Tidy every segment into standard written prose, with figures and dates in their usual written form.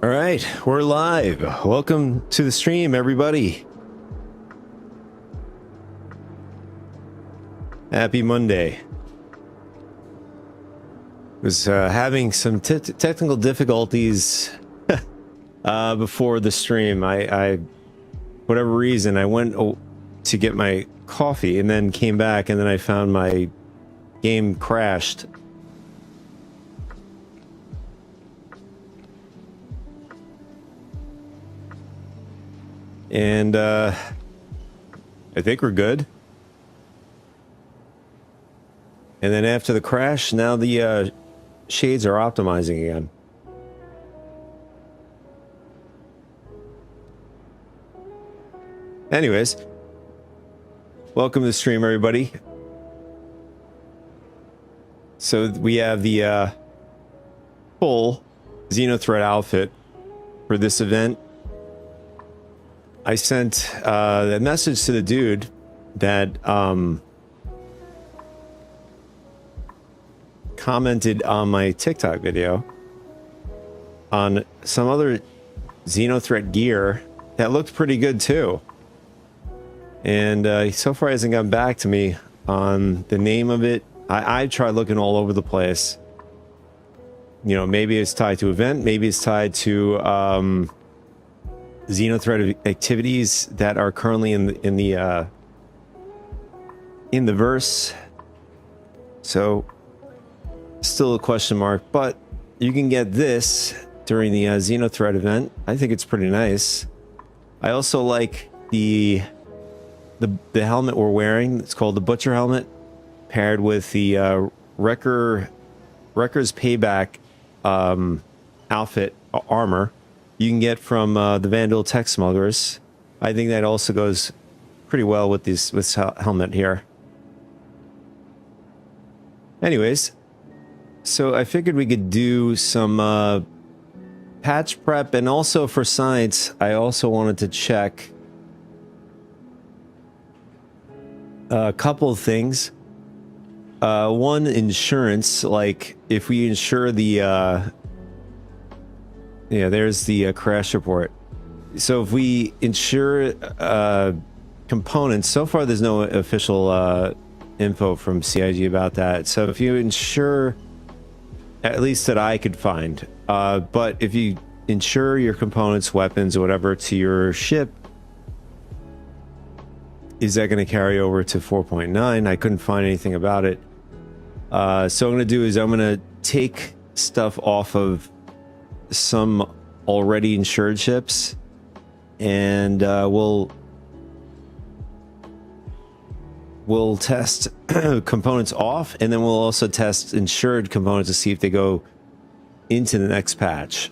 All right, we're live. Welcome to the stream, everybody. Happy Monday. Was having some technical difficulties before the stream. I whatever reason, I went to get my coffee and then came back, and then I found my game crashed. And I think we're good. And then after the crash, now the shades are optimizing again. Anyways, welcome to the stream, everybody. So we have the full Xenothreat outfit for this event. I sent a message to the dude that commented on my TikTok video on some other Xenothreat gear that looked pretty good too. And so far he hasn't gotten back to me on the name of it. I tried looking all over the place. You know, maybe it's tied to event, maybe it's tied to Xenothreat activities that are currently in the verse. So still a question mark, but you can get this during the Xenothreat event. I think it's pretty nice. I also like the helmet we're wearing. It's called the Butcher helmet, paired with the Wrecker's Payback outfit armor you can get from the Vandal Tech Smugglers. I think that also goes pretty well with this helmet here. Anyways, so I figured we could do some patch prep, and also for science, I also wanted to check a couple of things. One, insurance, like if we insure the yeah, there's the crash report. So if we insure components, so far there's no official info from CIG about that. So if you insure, at least that I could find, but if you insure your components, weapons, or whatever to your ship, is that going to carry over to 4.9? I couldn't find anything about it. So what I'm going to do is I'm going to take stuff off of some already insured ships, and we'll test components off, and then we'll also test insured components to see if they go into the next patch.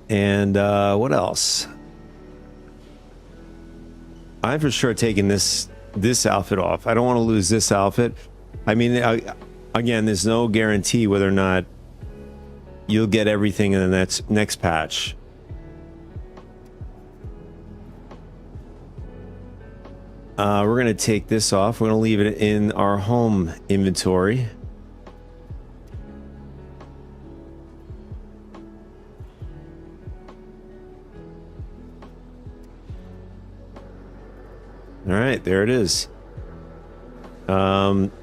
And what else? I'm for sure taking this outfit off. I don't want to lose this outfit. I mean, again, there's no guarantee whether or not you'll get everything in the next patch. We're going to take this off. We're going to leave it in our home inventory. All right, there it is.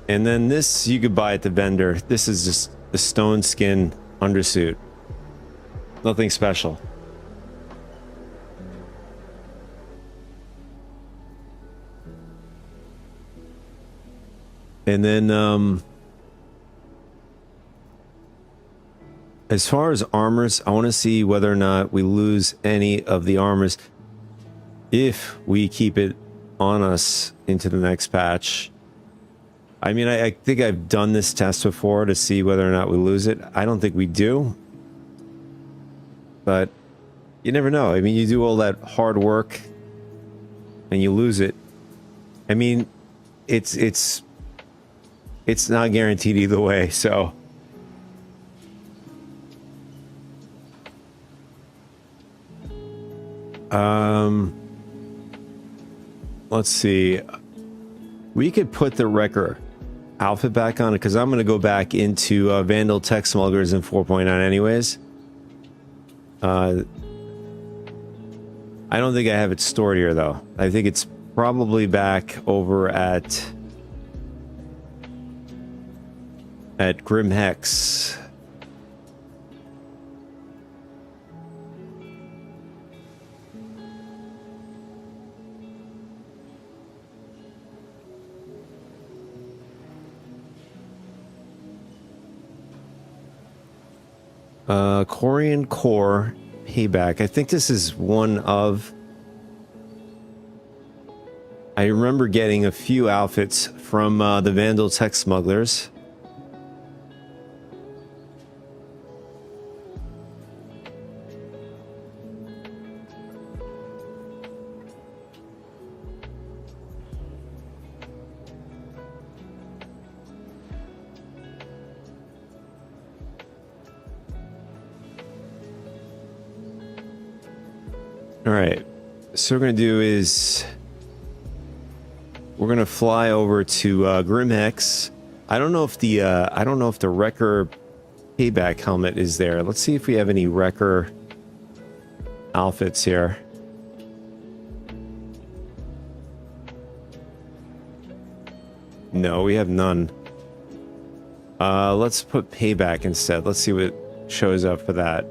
And then this you could buy at the vendor. This is just a stone skin undersuit. Nothing special. And then as far as armors, I want to see whether or not we lose any of the armors if we keep it on us into the next patch. I mean, I think I've done this test before to see whether or not we lose it. I don't think we do, but you never know. I mean, you do all that hard work and you lose it. I mean, it's not guaranteed either way, so let's see. We could put the Wrecker outfit back on it because I'm going to go back into Vandal Tech Smugglers in 4.9 anyways. I don't think I have it stored here though. I think it's probably back over at Grim Hex. Corian Core Payback. I think this is one of... I remember getting a few outfits from the Vandal Tech Smugglers. All right, so what we're gonna do is we're gonna fly over to Grim Hex. I don't know if the Wrecker Payback helmet is there. Let's see if we have any Wrecker outfits here. No, we have none. Let's put Payback instead. Let's see what shows up for that.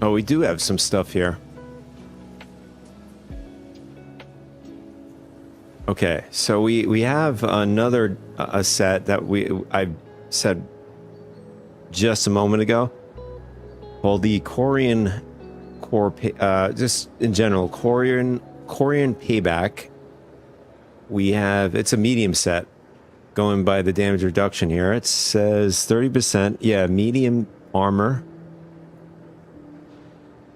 Oh, we do have some stuff here. Okay, so we have another a set that I said just a moment ago called the Corian Core, just in general, Corian Payback. We have, it's a medium set going by the damage reduction here. It says 30%, yeah, medium armor.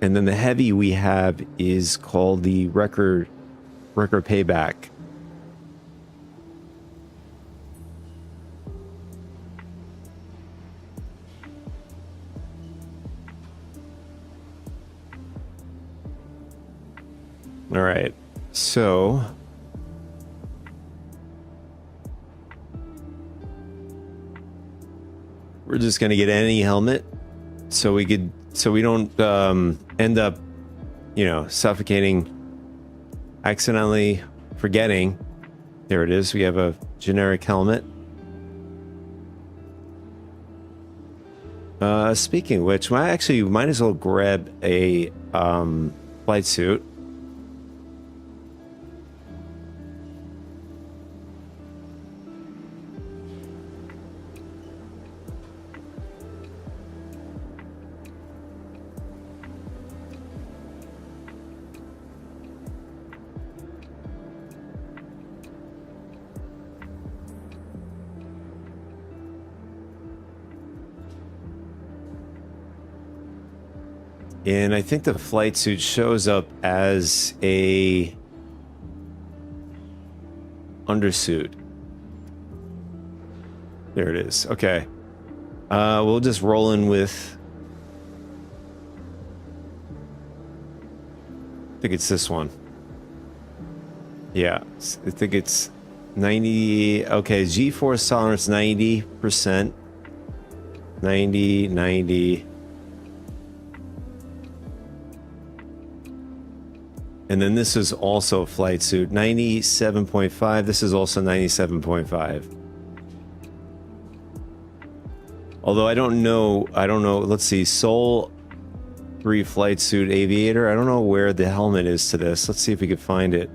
And then the heavy we have is called the Wrecker Payback. All right, so we're just gonna get any helmet, so we don't end up, you know, suffocating, accidentally forgetting. There it is. We have a generic helmet. Speaking of which, we might as well grab a flight suit. And I think the flight suit shows up as a undersuit. There it is. Okay. We'll just roll in with... I think it's this one. Yeah. I think it's 90... Okay, G-force tolerance 90%. 90... And then this is also a flight suit, 97.5. This is also 97.5. Although I don't know. Let's see, Sol 3 flight suit aviator. I don't know where the helmet is to this. Let's see if we could find it.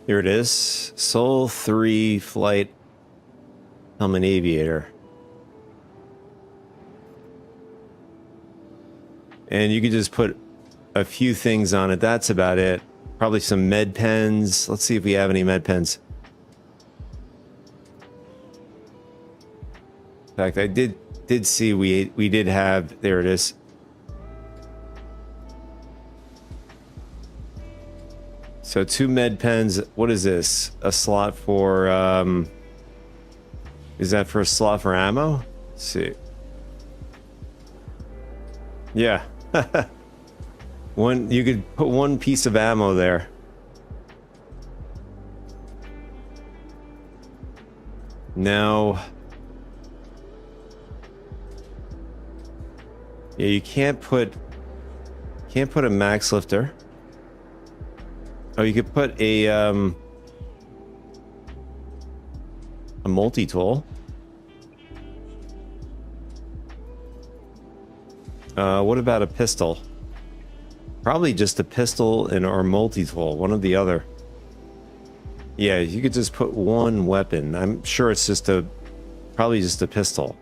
Here it is. Sol 3 flight helmet aviator. And you could just put a few things on it. That's about it. Probably some med pens. Let's see if we have any med pens. In fact, I did see we did have, there it is. So 2 med pens. What is this? A slot for is that for a slot for ammo? Let's see. Yeah. You could put 1 piece of ammo there. Now, yeah, you can't put a max lifter. Oh, you could put a multi-tool. What about a pistol? Probably just a pistol and or multi-tool, one or the other. Yeah, you could just put 1 weapon. I'm sure it's just probably just a pistol.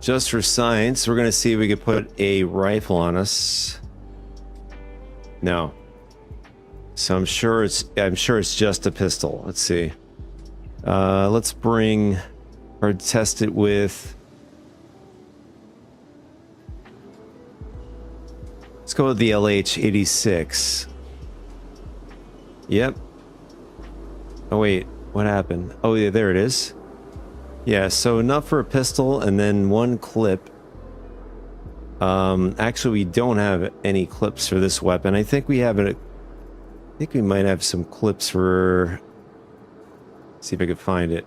Just for science, we're gonna see if we could put a rifle on us. No. So I'm sure it's just a pistol. Let's see. Let's bring or test it with. Let's go with the LH86. Yep. Oh wait, what happened? Oh yeah, there it is. Yeah, so enough for a pistol and then 1 clip. Actually, we don't have any clips for this weapon. I think we have it. I think we might have some clips for. See if I could find it.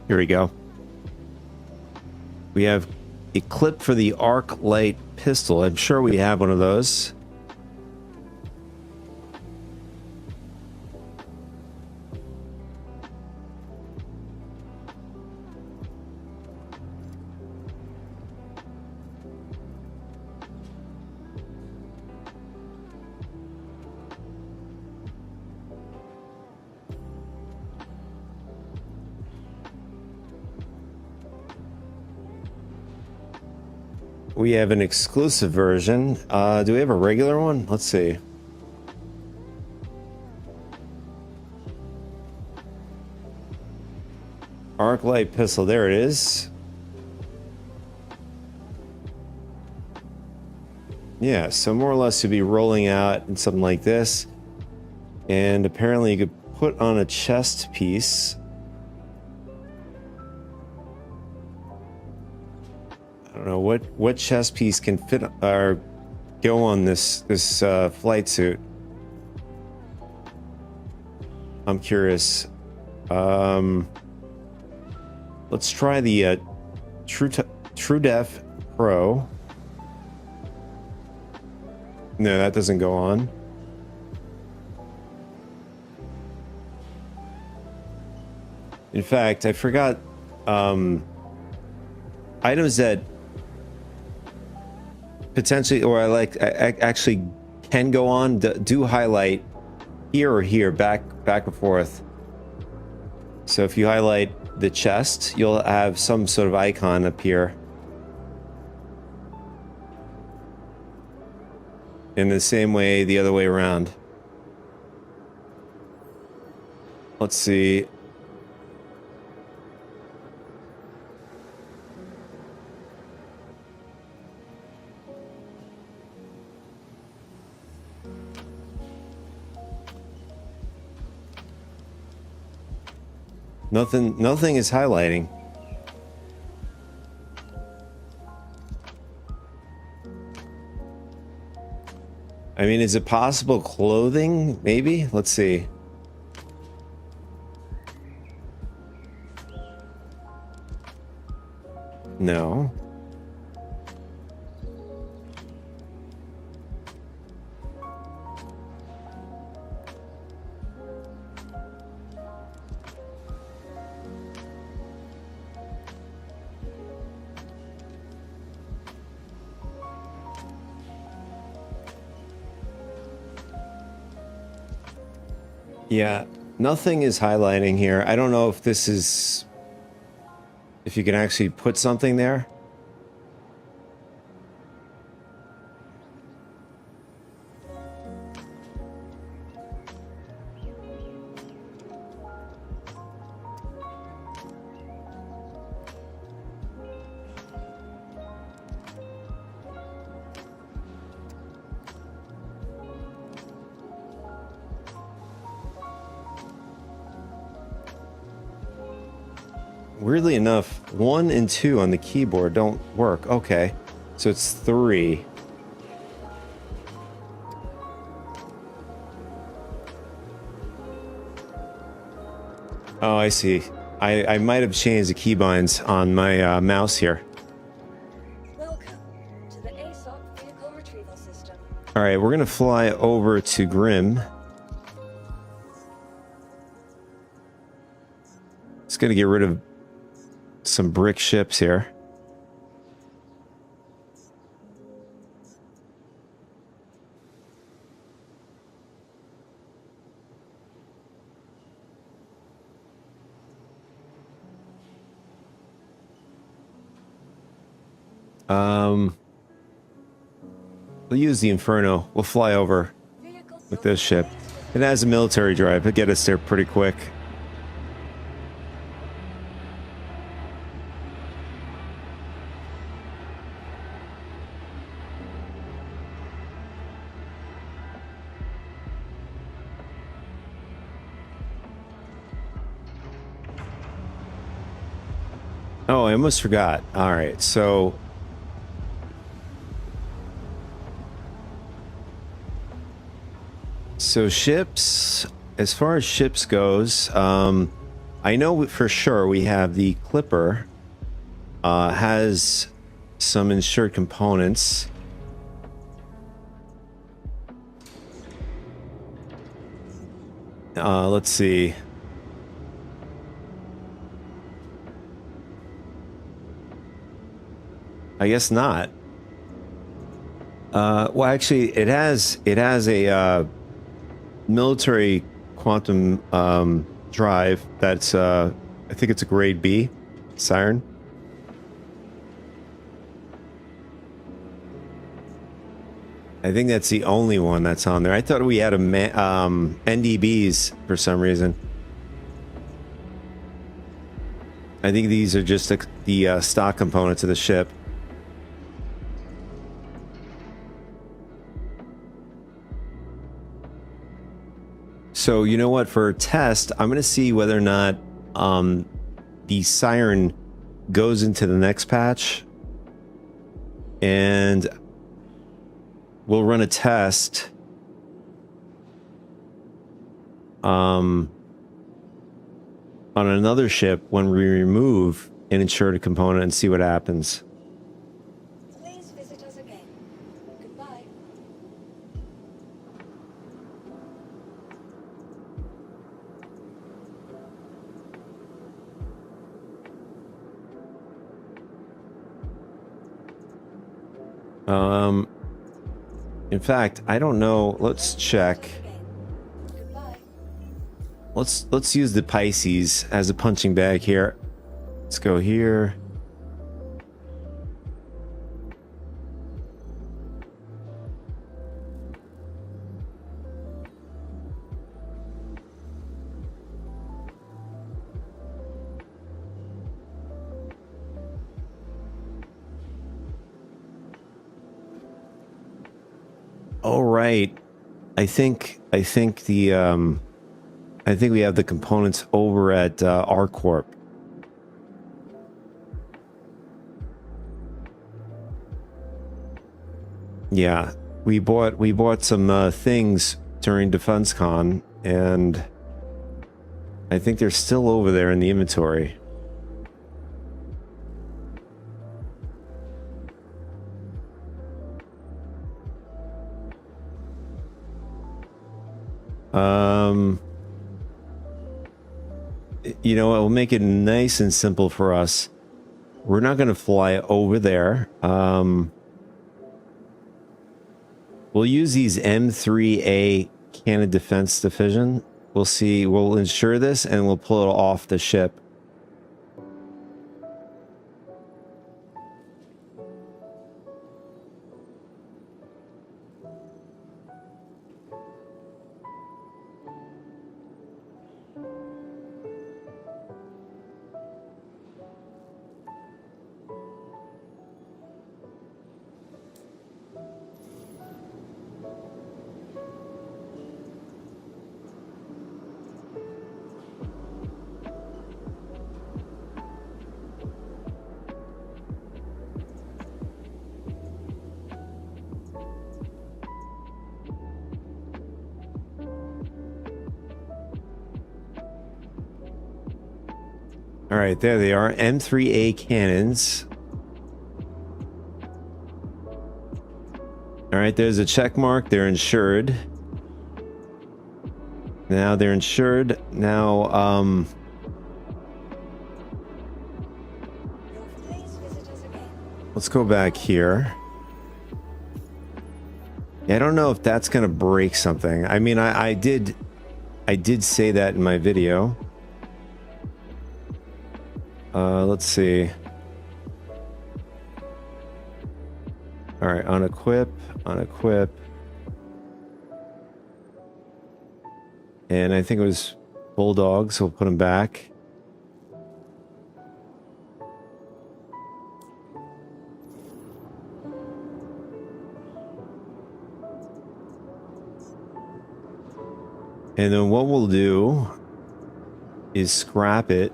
Here we go. We have a clip for the arc light pistol. I'm sure we have one of those. We have an exclusive version. Do we have a regular one? Let's see. Arc light pistol. There it is. Yeah, so more or less you'd be rolling out in something like this. And apparently you could put on a chest piece. I don't know what chest piece can fit or go on this flight suit. I'm curious. Let's try the TrueDef Pro. No, that doesn't go on. In fact, I forgot items that potentially, or I actually can go on, do highlight here or here, back and forth. So if you highlight the chest, you'll have some sort of icon appear. In the same way, the other way around. Let's see. Nothing is highlighting. I mean, is it possible clothing? Maybe? Let's see. No. Yeah, nothing is highlighting here. I don't know if this is... if you can actually put something there. Weirdly enough, 1 and 2 on the keyboard don't work. Okay, so it's 3. Oh, I see. I might have changed the keybinds on my mouse here. Welcome to the ASOC vehicle retrieval system. All right, we're gonna fly over to Grim. Just gonna get rid of some brick ships here. We'll use the Inferno. We'll fly over with this ship. It has a military drive. It'll get us there pretty quick. Oh, I almost forgot. All right, so ships, as far as ships goes, I know for sure we have the Clipper, has some insured components. Let's see. I guess not. Well, actually, it has a military quantum drive that's I think it's a grade B Siren. I think that's the only one that's on there. I thought we had a NDBs for some reason. I think these are just the stock components of the ship. So you know what? For a test, I'm going to see whether or not the Siren goes into the next patch, and we'll run a test on another ship when we remove an insured component and see what happens. Please visit us again. Goodbye. In fact, I don't know. Let's check. Goodbye. Let's use the Pisces as a punching bag here. Let's go here. All right. I think we have the components over at R-Corp. Yeah, we bought some things during DefenseCon, and I think they're still over there in the inventory. You know, it will make it nice and simple for us. We're not going to fly over there. We'll use these M3A Canada Defense Division. We'll see. We'll ensure this and we'll pull it off the ship. All right, there they are. M3A cannons. All right, there's a check mark. They're insured. Now they're insured. Now, Please visit us again. let's go back here. Yeah, I don't know if that's gonna break something. I mean, I did say that in my video. Let's see. All right, unequip, unequip. And I think it was Bulldog, so we'll put him back. And then what we'll do is scrap it.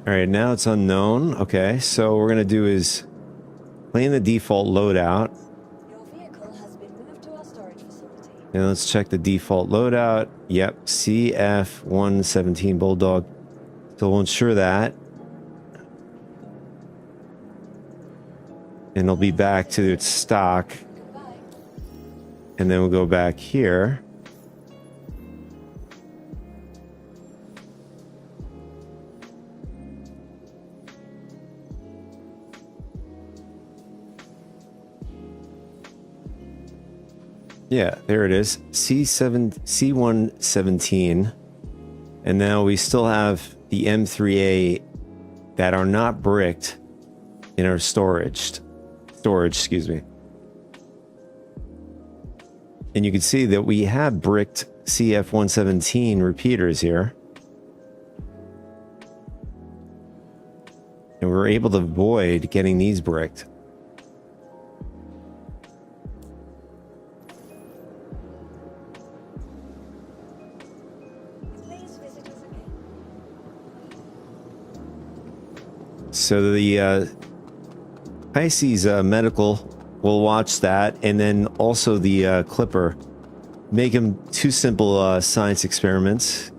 All right, now it's unknown. Okay, so what we're gonna do is play in the default loadout. Your vehicle has been moved to our storage facility. And let's check the default loadout. Yep, CF-117 Bulldog. So we'll ensure that. And it'll be back to its stock. Goodbye. And then we'll go back here. Yeah, there it is. C117. And now we still have the M3A that are not bricked in our storage, excuse me. And you can see that we have bricked CF-117 repeaters here. And we're able to avoid getting these bricked. Please visit us again. So the Pisces medical, we'll watch that, and then also the Clipper. Make them two simple science experiments.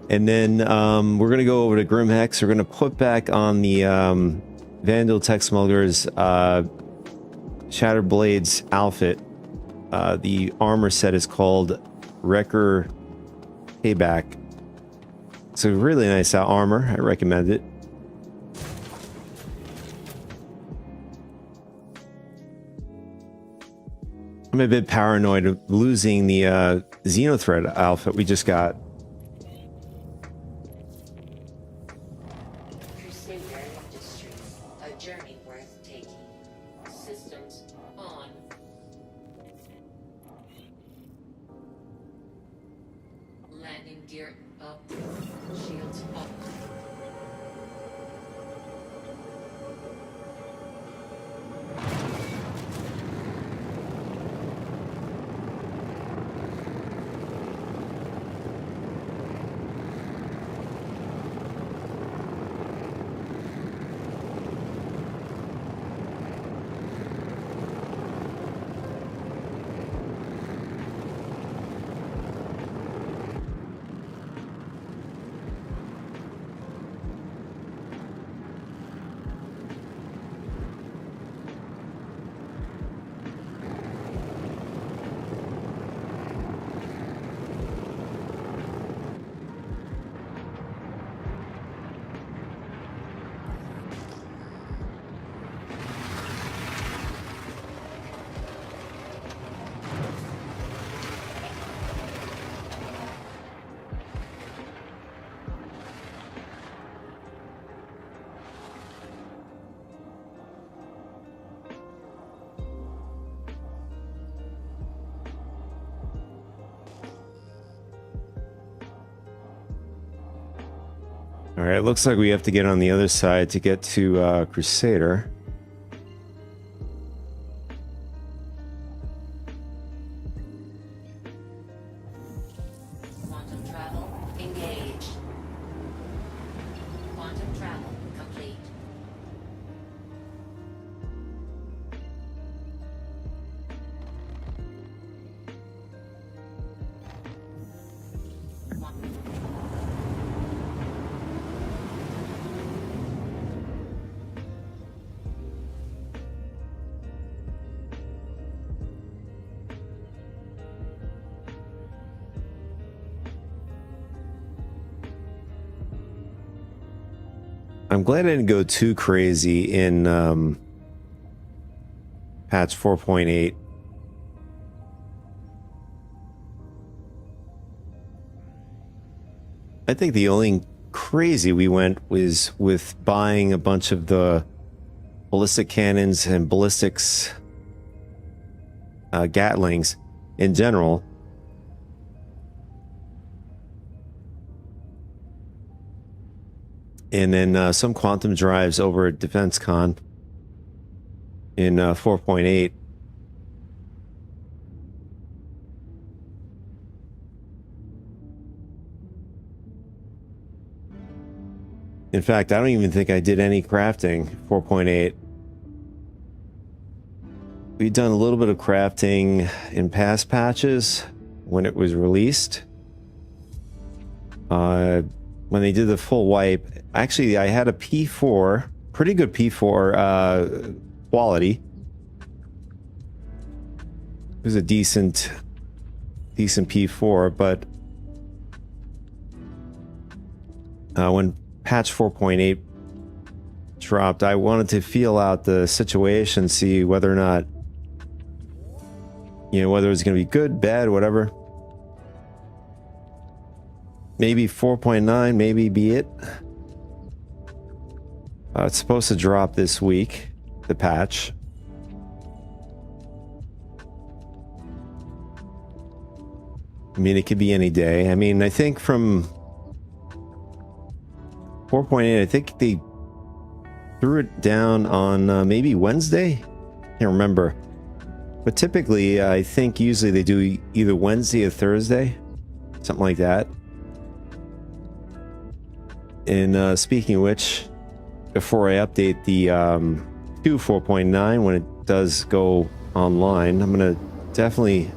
And then we're going to go over to Grimhex. We're going to put back on the Vandal Tech Smugglers Shattered Blades outfit. The armor set is called Wrecker Payback. It's a really nice armor. I recommend it. I'm a bit paranoid of losing the Xenothread outfit we just got. Crusader Industries, a journey worth taking. Systems on. Landing gear up. Shields up. All right, looks like we have to get on the other side to get to Crusader. Quantum travel engaged. Quantum travel complete. I'm glad I didn't go too crazy in patch 4.8. I think the only crazy we went was with buying a bunch of the ballistic cannons and ballistics Gatlings in general. And then some quantum drives over at DefenseCon in 4.8. In fact, I don't even think I did any crafting 4.8. We've done a little bit of crafting in past patches when it was released. When they did the full wipe, actually I had a P4, pretty good P4 quality. It was a decent P4, but when patch 4.8 dropped, I wanted to feel out the situation, see whether or not, you know, whether it was going to be good, bad, whatever. Maybe 4.9, maybe be it. It's supposed to drop this week, the patch. I mean, it could be any day. I mean, I think from 4.8, I think they threw it down on maybe Wednesday. Can't remember. But typically, I think usually they do either Wednesday or Thursday. Something like that. And speaking of which, before I update the 2.4.9 when it does go online, I'm going to definitely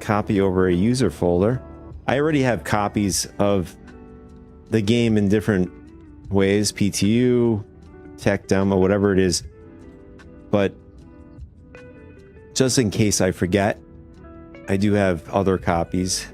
copy over a user folder. I already have copies of the game in different ways, PTU, tech demo, whatever it is. But just in case I forget, I do have other copies.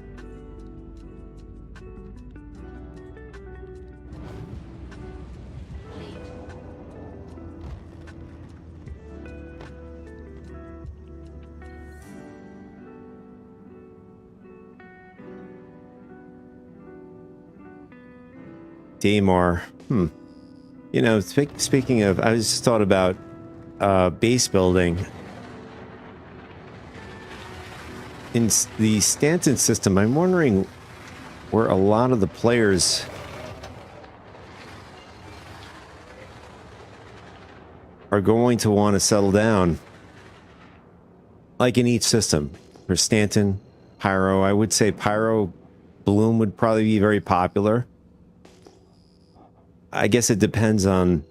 Daymar. You know, speaking of, I just thought about base building. In the Stanton system, I'm wondering where a lot of the players are going to want to settle down. Like in each system. For Stanton, Pyro, I would say Pyro Bloom would probably be very popular. I guess it depends on...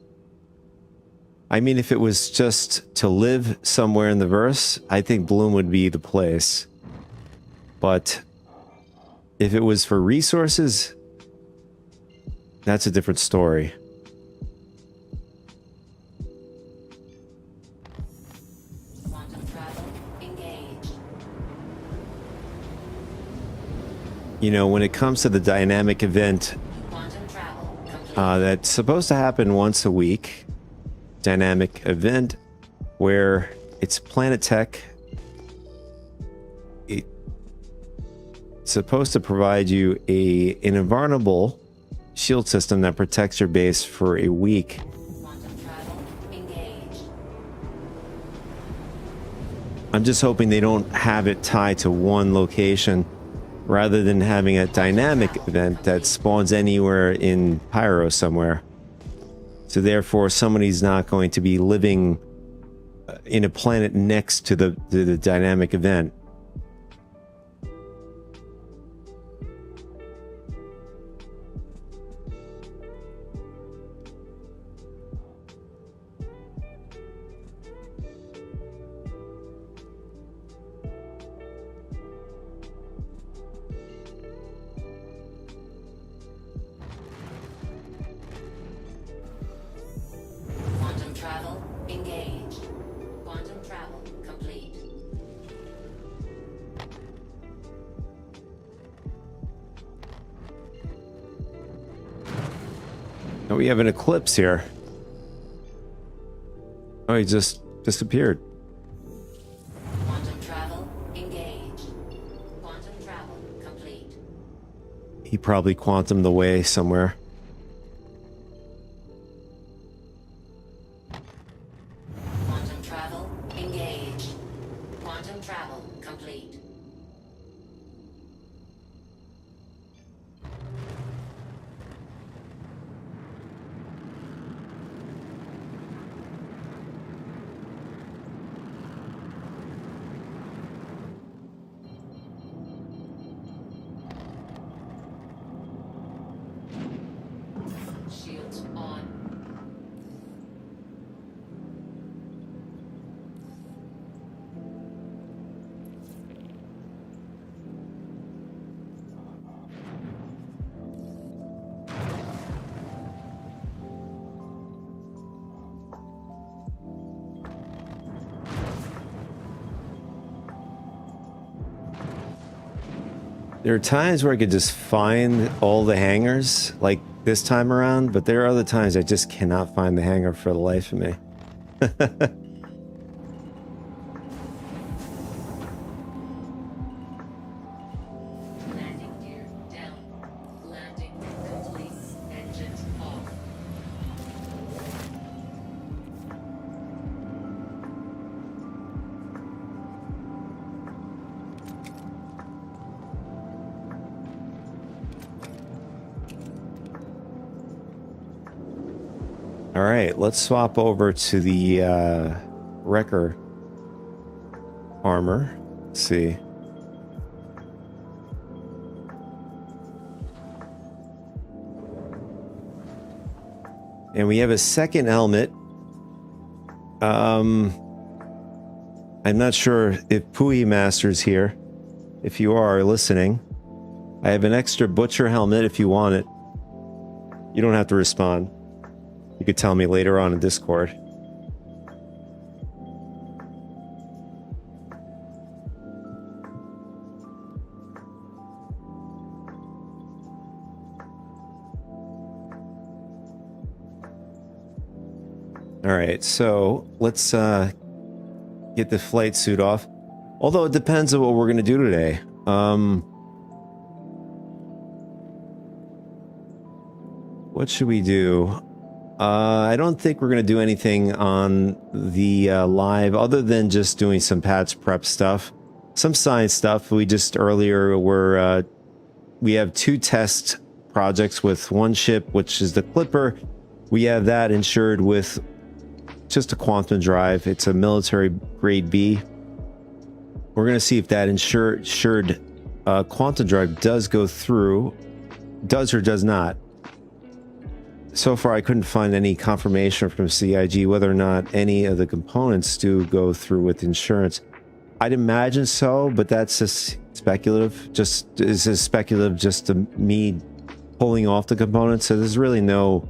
I mean, if it was just to live somewhere in the verse, I think Bloom would be the place. But if it was for resources, that's a different story. Quantum travel engaged. You know, when it comes to the dynamic event Quantum travel complete. that's supposed to happen once a week, dynamic event where it's Planet Tech. It's supposed to provide you an invulnerable shield system that protects your base for a week. Quantum travel engaged. I'm just hoping they don't have it tied to one location rather than having a dynamic event that spawns anywhere in Pyro somewhere. So therefore, somebody's not going to be living in a planet next to the dynamic event. Quantum travel engaged. Quantum travel complete. Oh, we have an eclipse here. Oh, he just disappeared. Quantum travel engaged. Quantum travel complete. He probably quantumed away somewhere. Quantum travel engaged. Quantum travel complete. Shields on. There are times where I could just find all the hangars, like this time around, but there are other times I just cannot find the hangar for the life of me. Landing gear down. Landing complete. Engines off. All right, let's swap over to the Wrecker armor. Let's see. And we have a second helmet. I'm not sure if Pui Master's here. If you are listening, I have an extra Butcher helmet if you want it. You don't have to respond. You could tell me later on in Discord. All right, so let's get the flight suit off. Although it depends on what we're going to do today. What should we do? I don't think we're going to do anything on the live other than just doing some patch prep stuff. Some science stuff. We just earlier were, we have 2 test projects with one ship, which is the Clipper. We have that insured with just a quantum drive. It's a military grade B. We're going to see if that insured quantum drive does go through, does or does not. So far, I couldn't find any confirmation from CIG whether or not any of the components do go through with insurance. I'd imagine so, but that's just speculative. Just to me pulling off the components. So there's really no,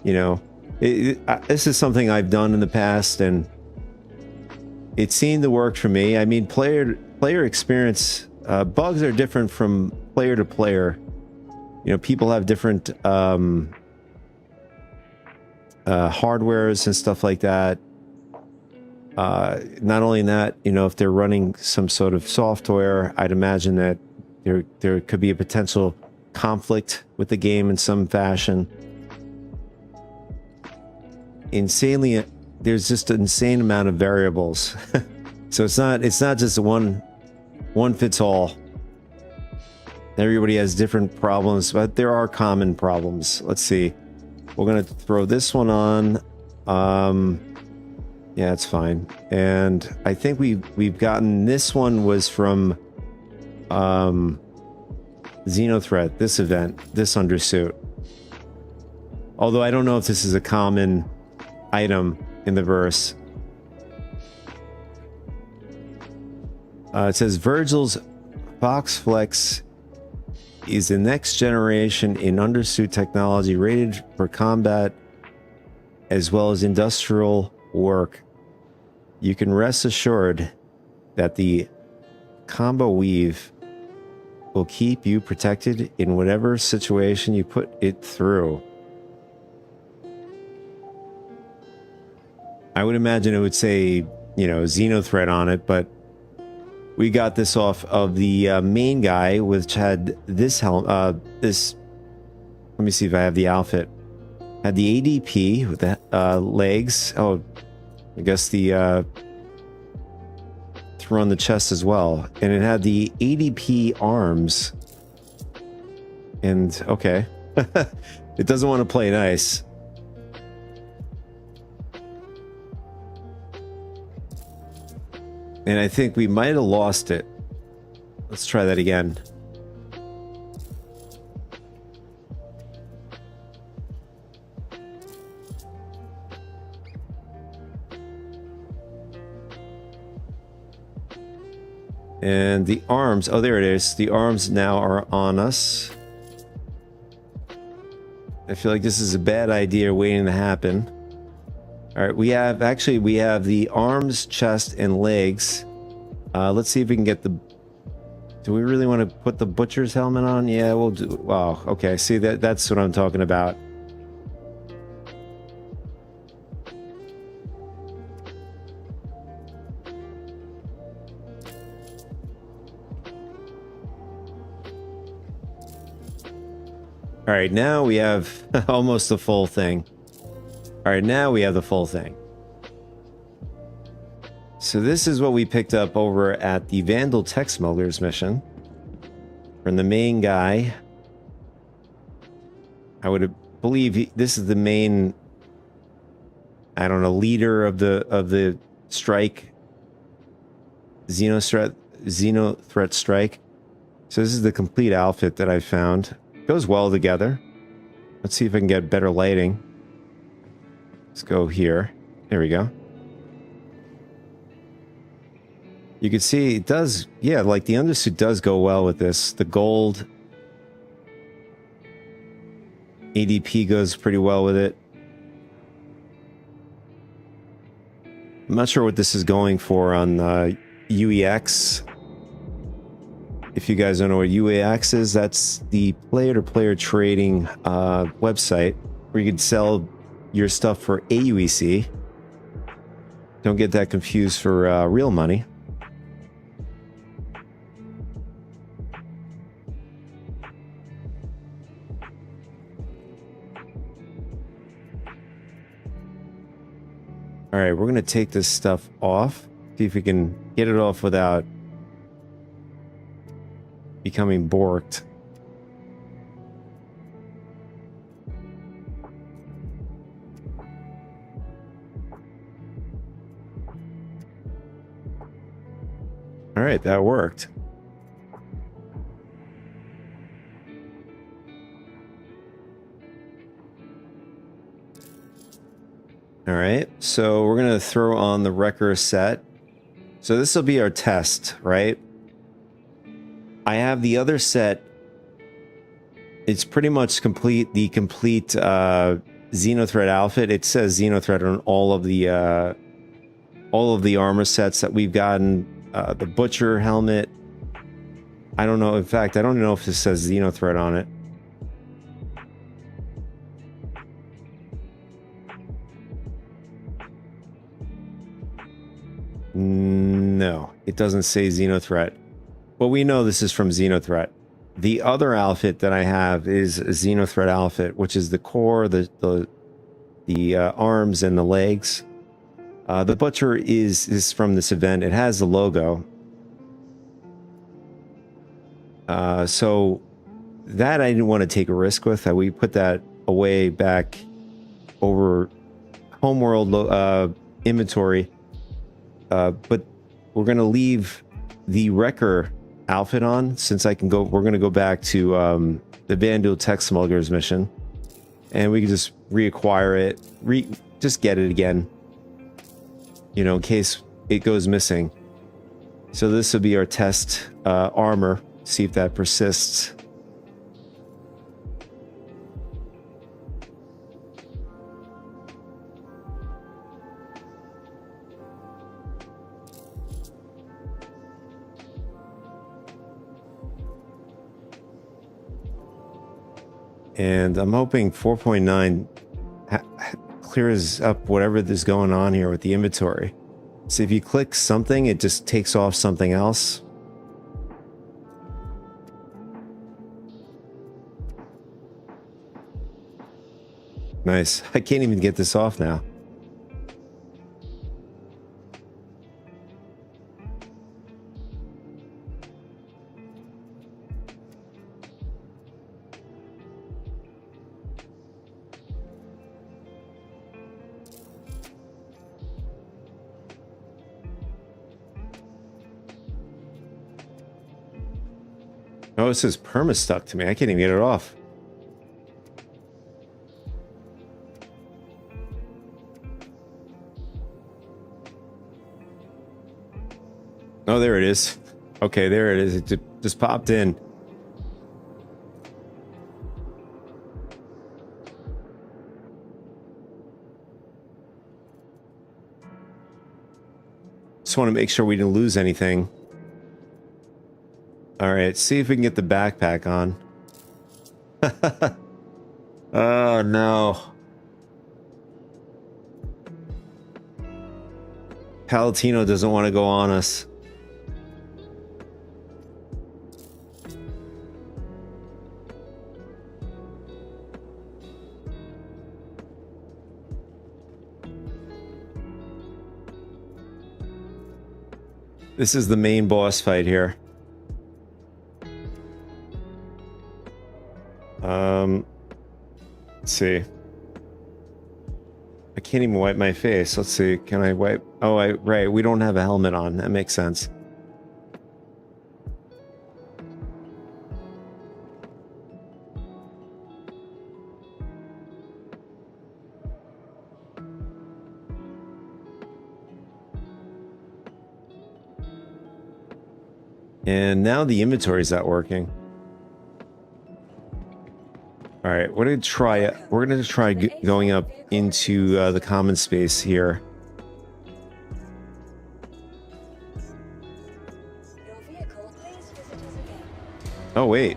you know, this is something I've done in the past, and it seemed to work for me. I mean, player experience, bugs are different from player to player. You know, people have different hardwares and stuff like that. Not only that, you know, if they're running some sort of software, I'd imagine that there could be a potential conflict with the game in some fashion. Insanely, there's just an insane amount of variables. So it's not just one one fits all. Everybody has different problems, but there are common problems. Let's see. We're going to throw this one on. Yeah, it's fine. And I think we've gotten this one was from Xenothreat, this event, this undersuit. Although I don't know if this is a common item in the verse. It says Virgil's Foxflex is the next generation in undersuit technology rated for combat as well as industrial work. You can rest assured that the combo weave will keep you protected in whatever situation you put it through. I would imagine it would say, you know, Xenothreat on it, but we got this off of the main guy, which had this helmet. Let me see if I have the outfit. Had the ADP with the legs. Oh, I guess the throw on the chest as well, and it had the ADP arms. And okay, it doesn't want to play nice. And I think we might have lost it. Let's try that again. And the arms, oh, there it is. The arms now are on us. I feel like this is a bad idea waiting to happen. All right, we have the arms, chest, and legs. Let's see if we can get the... Do we really want to put the butcher's helmet on? Yeah, we'll do... Wow, okay, see, that's what I'm talking about. All right, now we have almost the full thing. All right, now we have the full thing. So this is what we picked up over at the Vandal Tech Smugglers mission. From the main guy. I would believe this is the main, I don't know, leader of the strike. Xenothreat strike. So this is the complete outfit that I found. Goes well together. Let's see if I can get better lighting. Let's go here. There we go. You can see it does, yeah, like the undersuit does go well with this. The gold ADP goes pretty well with it. I'm not sure what this is going for on UEX. If you guys don't know what UEX is, that's the player-to-player trading website where you can sell your stuff for AUEC. Don't get that confused for real money. All right, we're going to take this stuff off. See if we can get it off without becoming borked. All right, that worked. All right, so we're going to throw on the Wrecker set. So this will be our test, right? I have the other set. It's pretty much complete, the complete Xenothreat outfit. It says Xenothreat on all of the armor sets that we've gotten. The Butcher helmet. I don't know. In fact, I don't know if this says Xenothreat on it. No, it doesn't say Xenothreat. But we know this is from Xenothreat. The other outfit that I have is a Xenothreat outfit, which is the core, the arms and the legs. The Butcher is from this event. It has the logo. So that I didn't want to take a risk with. We put that away back over homeworld inventory. But we're going to leave the Wrecker outfit on since I can go. We're going to go back to the Vandal Tech Smugglers mission, and we can just reacquire it, just get it again, you know, in case it goes missing. So this will be our test armor. See if that persists. And I'm hoping 4.9 clears up whatever is going on here with the inventory. So if you click something, it just takes off something else. Nice. I can't even get this off now. Oh, this is perma stuck to me. I can't even get it off. Oh, there it is. Okay, there it is. It just popped in. Just want to make sure we didn't lose anything. All right, see if we can get the backpack on. Oh, no. Palatino doesn't want to go on us. This is the main boss fight here. Let's see. I can't even wipe my face. Let's see. Can I wipe? Oh, right. We don't have a helmet on. That makes sense. And now the inventory's not working. All right, we're gonna try. We're gonna try going up into the common space here. Your vehicle, please visit us again. Oh wait!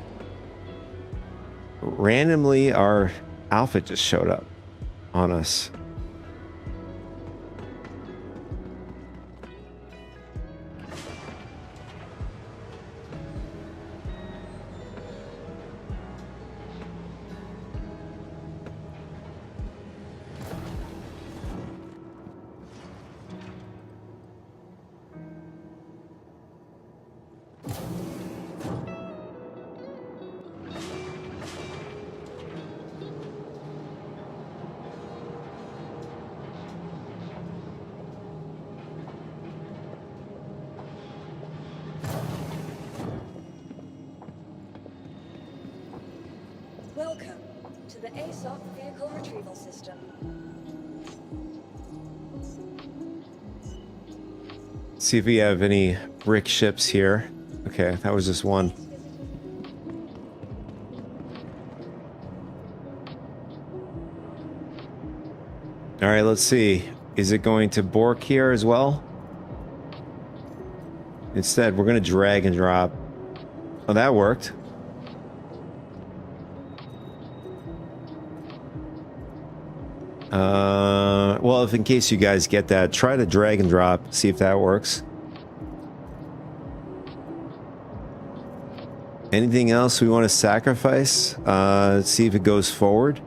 Randomly, our outfit just showed up on us. Welcome to the ASOC Vehicle Retrieval System. See if we have any brick ships here. Okay, that was just one. All right, let's see. Is it going to Bork here as well? Instead, we're going to drag and drop. Oh, that worked. Well, if in case you guys get that, try to drag and drop, see if that works. Anything else we want to sacrifice? See if it goes forward.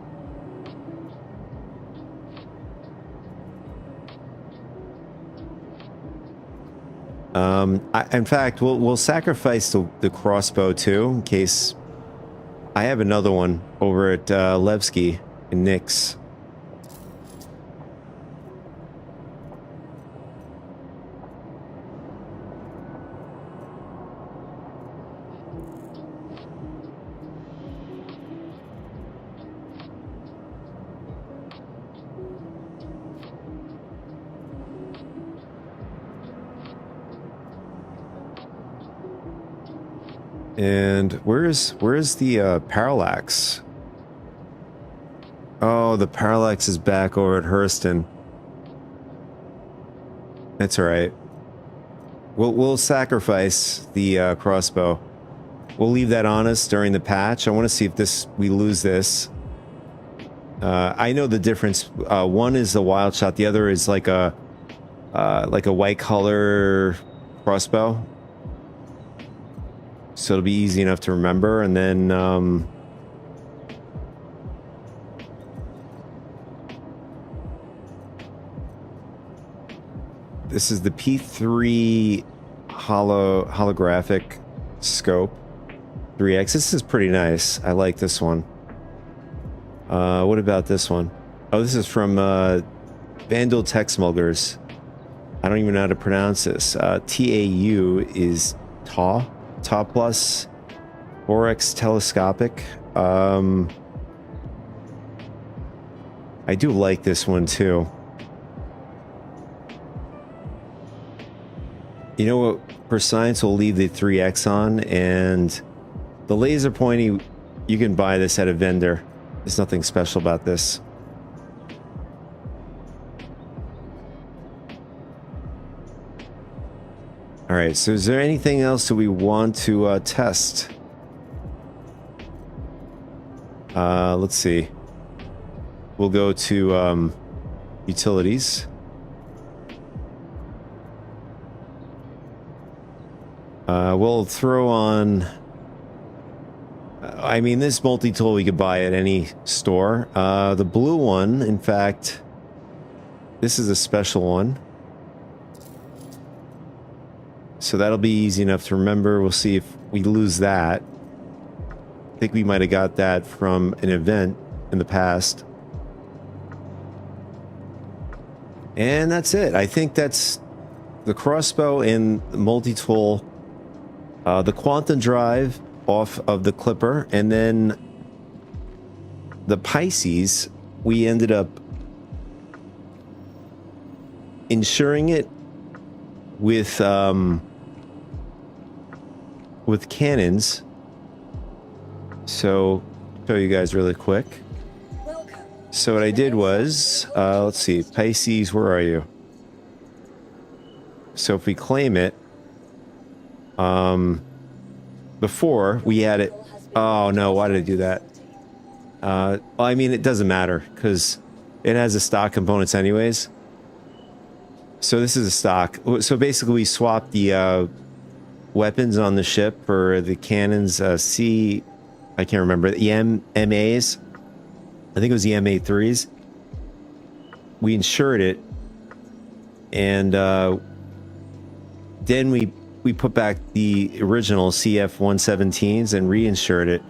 In fact, we'll sacrifice the crossbow too, in case I have another one over at Levski and Nyx. And where's the parallax? Oh, the parallax is back over at Hurston. That's all right. We'll sacrifice the crossbow. We'll leave that on us during the patch. I want to see if we lose this. I know the difference. One is the wild shot. The other is like a white color crossbow. So it'll be easy enough to remember. And then this is the P3 holographic scope 3X. This is pretty nice. I like this one. What about this one? Oh, this is from Vandal Tech Smugglers. I don't even know how to pronounce this. TAU is TAW Plus 4X telescopic. I do like this one too. You know what? For science, we'll leave the 3X on, and the laser pointy, you can buy this at a vendor. There's nothing special about this. All right, so is there anything else that we want to test? Let's see. We'll go to utilities. We'll throw on... I mean, this multi-tool we could buy at any store. The blue one, in fact, this is a special one. So that'll be easy enough to remember. We'll see if we lose that. I think we might have got that from an event in the past. And that's it. I think that's the crossbow and the multi-tool. The quantum drive off of the Clipper, and then the Pisces, we ended up insuring it with cannons. So show you guys really quick. Welcome. So what I did was let's see, Pisces, where are you? So if we claim it, before we had it. Oh no, why did I do that? Well, I mean, it doesn't matter because it has the stock components anyways. So this is a stock. So basically we swapped the weapons on the ship for the cannons. I can't remember, the MAs. I think it was the MA3s. We insured it, and then we put back the original CF-117s and reinsured it.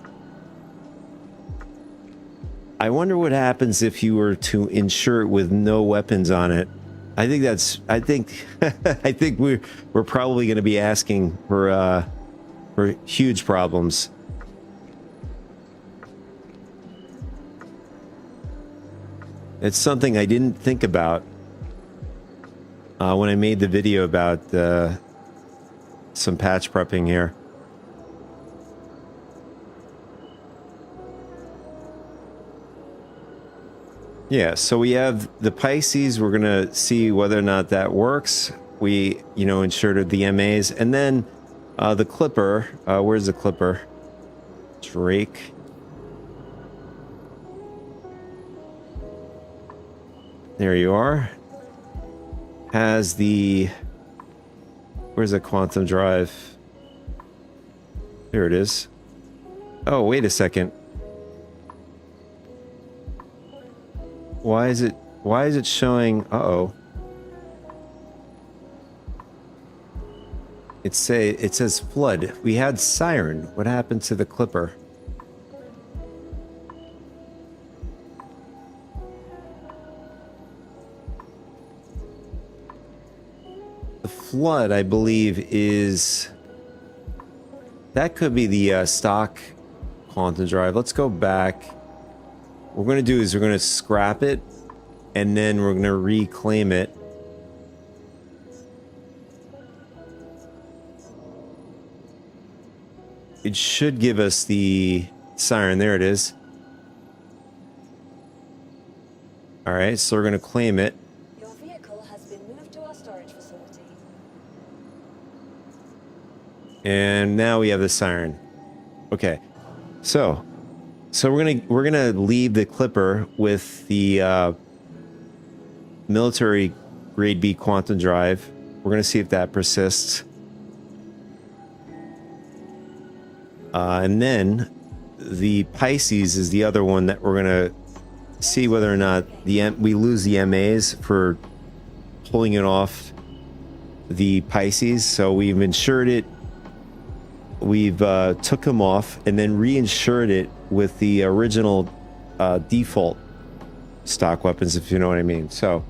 I wonder what happens if you were to insure it with no weapons on it. I think I think we're probably going to be asking for huge problems. It's something I didn't think about when I made the video about some patch prepping here. Yeah, so we have the Pisces. We're gonna see whether or not that works. We, insured the MAs, and then the Clipper. Where's the Clipper? Drake. There you are. Has the... Where's the quantum drive? There it is. Oh, wait a second. Why is it showing... Uh-oh. It says flood. We had siren. What happened to the Clipper? The flood, I believe, is that could be the stock quantum drive. Let's go back. What we're going to do is we're going to scrap it, and then we're going to reclaim it. It should give us the siren. There it is. All right, so we're going to claim it. Your vehicle has been moved to our storage facility. And now we have the siren. Okay. So we're gonna leave the Clipper with the military grade B quantum drive. We're gonna see if that persists. And then the Pisces is the other one that we're gonna see whether or not we lose the MAs for pulling it off the Pisces. So we've insured it. We've took them off and then reinsured it with the original default stock weapons, if you know what I mean. So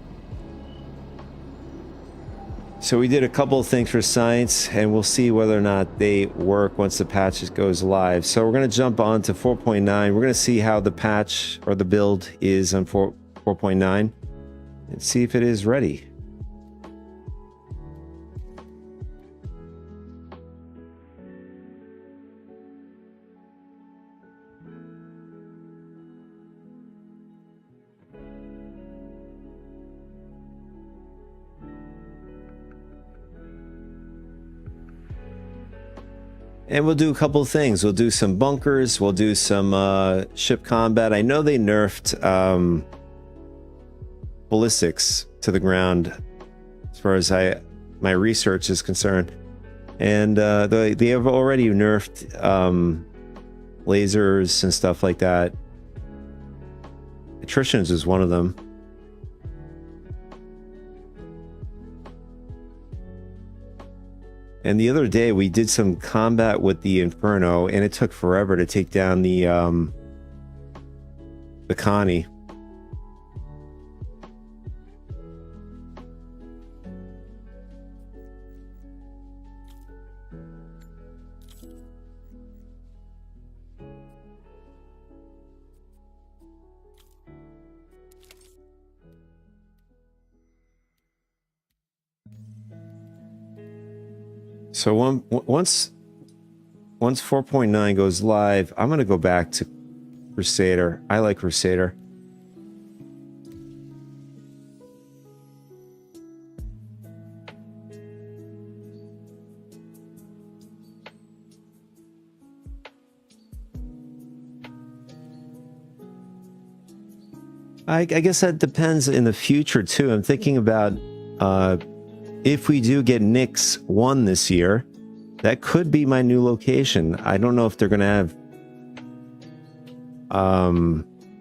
we did a couple of things for science, and we'll see whether or not they work once the patch goes live. So we're going to jump on to 4.9. We're going to see how the patch or the build is on 4.9 and see if it is ready. And we'll do a couple of things. We'll do some bunkers. We'll do some ship combat. I know they nerfed ballistics to the ground as far as my research is concerned. And they have already nerfed lasers and stuff like that. Attritions is one of them. And the other day we did some combat with the Inferno, and it took forever to take down the Connie. So once 4.9 goes live, I'm going to go back to Crusader. I like Crusader. I guess that depends in the future too. I'm thinking about if we do get Nyx 1 this year, that could be my new location. I don't know if they're going to have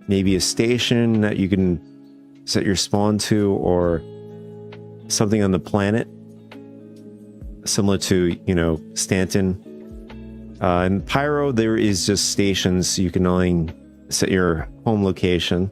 maybe a station that you can set your spawn to, or something on the planet similar to, you know, Stanton. In Pyro, there is just stations. You can only set your home location.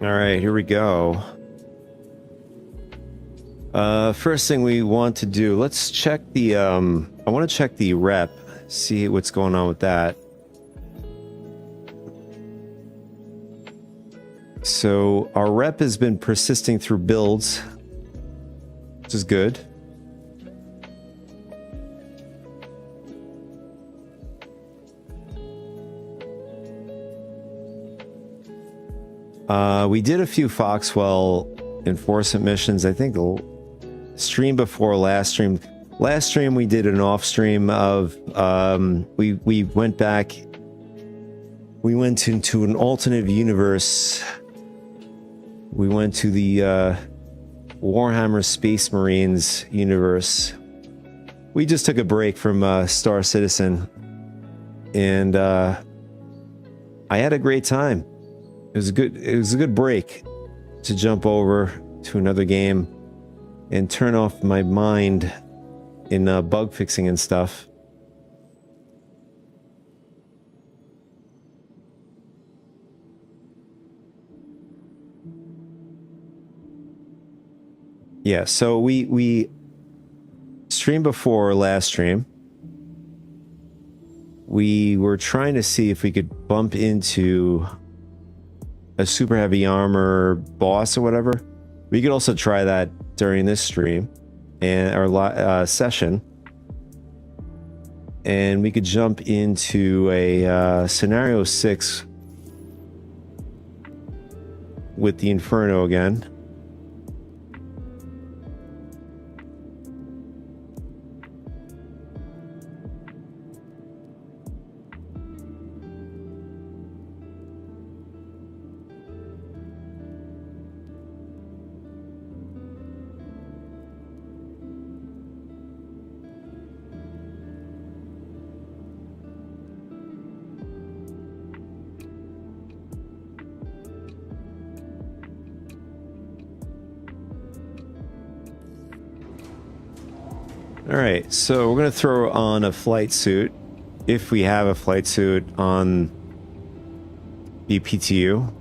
All right, here we go. First thing we want to do, let's check the, I want to check the rep, see what's going on with that. So our rep has been persisting through builds. which is good. We did a few Foxwell enforcement missions. I think the stream before last stream. Last stream we did an off stream of we went back. We went into an alternate universe. We went to the Warhammer Space Marines universe. We just took a break from Star Citizen, and I had a great time. It was good. It was a good break to jump over to another game and turn off my mind in bug fixing and stuff. Yeah, so we streamed before last stream. We were trying to see if we could bump into a super heavy armor boss or whatever. We could also try that during this stream and our session, and we could jump into a scenario 6 with the Inferno again. All right, so we're going to throw on a flight suit, if we have a flight suit on BPTU.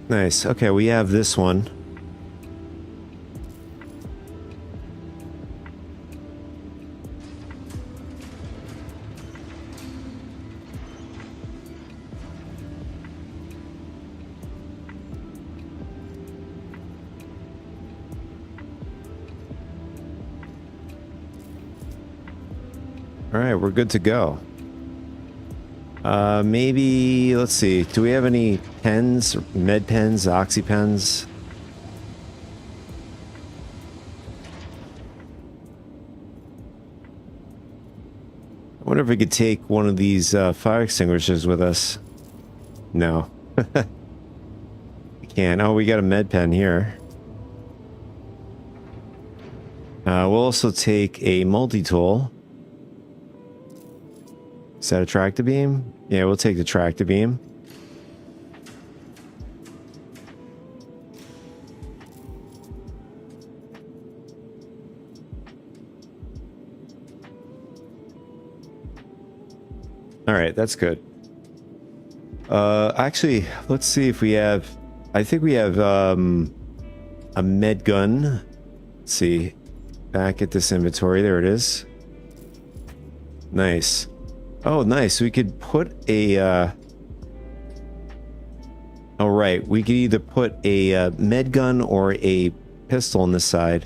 Nice. Okay, we have this one. All right, we're good to go. Maybe, let's see, do we have any pens, med pens, oxy pens? I wonder if we could take one of these fire extinguishers with us. No. We can't. Oh, we got a med pen here. We'll also take a multi-tool. Is that a tractor beam? Yeah, we'll take the tractor beam. All right, that's good. Actually, let's see if we have... I think we have a med gun. Let's see. Back at this inventory. There it is. Nice. Oh, nice. We could put a... Oh, right. We could either put a med gun or a pistol on this side.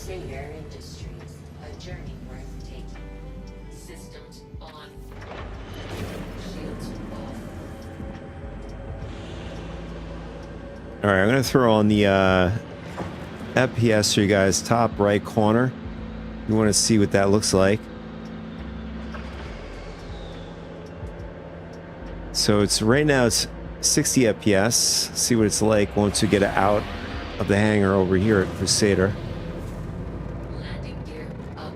Sayer Industries, a journey worth taking. Systems on. Shields off. All right, I'm going to throw on the FPS for you guys, top right corner. You want to see what that looks like. So it's right now it's 60 FPS. See what it's like once you get out of the hangar over here at Crusader. Landing gear up.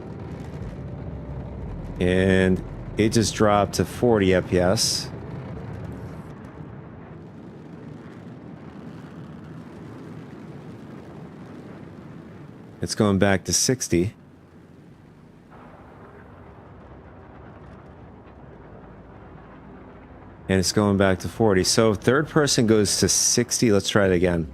And it just dropped to 40 FPS. It's going back to 60. And it's going back to 40. So third person goes to 60. Let's try it again.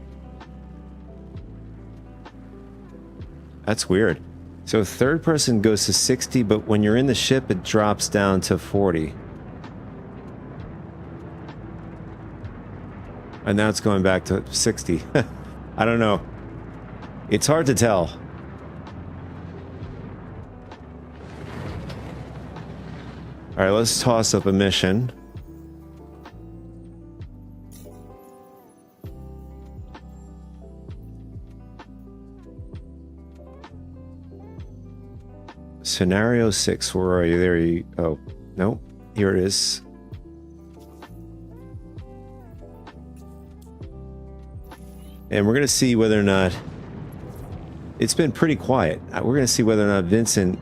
That's weird. So third person goes to 60, but when you're in the ship, it drops down to 40. And now it's going back to 60. I don't know. It's hard to tell. All right, let's toss up a mission. Scenario 6, where are you? There you... Oh, no. Here it is. And we're going to see whether or not... It's been pretty quiet. We're going to see whether or not Vincent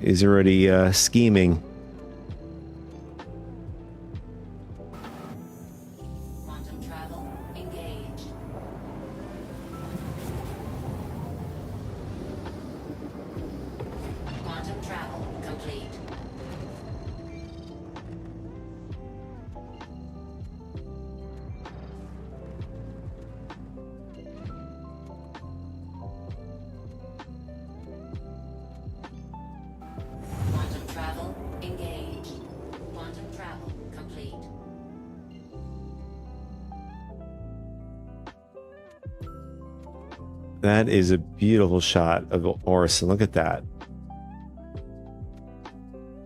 is already scheming. Quantum travel engaged. Quantum travel complete. Quantum travel engaged. Quantum travel complete. That is a beautiful shot of Orison. Look at that.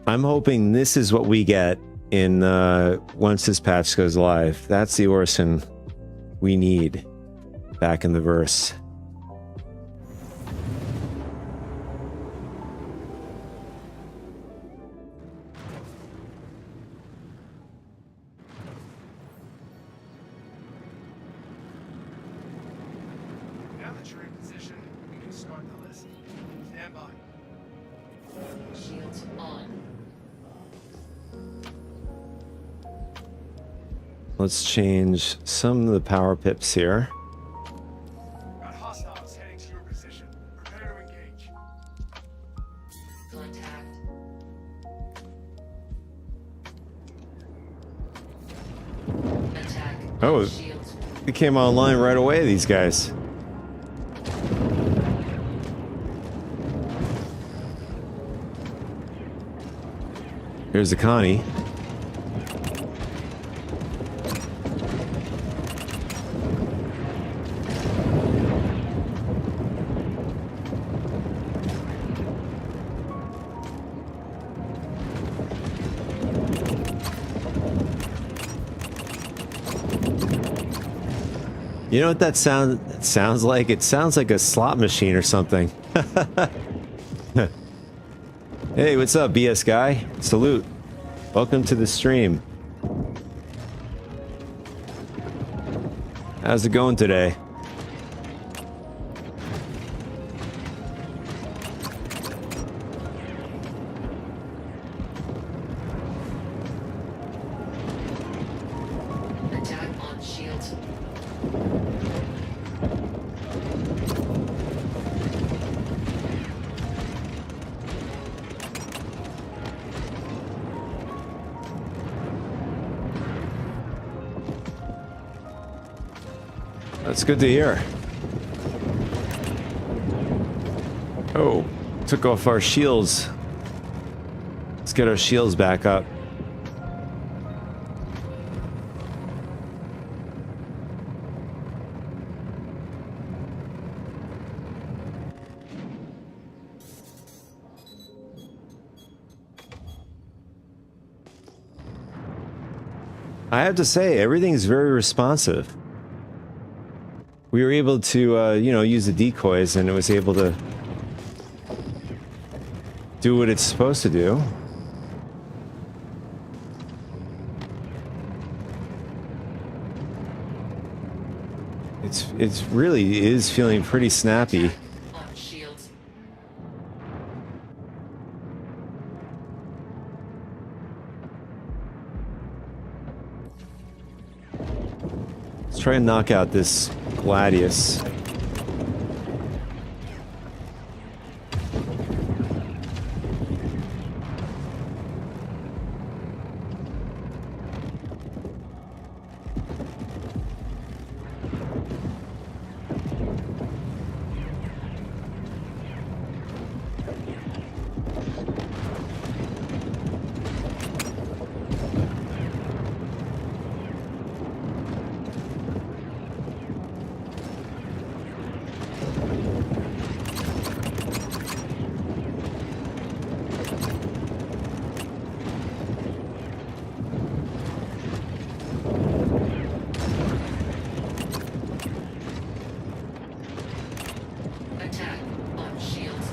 I'm hoping this is what we get in once this patch goes live. That's the Orison we need back in the verse. Now that you're in position, we can start the list. Stand by. Shields on. Let's change some of the power pips here. Got hostiles heading to your position. Prepare to engage. Contact. Attack. Oh. Shields. They came online right away, these guys. Here's the Connie. You know what that sounds like? It sounds like a slot machine or something. Hey, what's up, BS guy? Salute. Welcome to the stream. How's it going today? Attack on shields. That's good to hear. Oh, took off our shields. Let's get our shields back up. I have to say, everything's very responsive. We were able to, you know, use the decoys, and it was able to do what it's supposed to do. It's really is feeling pretty snappy. On shields. Let's try and knock out this Gladius. Attack on shields.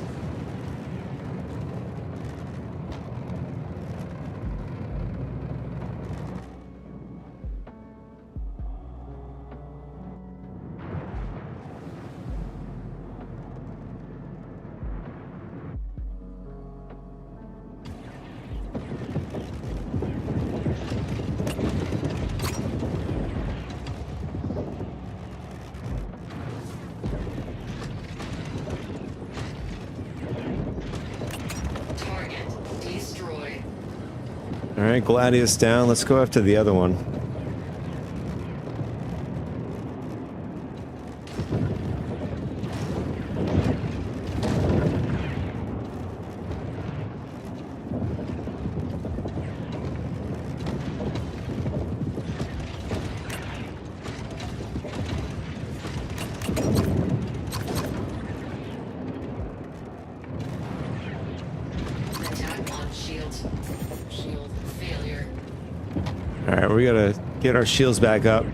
Target destroyed. All right, Gladius down. Let's go after the other one. Attack on shields. Shield failure. All right, we gotta get our shields back up.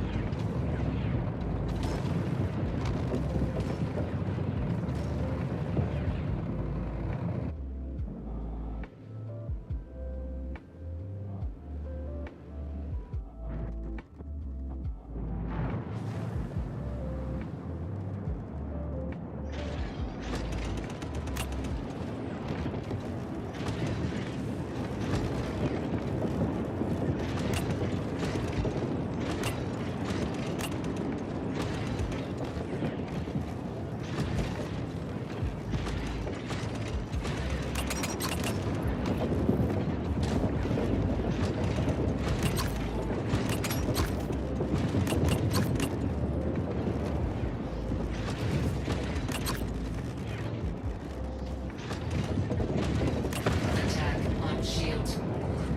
Attack on shields.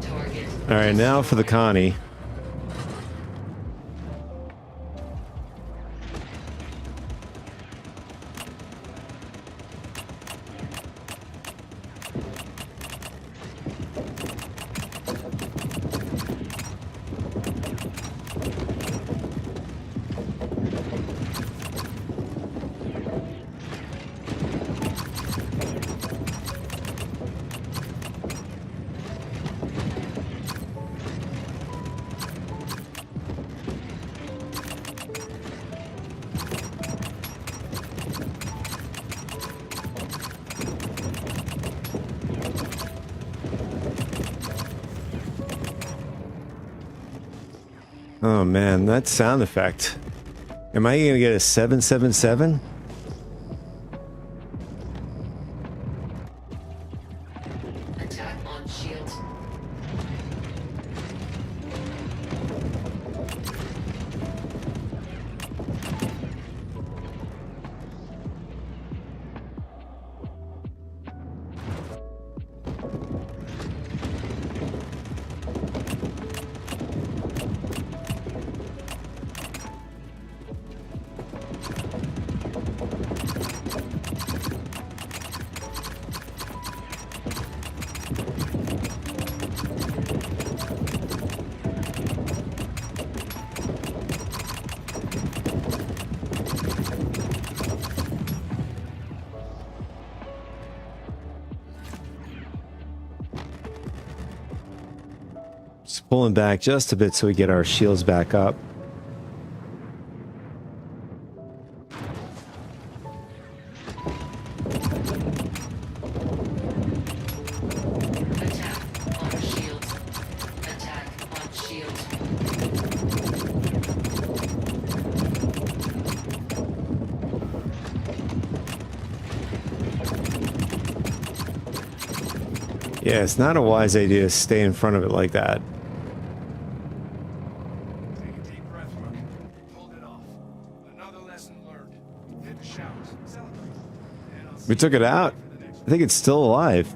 Target. All right, now for the Connie. Oh man, that sound effect. Am I gonna get a 777? Attack on shields. Pulling back just a bit so we get our shields back up. Attack on shields. Attack on shields. Yeah, it's not a wise idea to stay in front of it like that. Take a deep breath, Rook. Hold it off. Another lesson learned. Hit the showers. Celebrate. And I'll see We took it out. you for the next I think it's still alive.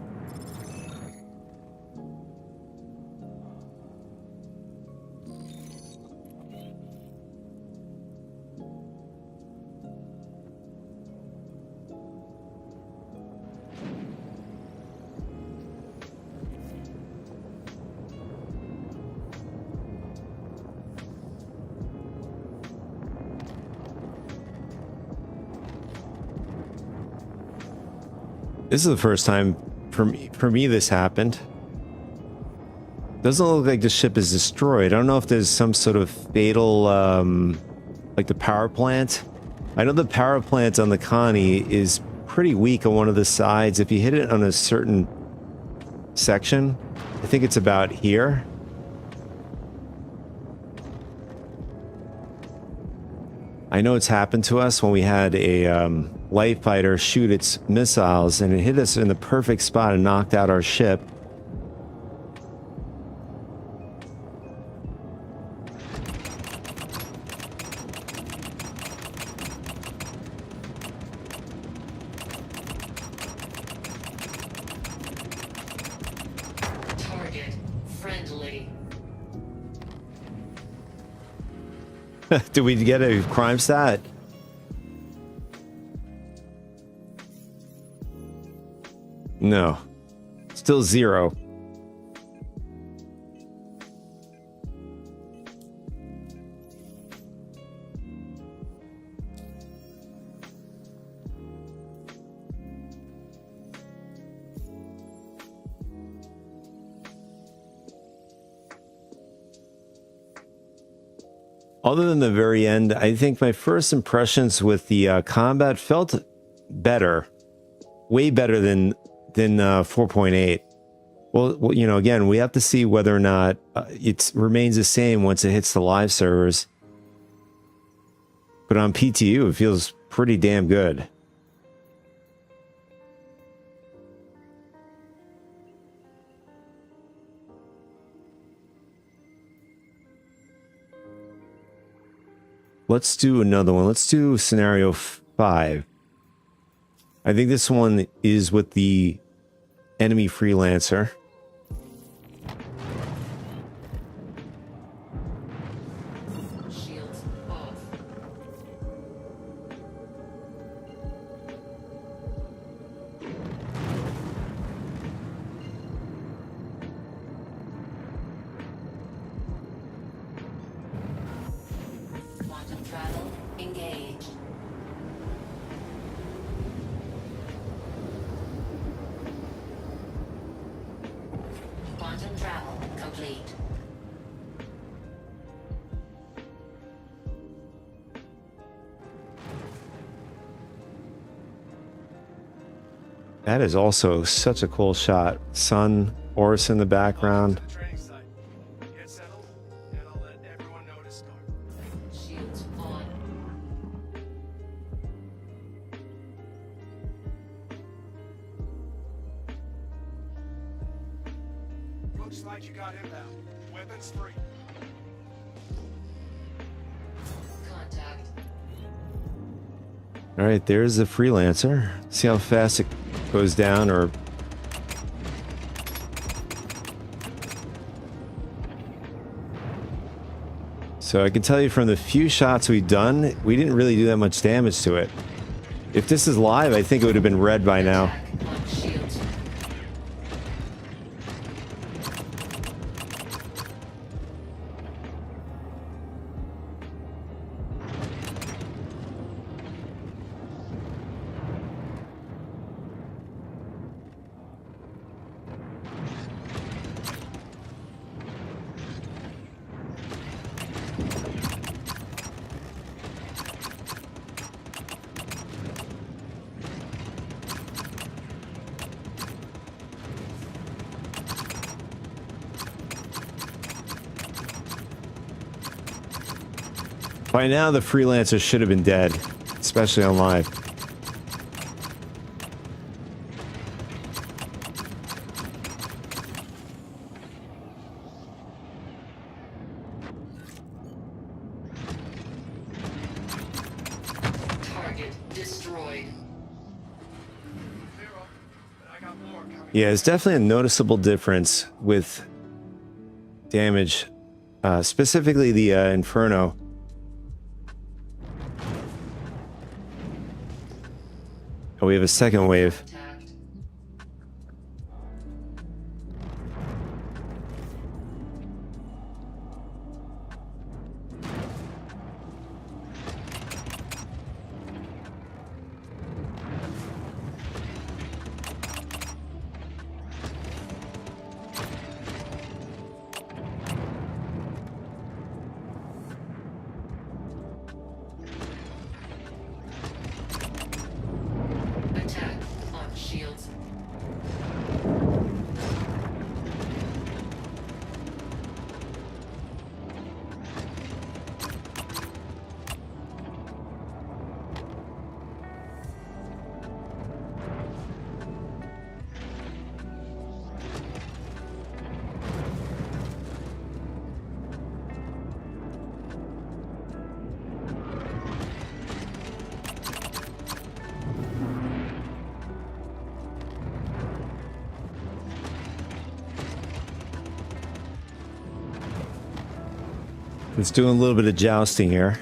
This is the first time for me this happened. Doesn't look like the ship is destroyed. I don't know if there's some sort of fatal, like the power plant. I know the power plant on the Connie is pretty weak on one of the sides. If you hit it on a certain section, I think it's about here. I know it's happened to us when we had a light fighter shoot its missiles and it hit us in the perfect spot and knocked out our ship. Target friendly. Did we get a crime stat? No. Still 0. Other than the very end, I think my first impressions with the combat felt better, way better than 4.8. Well, you know, again, we have to see whether or not it remains the same once it hits the live servers. But on PTU, it feels pretty damn good. Let's do another one. Let's do scenario 5. I think this one is with the enemy freelancer. Shields off. Quantum travel engaged. Quantum travel complete. That is also such a cool shot. Sun, Horus in the background. to the training site. Get settled, and I'll let everyone know to start. Shields on. Looks like you got inbound. Weapons free. Contact. All right, there's the freelancer. See how fast it goes down, or so I can tell you from the few shots we've done, we didn't really do that much damage to it. If this is live, I think it would have been red by now. Attack on shields. By now, the freelancer should have been dead, especially on live. Target destroyed. Zero, but I got more coming. Yeah, it's definitely a noticeable difference with damage, specifically the Inferno. Oh, we have a second wave. Attacked. Attack on shields. Let's do a little bit of jousting here.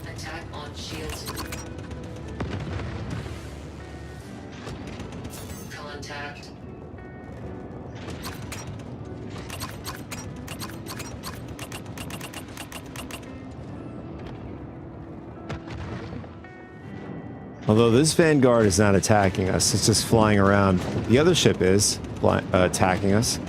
Attack on shields. Contact. Although this Vanguard is not attacking us, it's just flying around. The other ship is attacking us.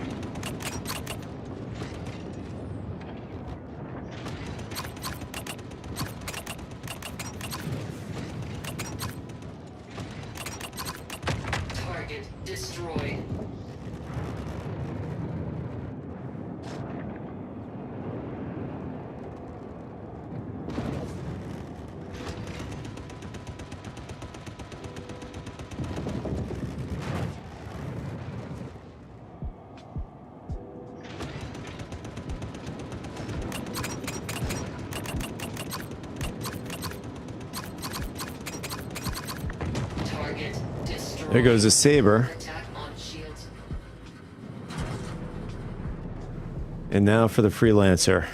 Target destroyed. Target destroyed. There goes a Saber. Attack on shields. And now for the Freelancer.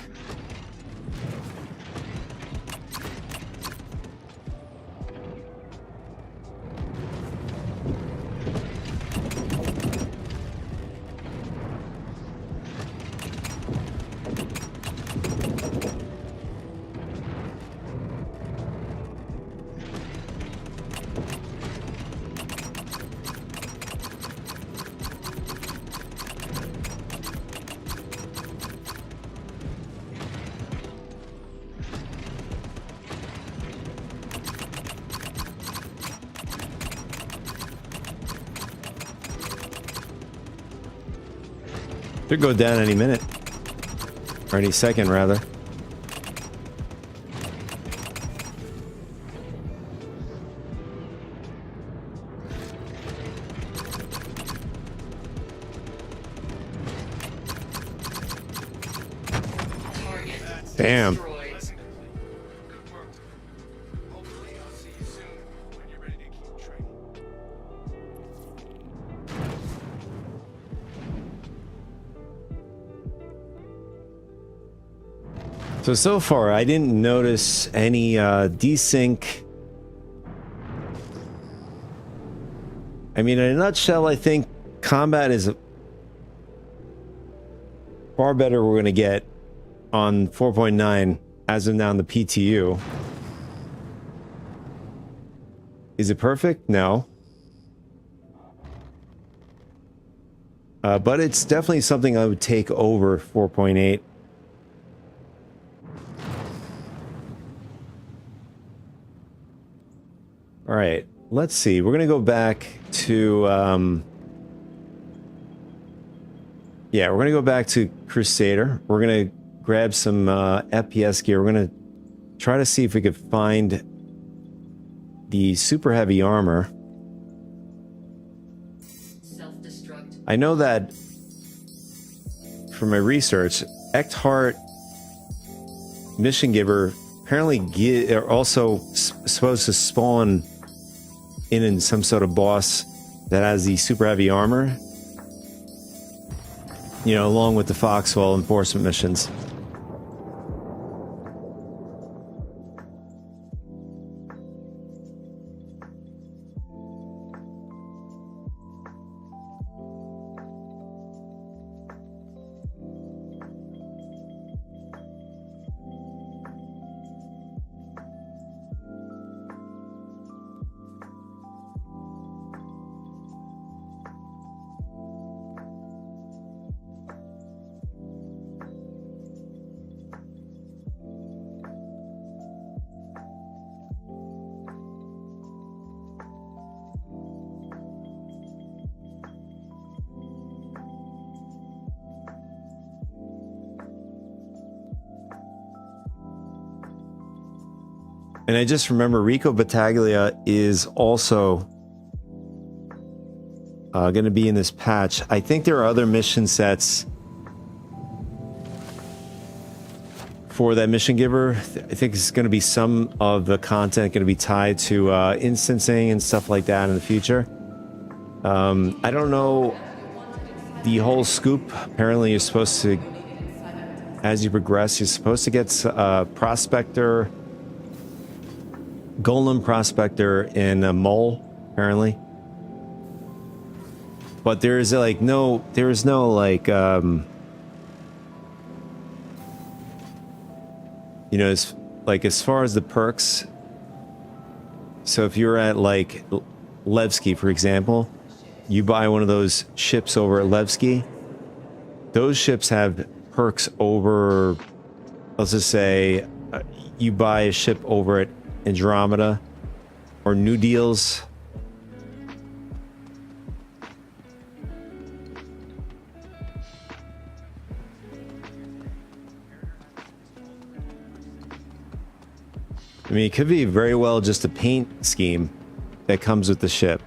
Could go down any minute. Or any second, rather. Target Damn. destroyed. Lesson complete. Good work. Hopefully, I'll see you soon when you're ready to keep training. So far, I didn't notice any desync. I mean, in a nutshell, I think combat is far better we're going to get on 4.9 as of now in the PTU. Is it perfect? No. But it's definitely something I would take over 4.8. All right, let's see. We're gonna go back to yeah, we're gonna go back to Crusader. We're gonna grab some FPS gear. We're gonna try to see if we could find the super heavy armor. Self-destruct. I know that from my research, Eckhart Mission Giver apparently are also supposed to spawn in some sort of boss that has the super heavy armor. You know, along with the Foxwell enforcement missions. And I just remember Rico Battaglia is also going to be in this patch. I think there are other mission sets for that Mission Giver. I think it's going to be some of the content going to be tied to instancing and stuff like that in the future. I don't know the whole scoop. Apparently you're supposed to, as you progress, you're supposed to get Prospector, Golem Prospector, and a Mole, apparently. But there is like no, there is no like, you know, as far as the perks. So if you're at like Levski, for example, you buy one of those ships over at Levski. Those ships have perks over, let's just say, you buy a ship over at Andromeda or New Deals. I mean, it could be very well just a paint scheme that comes with the ship.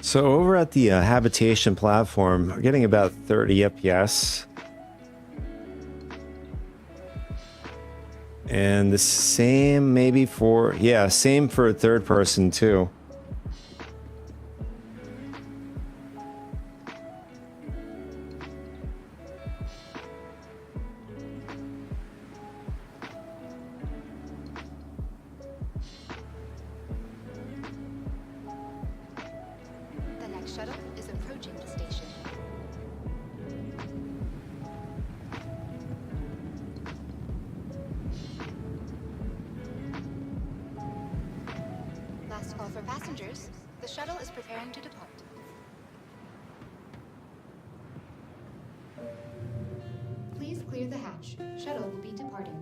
So over at the habitation platform, we're getting about 30 FPS. And the same maybe for, yeah, same for a third person too. The next shuttle is approaching the station. Last call for passengers. The shuttle is preparing to depart. Please clear the hatch. Shuttle will be departing.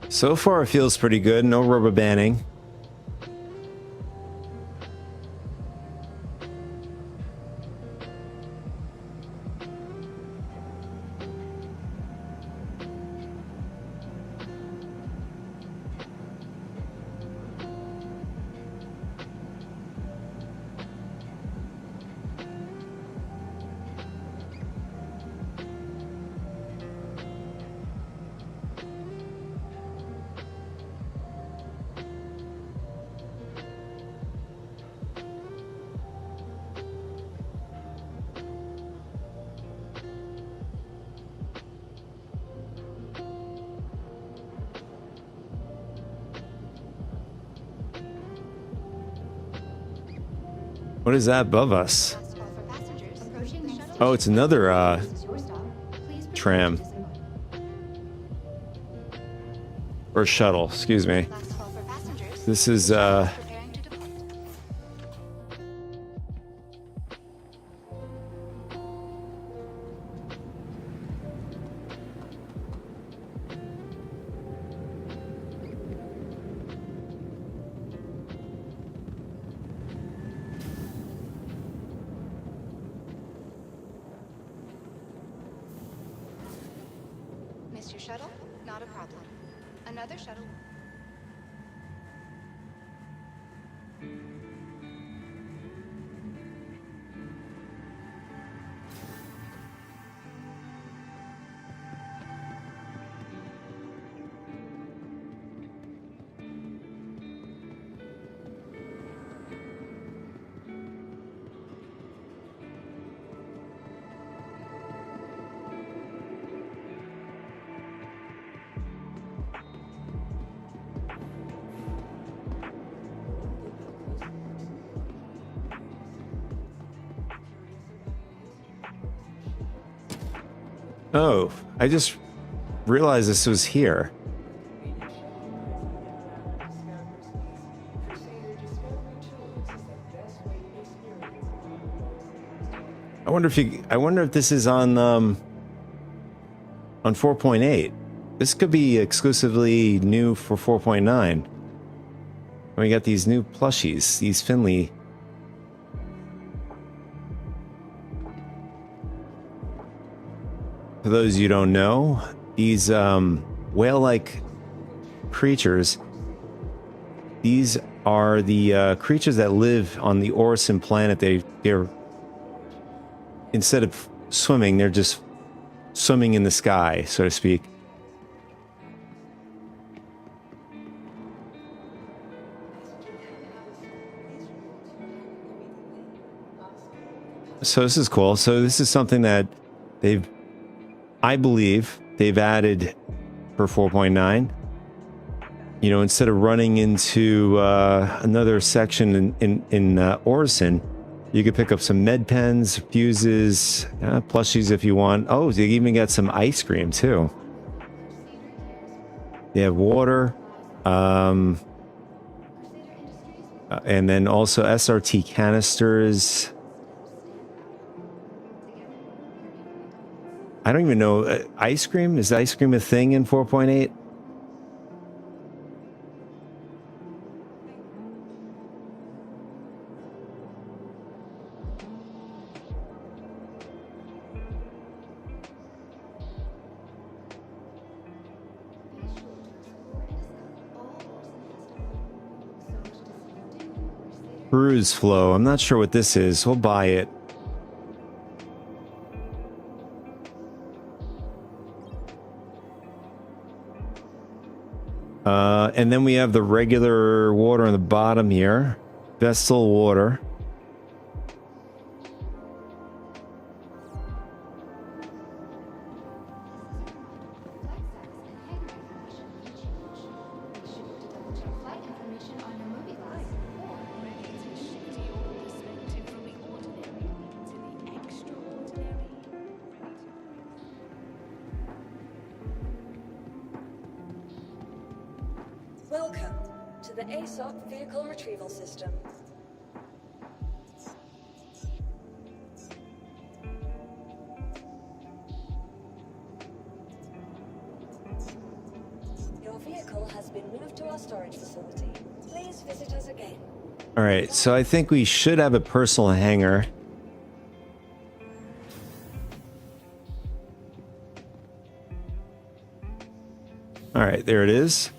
So far, it feels pretty good. No rubber banding. What is that above us? Last call for passengers. Approaching the shuttle. Oh, it's another This is your stop. Please proceed tram. to disembark. or shuttle, excuse me. Last call for passengers. This is Preparing to depart. Missed your shuttle? Not a problem. Another shuttle. oh, I just realized this was here. I wonder if this is on 4.8. This could be exclusively new for 4.9. And we got these new plushies, these Finley. For those of you who don't know, these whale-like creatures, these are the creatures that live on the Orison planet. They're instead of swimming, they're just swimming in the sky, so to speak. So this is cool. So this is something that I believe they've added for 4.9. You know, instead of running into another section in Orison, you could pick up some med pens, fuses, plushies if you want. Oh, they even got some ice cream too. They have water, and then also SRT canisters. I don't even know. Ice cream? Is ice cream a thing in 4.8? Cruise flow. I'm not sure what this is. We'll buy it. And then we have the regular water on the bottom here. Vestal water. Welcome to the ASOC Vehicle Retrieval System. Your vehicle been moved to our storage facility. Please visit us again. All right, so I think we should have a personal hangar. All right, there it is.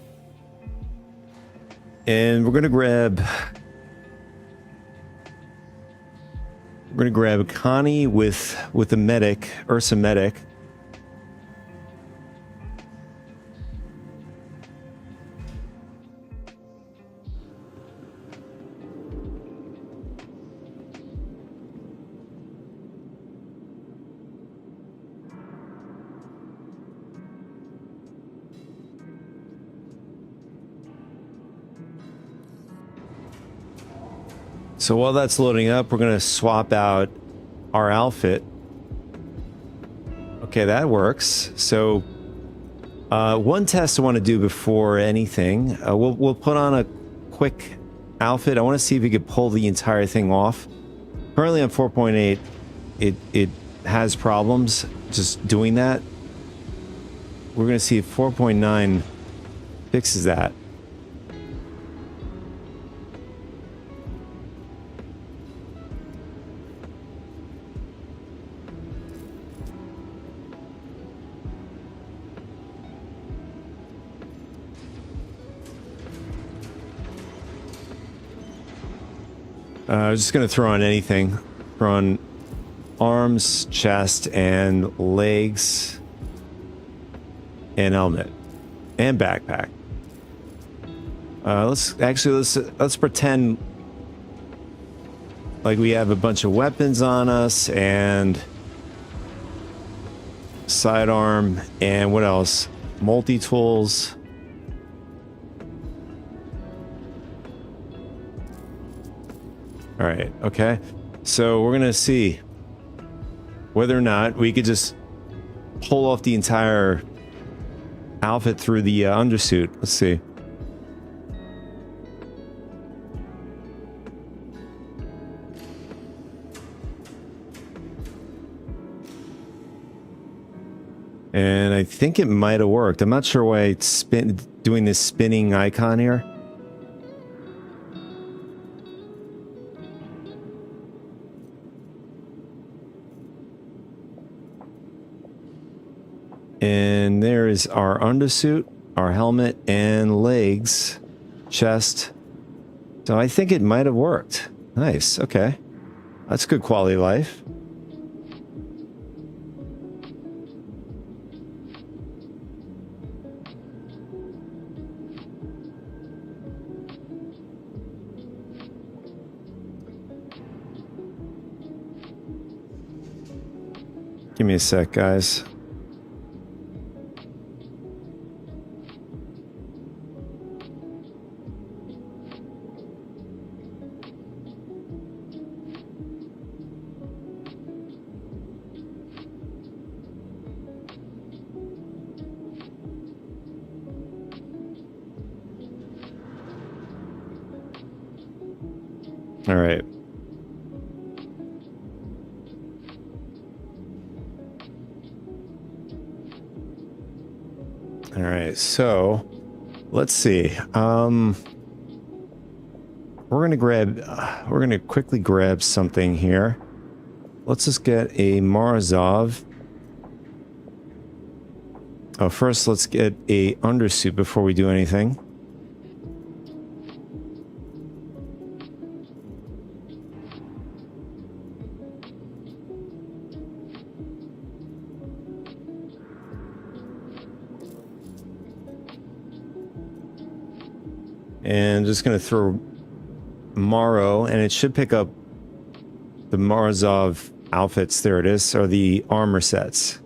And we're gonna grab Connie with the medic, Ursa medic. So while that's loading up, we're going to swap out our outfit. Okay, that works. So one test I want to do before anything, we'll put on a quick outfit. I want to see if we could pull the entire thing off. Currently on 4.8, it has problems just doing that. We're going to see if 4.9 fixes that. I'm just going to throw on anything. Throw on arms, chest, and legs, and helmet, and backpack. Let's pretend like we have a bunch of weapons on us and sidearm, and what else? Multi-tools. All right, okay. So we're gonna see whether or not we could just pull off the entire outfit through the undersuit. Let's see. And I think it might have worked. I'm not sure why it's doing this spinning icon here. And there is our undersuit, our helmet, and legs, chest. So I think it might have worked. Nice, okay. That's good quality of life. Give me a sec, guys. All right. All right, so let's see. We're gonna quickly grab something here. Let's just get a Morozov. Oh, first let's get a undersuit before we do anything. And just going to throw Morrow, and it should pick up the Morozov outfits. There it is, or the armor sets.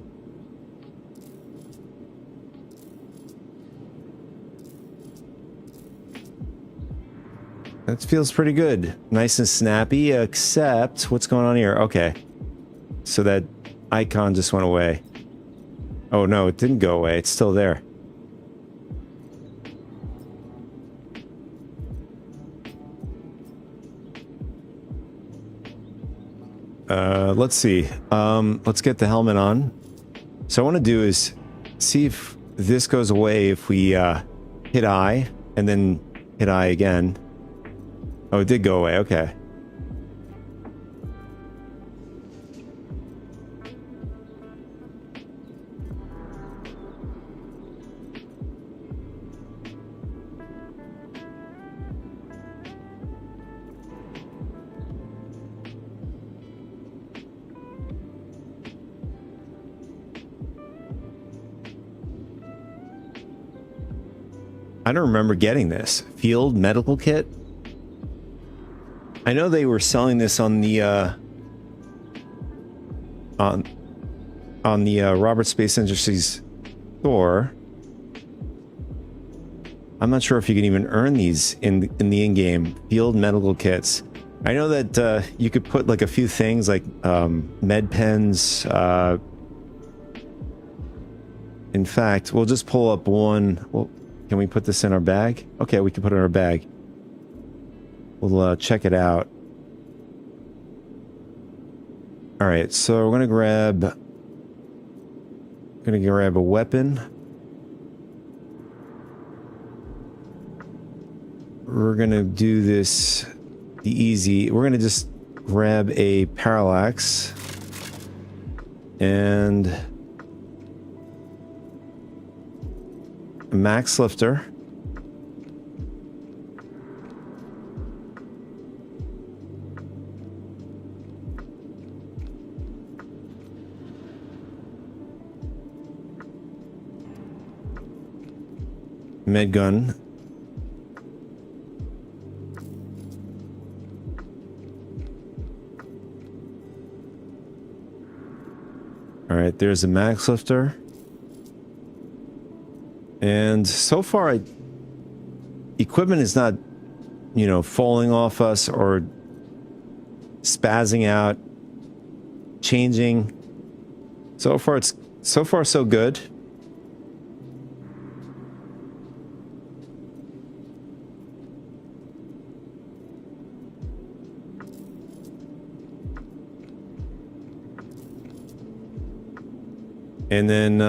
That feels pretty good. Nice and snappy, except what's going on here? Okay. So that icon just went away. Oh no, it didn't go away. It's still there. Let's see. Let's get the helmet on. So what I want to do is see if this goes away if we hit I and then hit I again. Oh, it did go away. Okay. I don't remember getting this field medical kit. I know they were selling this on the Robert Space Industries store. I'm not sure if you can even earn these in the in-game field medical kits. I know that you could put like a few things like med pens. In fact, we'll just pull up one. Well, can we put this in our bag? Okay, we can put it in our bag. We'll check it out. All right, so we're gonna grab a weapon. We're gonna do this the easy. We're gonna just grab a parallax and a max lifter. Med gun. All right, there's a max lifter. And so far, equipment is not, you know, falling off us or spazzing out, changing. So far, so good. And then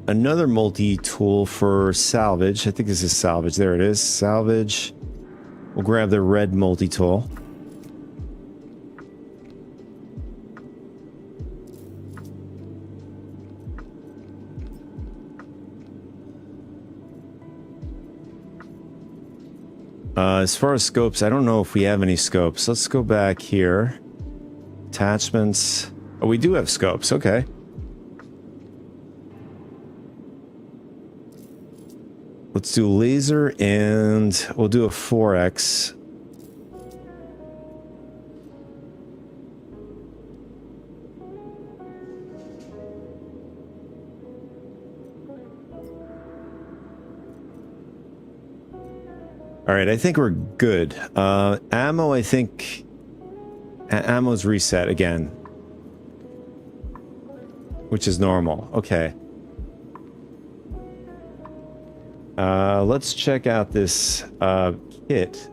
another multi-tool for salvage. I think this is salvage. There it is. Salvage. We'll grab the red multi-tool. As far as scopes, I don't know if we have any scopes. Let's go back here. Attachments. Oh, we do have scopes. Okay. Let's do laser and we'll do a 4X. All right, I think we're good. Ammo, I think ammo's reset again, which is normal. Okay. Let's check out this kit.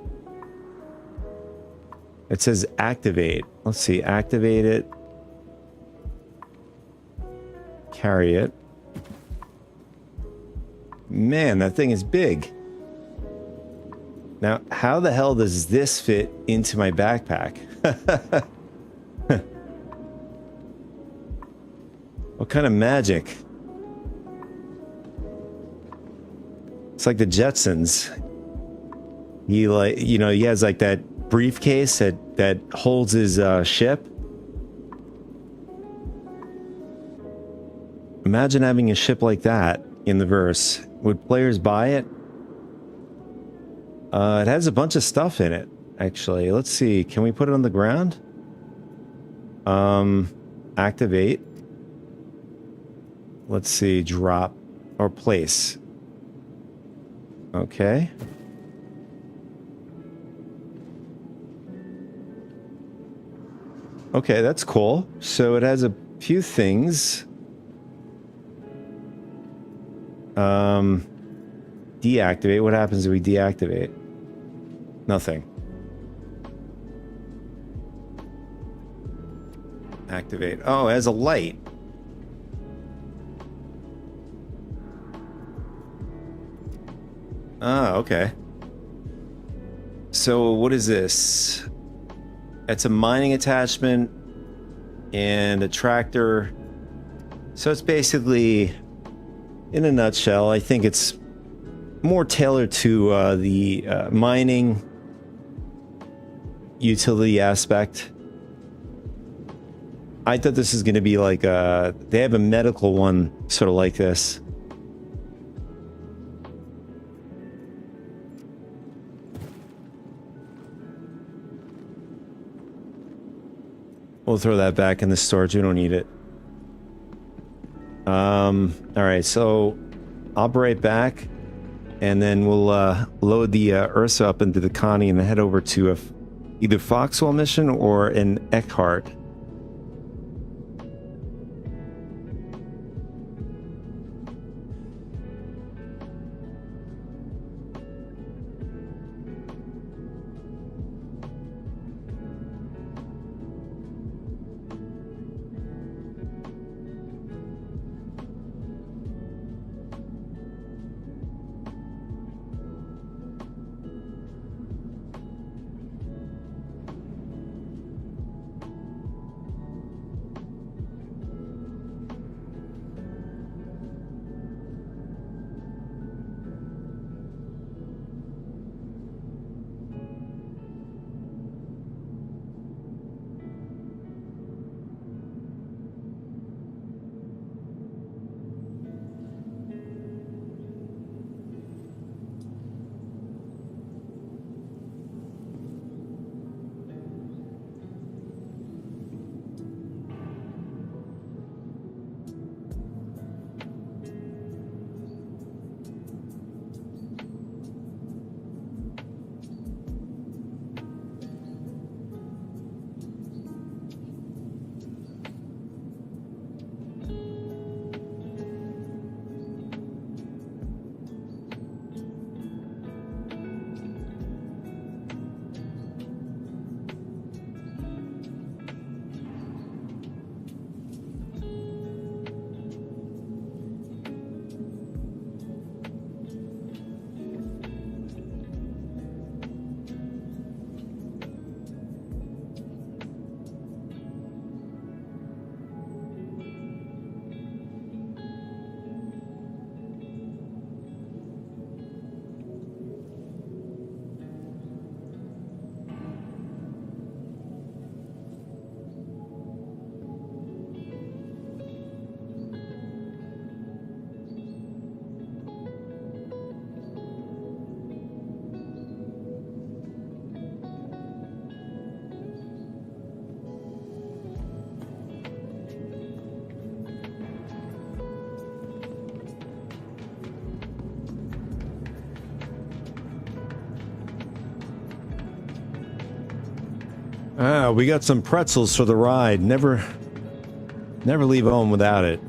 It says activate. Let's see, activate it. Carry it. Man, that thing is big. Now, how the hell does this fit into my backpack? What kind of magic? It's like the Jetsons. He he has like that briefcase that holds his ship. Imagine having a ship like that in the verse. Would players buy it? It has a bunch of stuff in it, actually. Let's see. Can we put it on the ground? Activate. Let's see. Drop or place. Okay. Okay, that's cool. So it has a few things. Deactivate. What happens if we deactivate? Nothing. Activate. Oh, it has a light. Ah, okay. So what is this? It's a mining attachment and a tractor. So it's basically, in a nutshell, I think it's more tailored to the mining utility aspect. I thought this is going to be like they have a medical one sort of like this. We'll throw that back in the storage. We don't need it. All right, so I'll be right back, and then we'll load the Ursa up into the Connie and head over to either Foxwell mission or an Eckhart. Ah, we got some pretzels for the ride. Never leave home without it.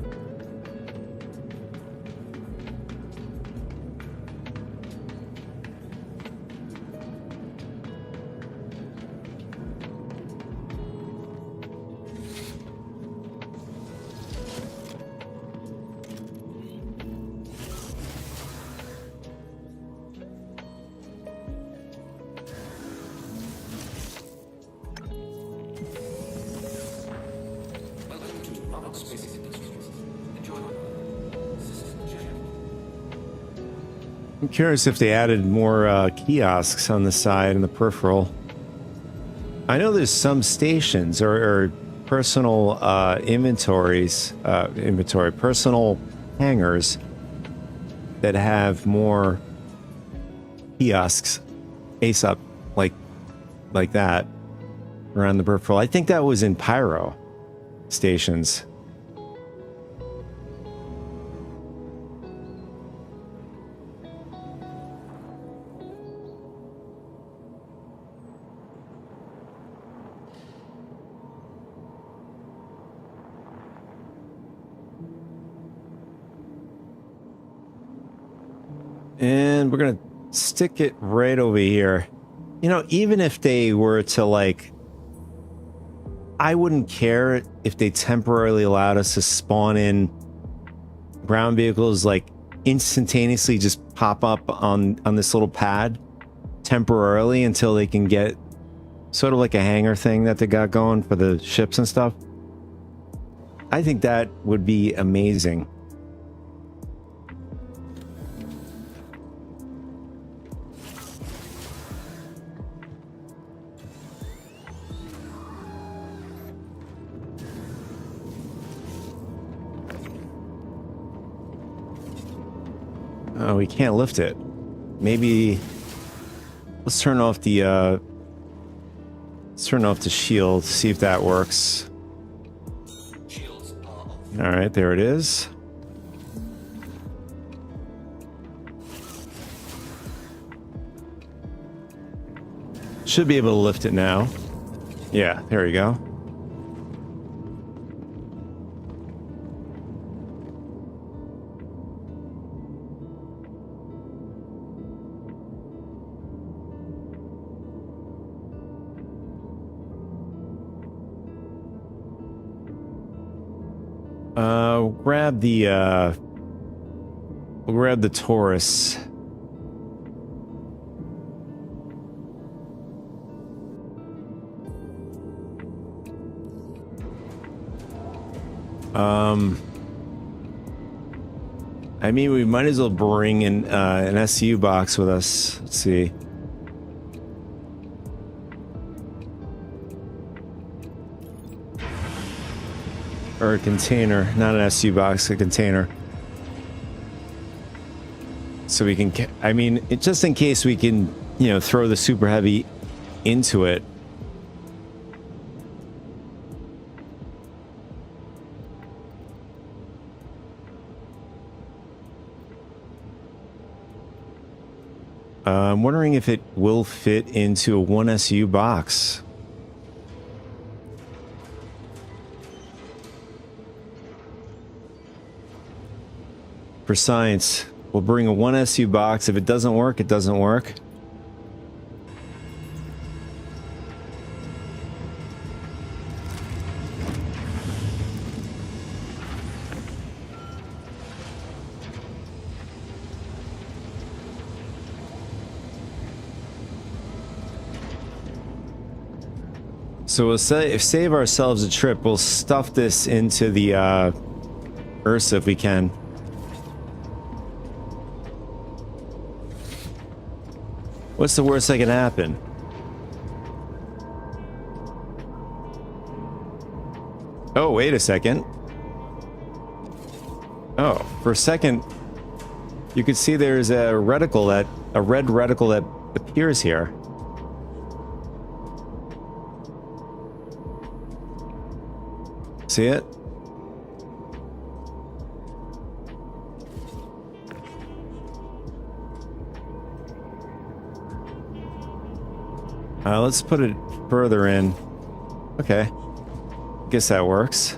I'm curious if they added more kiosks on the side and the peripheral. I know there's some stations or personal personal hangars that have more kiosks, ASAP, like that around the peripheral. I think that was in Pyro stations. And we're going to stick it right over here. You know, even if they were to I wouldn't care if they temporarily allowed us to spawn in ground vehicles instantaneously just pop up on this little pad temporarily until they can get sort of like a hangar thing that they got going for the ships and stuff. I think that would be amazing. Oh, we can't lift it. Maybe let's turn off the shield, see if that works. Shields are off. All right, there it is. Should be able to lift it now. Yeah, there we go. We'll grab the Taurus. I mean, we might as well bring an SU box with us. Let's see. Or a container, not an SU box, a container. So we can, I mean, just in case we can, you know, throw the super heavy into it. I'm wondering if it will fit into a 1 SU box. For science, we'll bring a 1 SU box. If it doesn't work, it doesn't work. So we'll save ourselves a trip. We'll stuff this into the Ursa if we can. What's the worst that can happen? Oh, wait a second. Oh, for a second, you could see there's a reticle a red reticle that appears here. See it? Let's put it further in. Okay. Guess that works.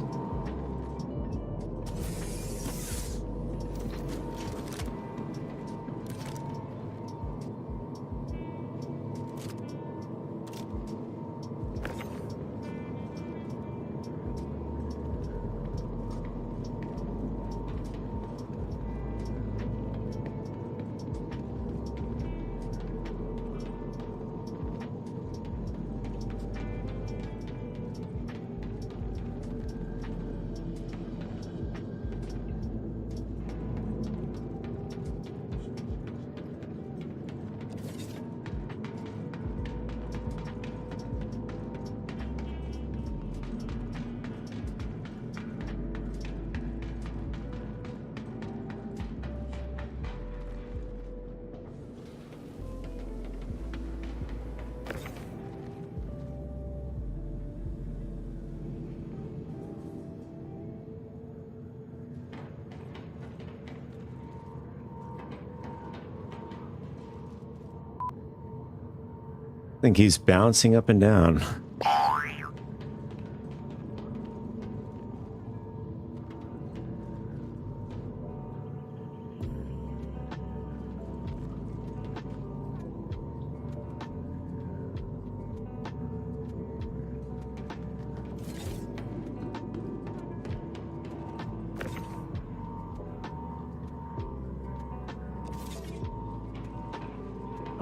I think he's bouncing up and down.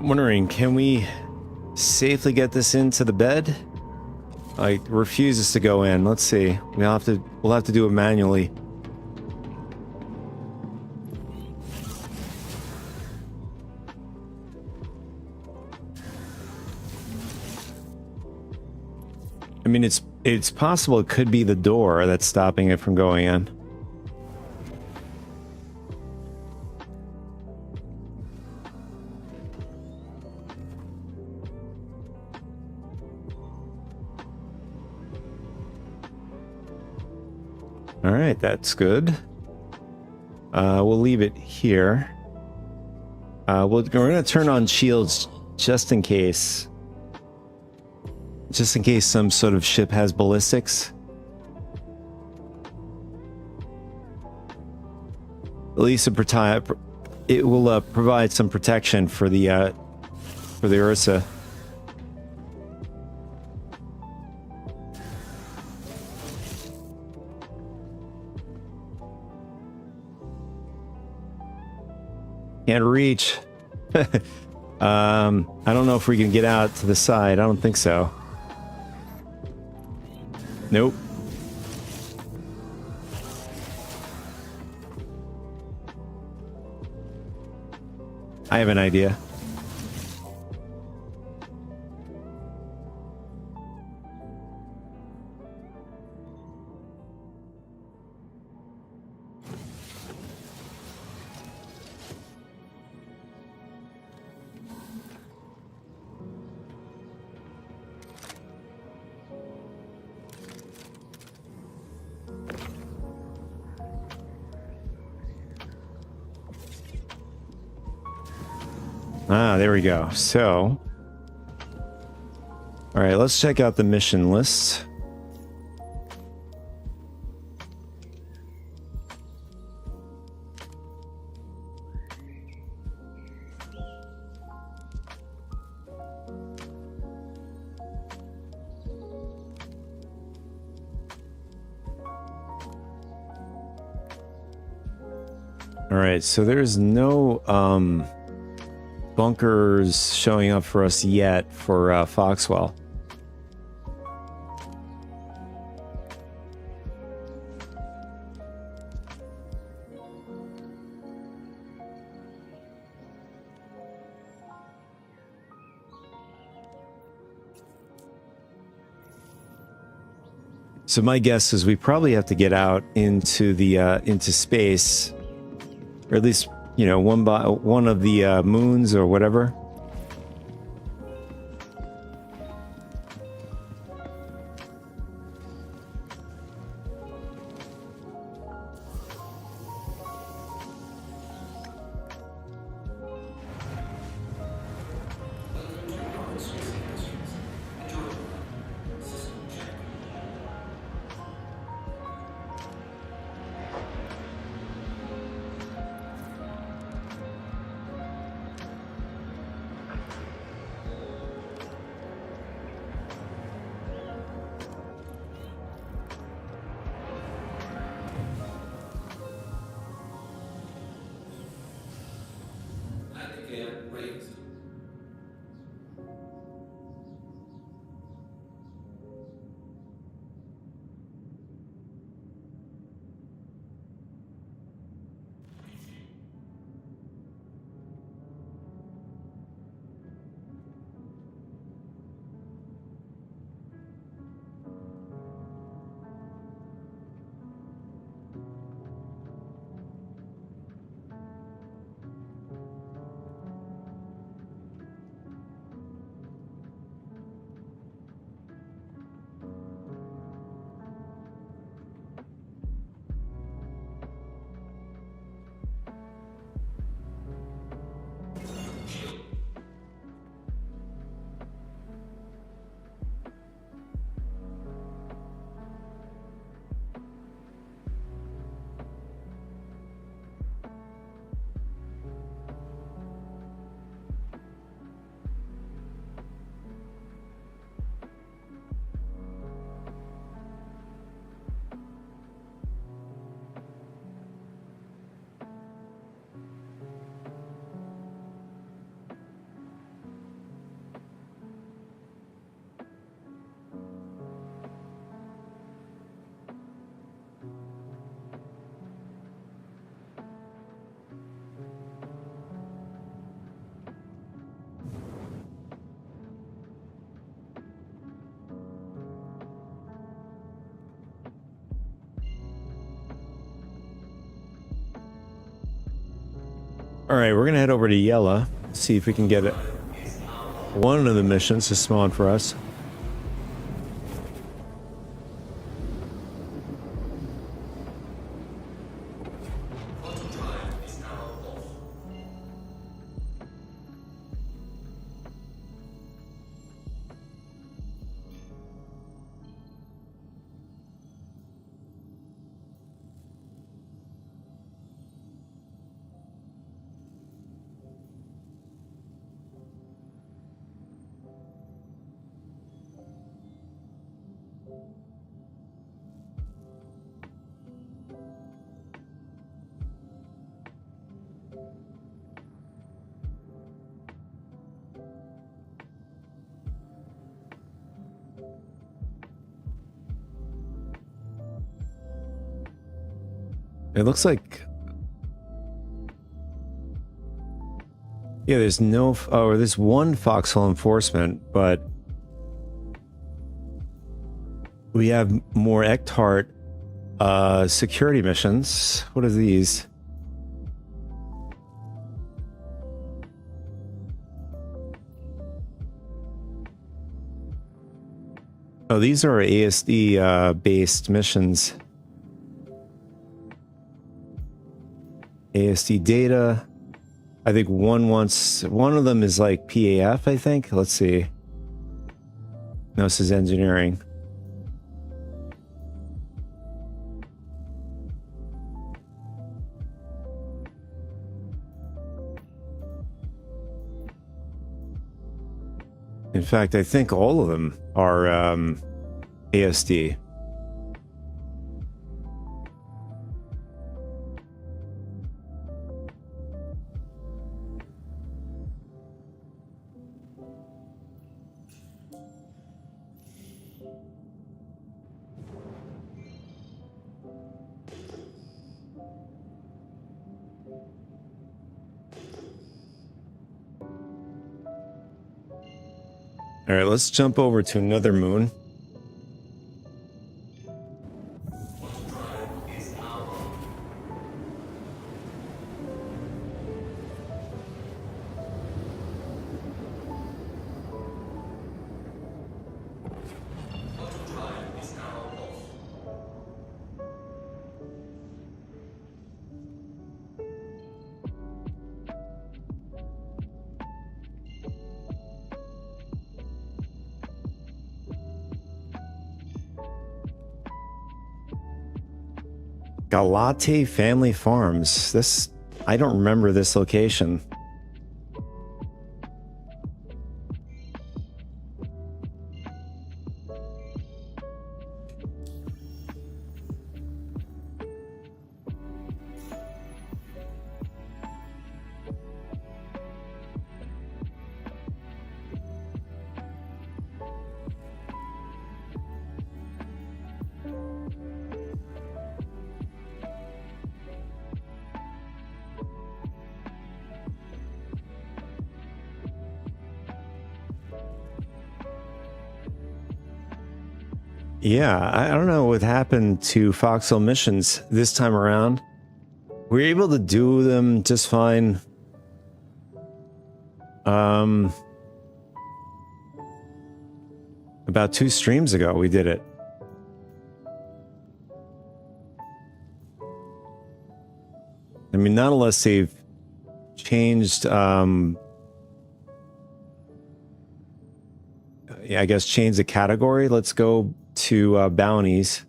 I'm wondering, can we safely get this into the bed? It refuses to go in. Let's see. We'll have to do it manually. I mean, it's possible it could be the door that's stopping it from going in. All right, that's good. We'll leave it here. We're going to turn on shields just in case. Just in case some sort of ship has ballistics. At least it will provide some protection for the Ursa. Can't reach. I don't know if we can get out to the side. I don't think so. Nope. I have an idea. Ah, there we go. So, all right, let's check out the mission list. All right, so there's no bunkers showing up for us yet for Foxwell. So my guess is we probably have to get out into the into space, or at least, you know, one of the moons or whatever. All right, we're gonna head over to Yella, see if we can get one of the missions to spawn for us. It looks like, yeah, there's no, or there's one foxhole enforcement, but we have more Ectart security missions. What are these? Oh, these are ASD based missions. ASD data. I think one of them is like PAF, I think. Let's see. No, this is engineering. In fact, I think all of them are ASD. All right, let's jump over to another moon. Galate Family Farms. This, I don't remember this location. Yeah, I don't know what happened to Foxhole missions this time around. We were able to do them just fine. About 2 streams ago, we did it. I mean, not unless they've changed, I guess change the category. Let's go to bounties.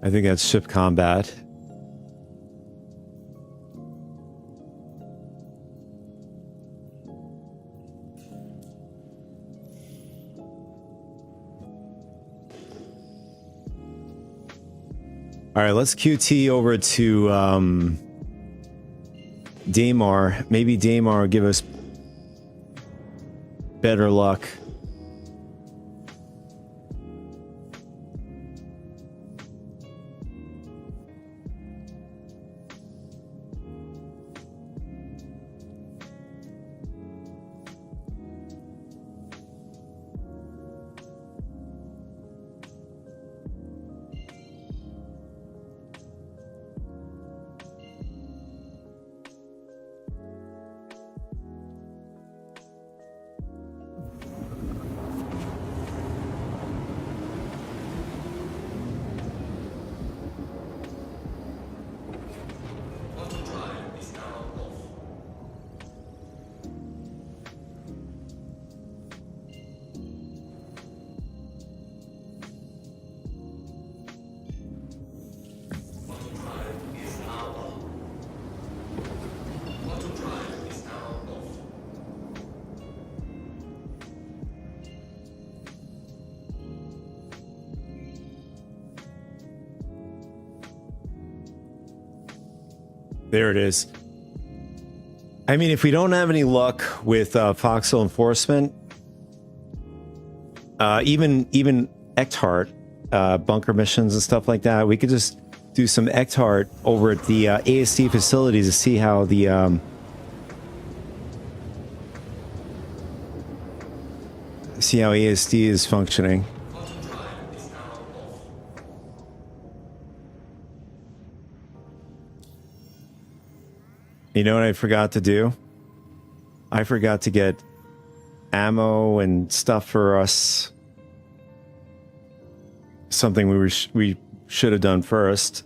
I think that's ship combat. All right, let's QT over to Daymar. Maybe Daymar will give us better luck. There it is. I mean, if we don't have any luck with Foxhole Enforcement, even Ectart, bunker missions and stuff like that, we could just do some Ectart over at the ASD facilities to see how the ASD is functioning. You know what I forgot to do? I forgot to get ammo and stuff for us. Something we should have done first.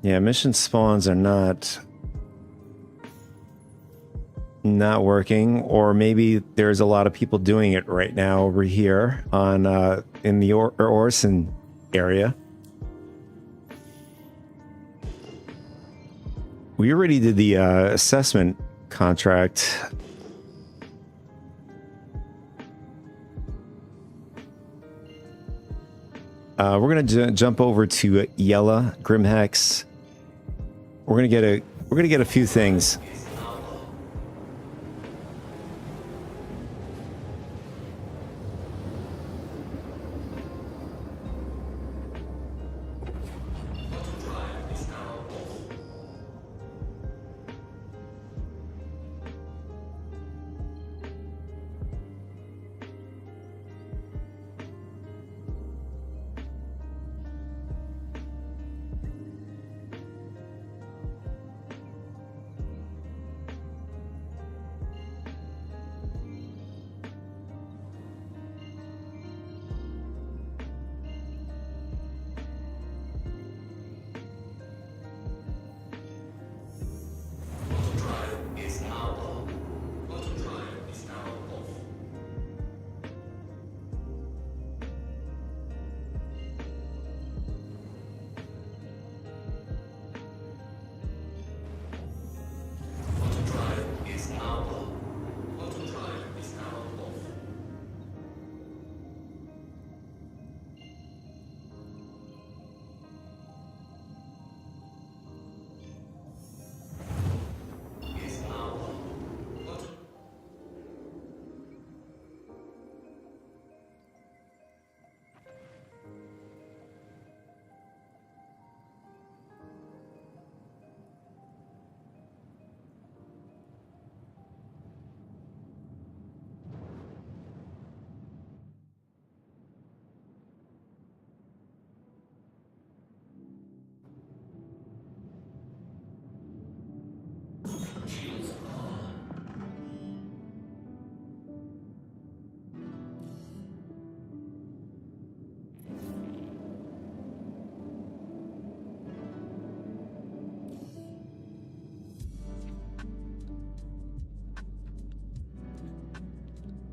Yeah, mission spawns are not working, or maybe there's a lot of people doing it right now over here on in the Orson area. We already did the assessment contract. We're gonna jump over to Yella Grimhex. We're gonna get a few things.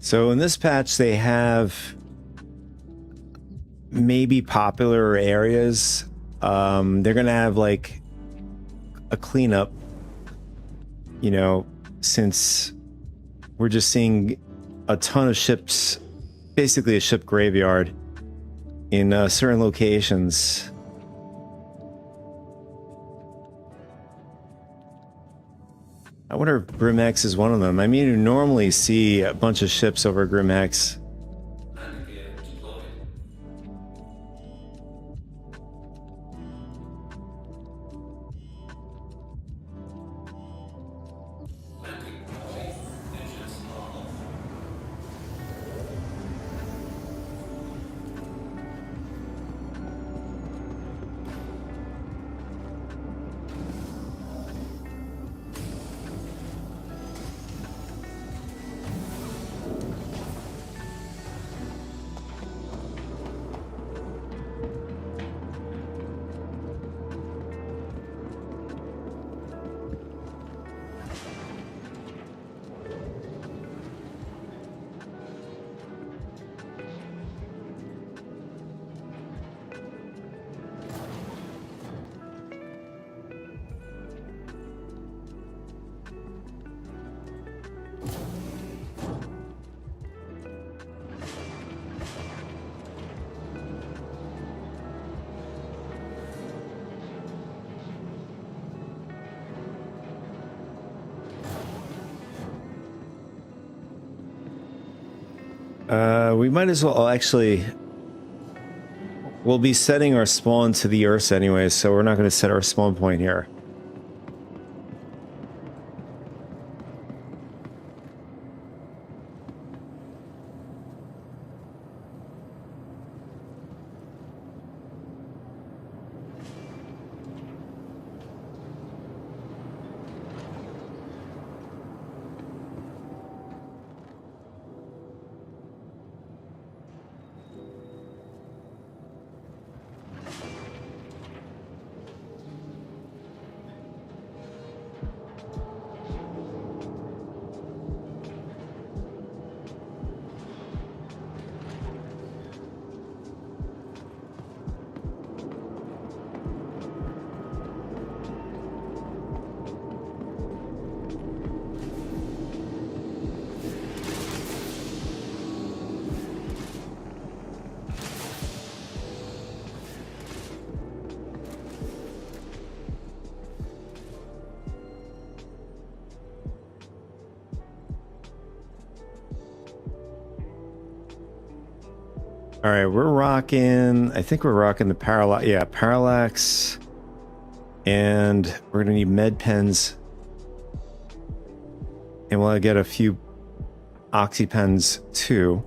So in this patch, they have maybe popular areas. They're going to have like a cleanup, you know, since we're just seeing a ton of ships, basically a ship graveyard in certain locations. I wonder if Grimhex is one of them. I mean, you normally see a bunch of ships over Grimhex. We might as well actually. We'll be setting our spawn to the Earth anyway, so we're not going to set our spawn point here. All right, we're rocking. I think we're rocking the parallax. Yeah, parallax. And we're gonna need med pens. And we'll get a few oxy pens too.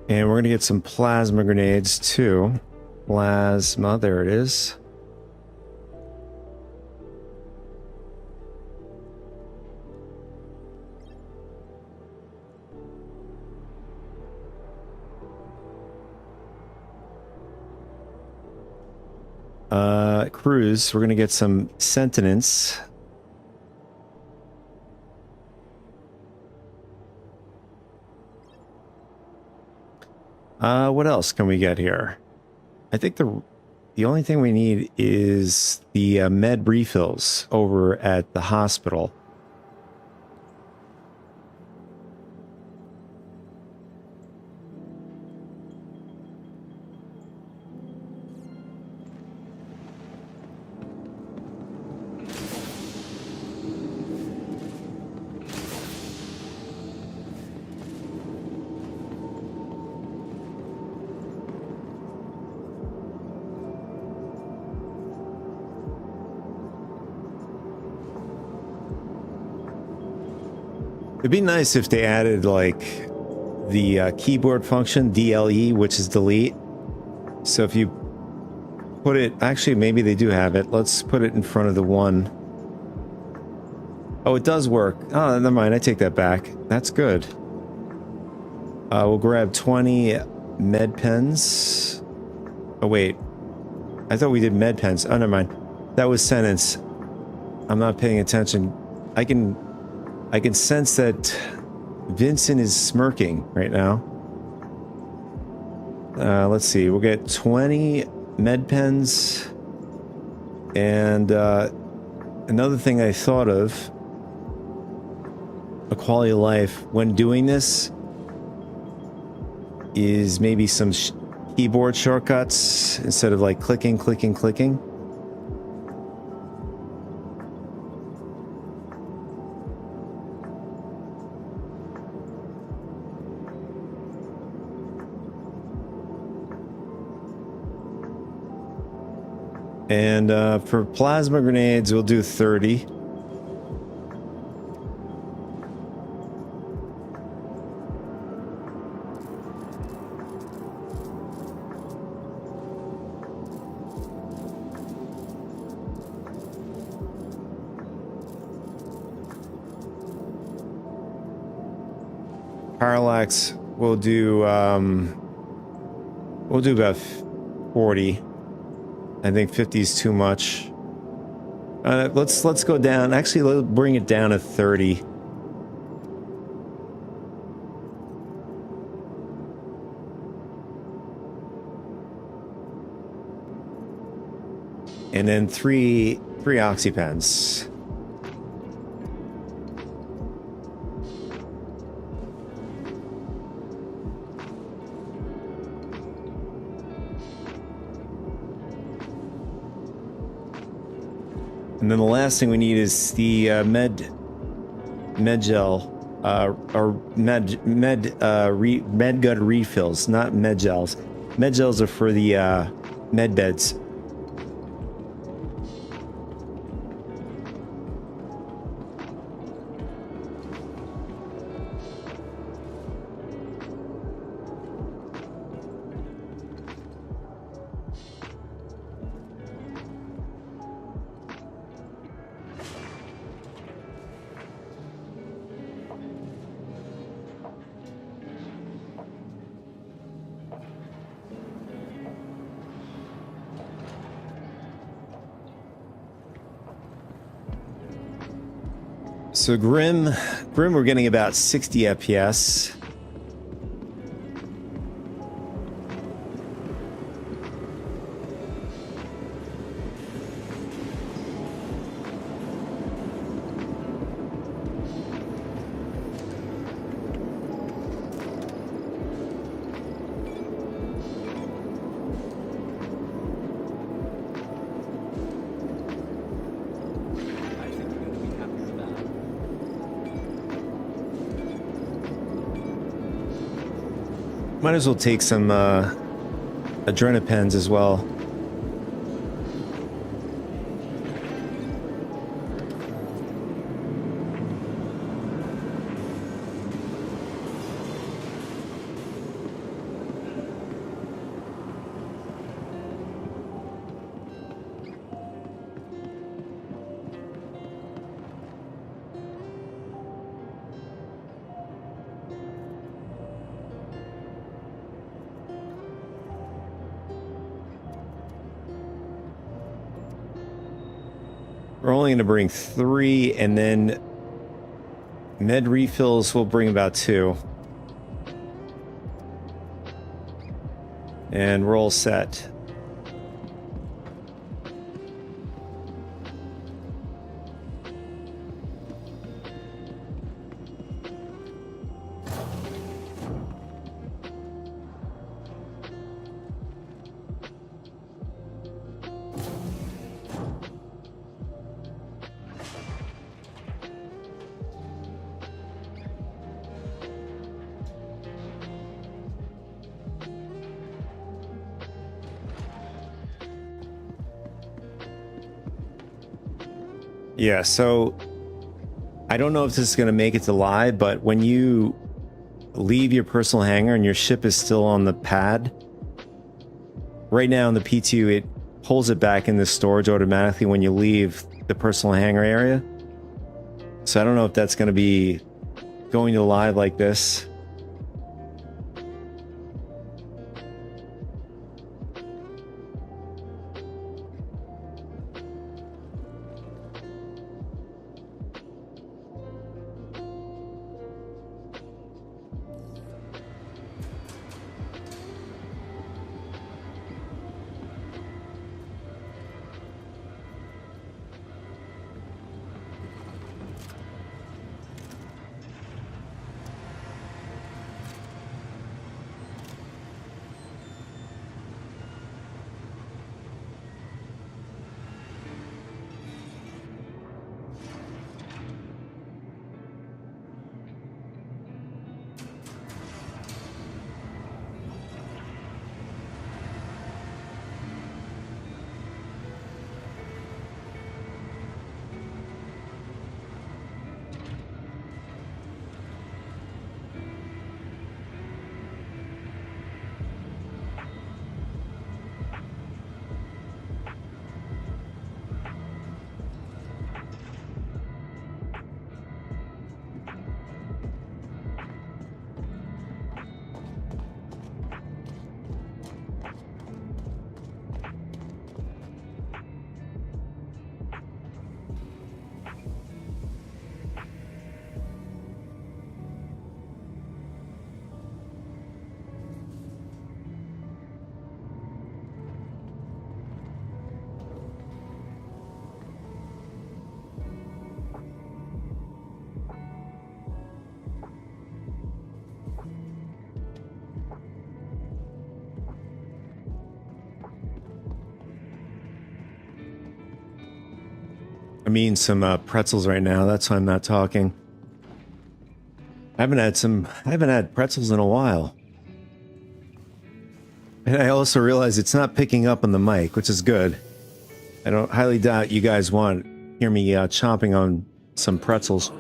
And we're going to get some plasma grenades too. Plasma, there it is. Cruise, we're going to get some sentience. What else can we get here? I think the only thing we need is the med refills over at the hospital. It'd be nice if they added like the keyboard function, DLE, which is delete. So if you put it, actually maybe they do have it. Let's put it in front of the one. Oh, it does work. Oh, never mind. I take that back. That's good. We'll grab 20 med pens. Oh, wait. I thought we did med pens. Oh, never mind. That was sentence. I'm not paying attention. I can sense that Vincent is smirking right now. Let's see. We'll get 20 med pens. And another thing I thought of, a quality of life when doing this, is maybe some keyboard shortcuts instead of like clicking. And for plasma grenades, we'll do 30. Parallax, we'll do about 40. I think 50 is too much. Let's go down. Actually, let's bring it down to 30. And then three oxypens. And then the last thing we need is the med gel, or med gut refills, not med gels. Med gels are for the med beds. So Grim, we're getting about 60 FPS. Might as well take some adrenapens as well. We're only going to bring 3, and then med refills will bring about 2. And we're all set. Yeah, so I don't know if this is going to make it to live, but when you leave your personal hangar and your ship is still on the pad, right now in the P2, it pulls it back in the storage automatically when you leave the personal hangar area. So I don't know if that's going to be going to live like this. I'm eating some pretzels right now. That's why I'm not talking. I haven't had pretzels in a while. And I also realize it's not picking up on the mic, which is good. I don't highly doubt you guys want to hear me chomping on some pretzels.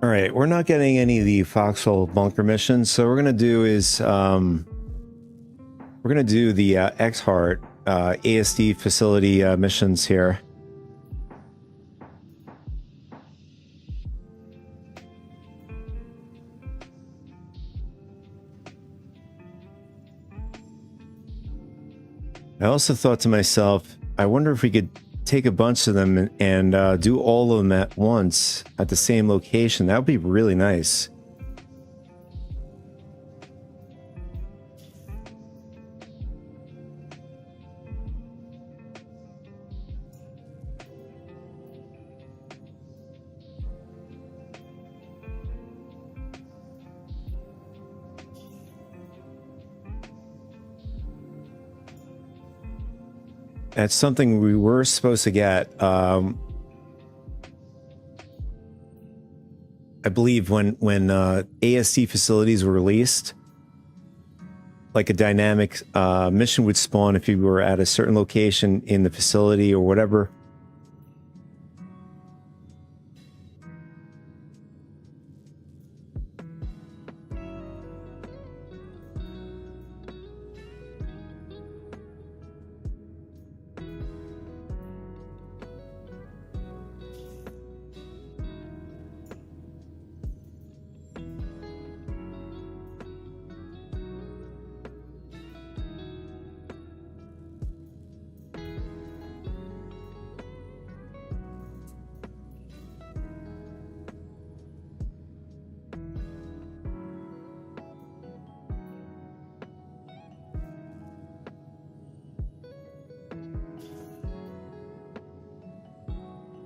All right, we're not getting any of the Foxhole bunker missions, so what we're gonna do is we're gonna do the X-Heart ASD facility missions here. I also thought to myself, I wonder if we could take a bunch of them and do all of them at once at the same location. That would be really nice. That's something we were supposed to get. I believe when ASD facilities were released, like a dynamic mission would spawn if you were at a certain location in the facility or whatever.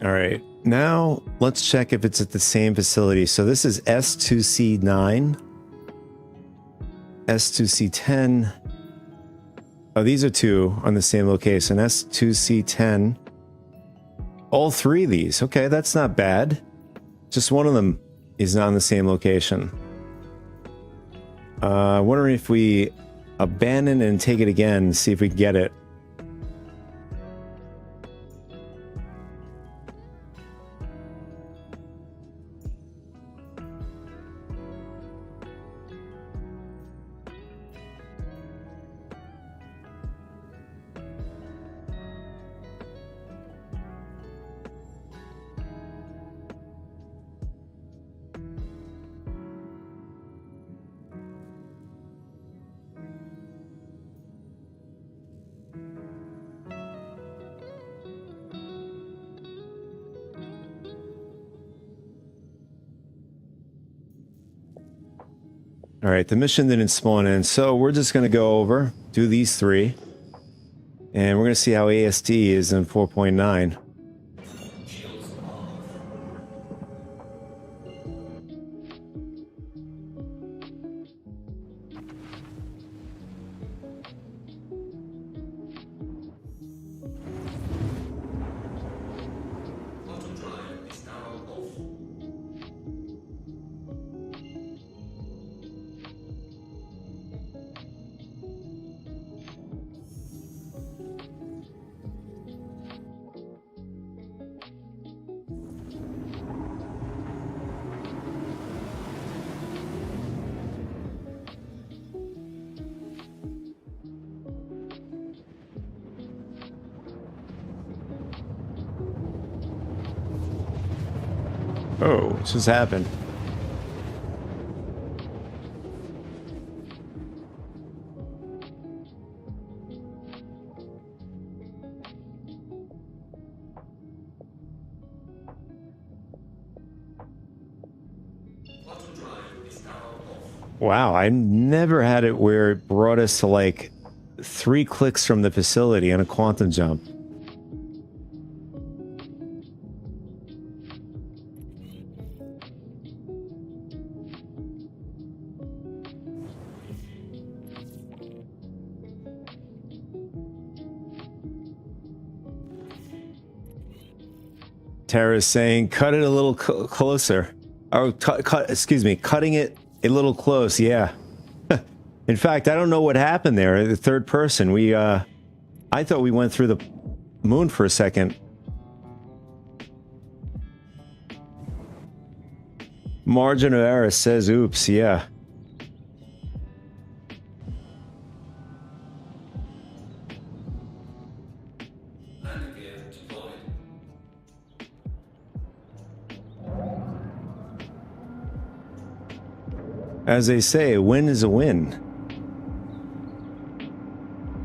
All right, now let's check if it's at the same facility. So this is S2C9, S2C10. Oh, these are two on the same location, S2C10. All three of these, okay, that's not bad. Just one of them is not on the same location. Wondering if we abandon and take it again, see if we can get it. All right, the mission didn't spawn in, so we're just going to go over, do these three, and we're going to see how ASD is in 4.9. Oh, what just happened? Wow, I never had it where it brought us to like 3 clicks from the facility on a quantum jump. Tara's saying, cut it a little closer. Or excuse me, cutting it a little close, yeah. In fact, I don't know what happened there. The third person, I thought we went through the moon for a second. Margin of error says, oops, yeah. As they say, a win is a win.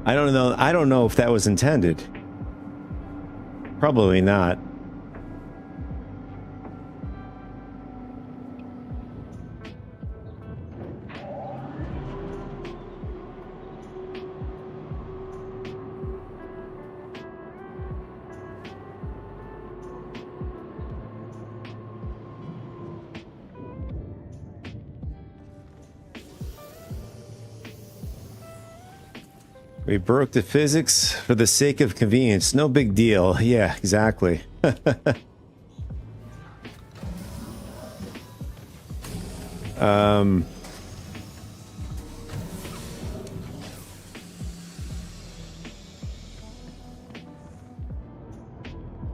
I don't know if that was intended. Probably not. We broke the physics for the sake of convenience. No big deal. Yeah, exactly. I'm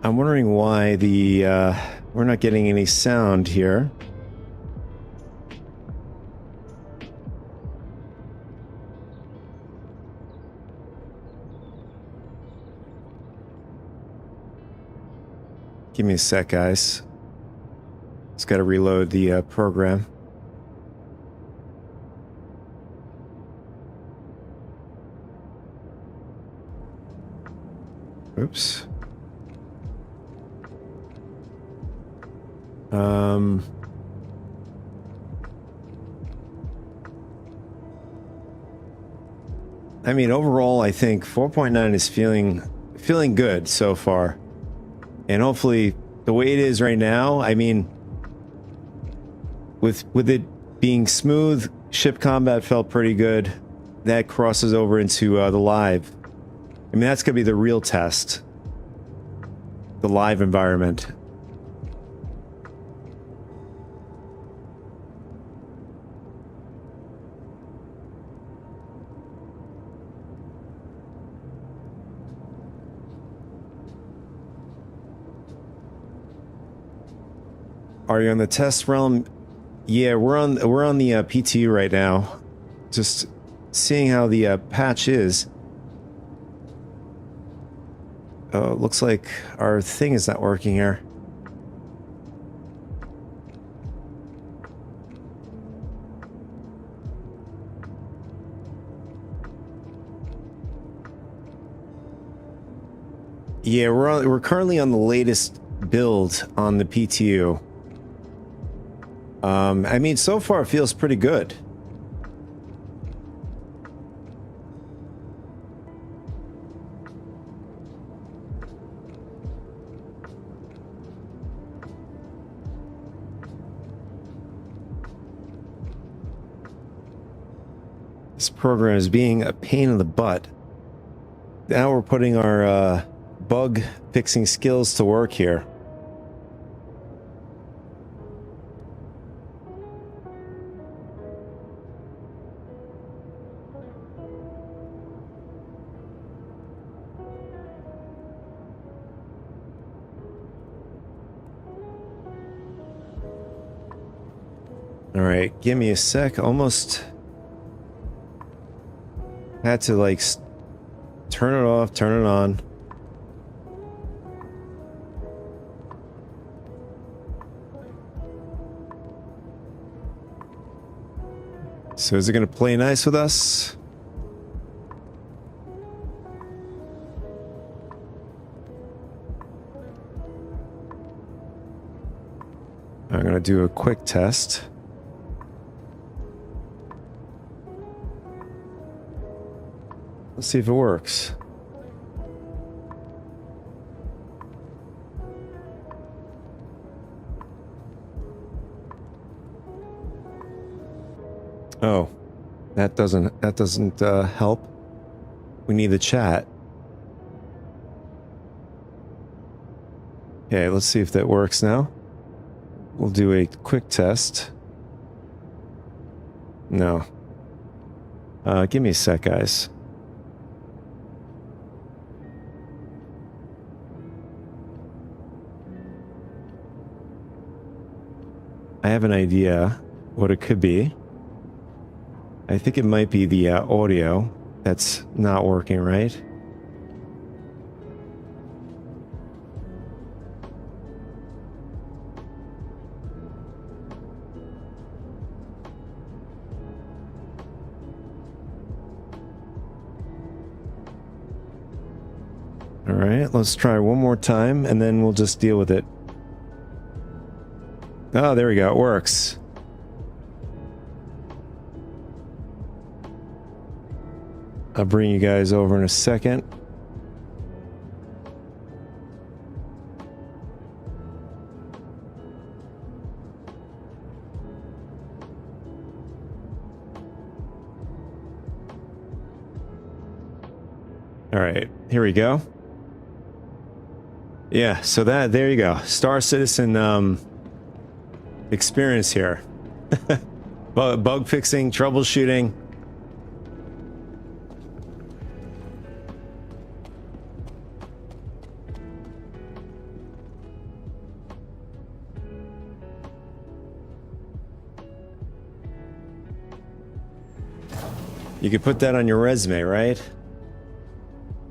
wondering why we're not getting any sound here. Give me a sec, guys. Just got to reload the program. Oops. I mean, overall, I think 4.9 is feeling good so far. And hopefully, the way it is right now, I mean, with it being smooth, ship combat felt pretty good. That crosses over into the live. I mean, that's going to be the real test. The live environment. Are you on the test realm? Yeah, we're on the PTU right now. Just seeing how the patch is. Oh, it looks like our thing is not working here. Yeah, we're currently on the latest build on the PTU. I mean, so far it feels pretty good. This program is being a pain in the butt. Now we're putting our bug fixing skills to work here. All right, give me a sec. Almost had to like turn it off, turn it on. So is it going to play nice with us? I'm going to do a quick test. Let's see if it works. Oh, that doesn't help. We need the chat. Okay, let's see if that works now. We'll do a quick test. No. Give me a sec, guys. I have an idea what it could be. I think it might be the audio that's not working right. All right, let's try one more time and then we'll just deal with it. Oh, there we go. It works. I'll bring you guys over in a second. All right, here we go. Yeah, so there you go. Star Citizen experience here. Bug fixing, troubleshooting. You could put that on your resume, right?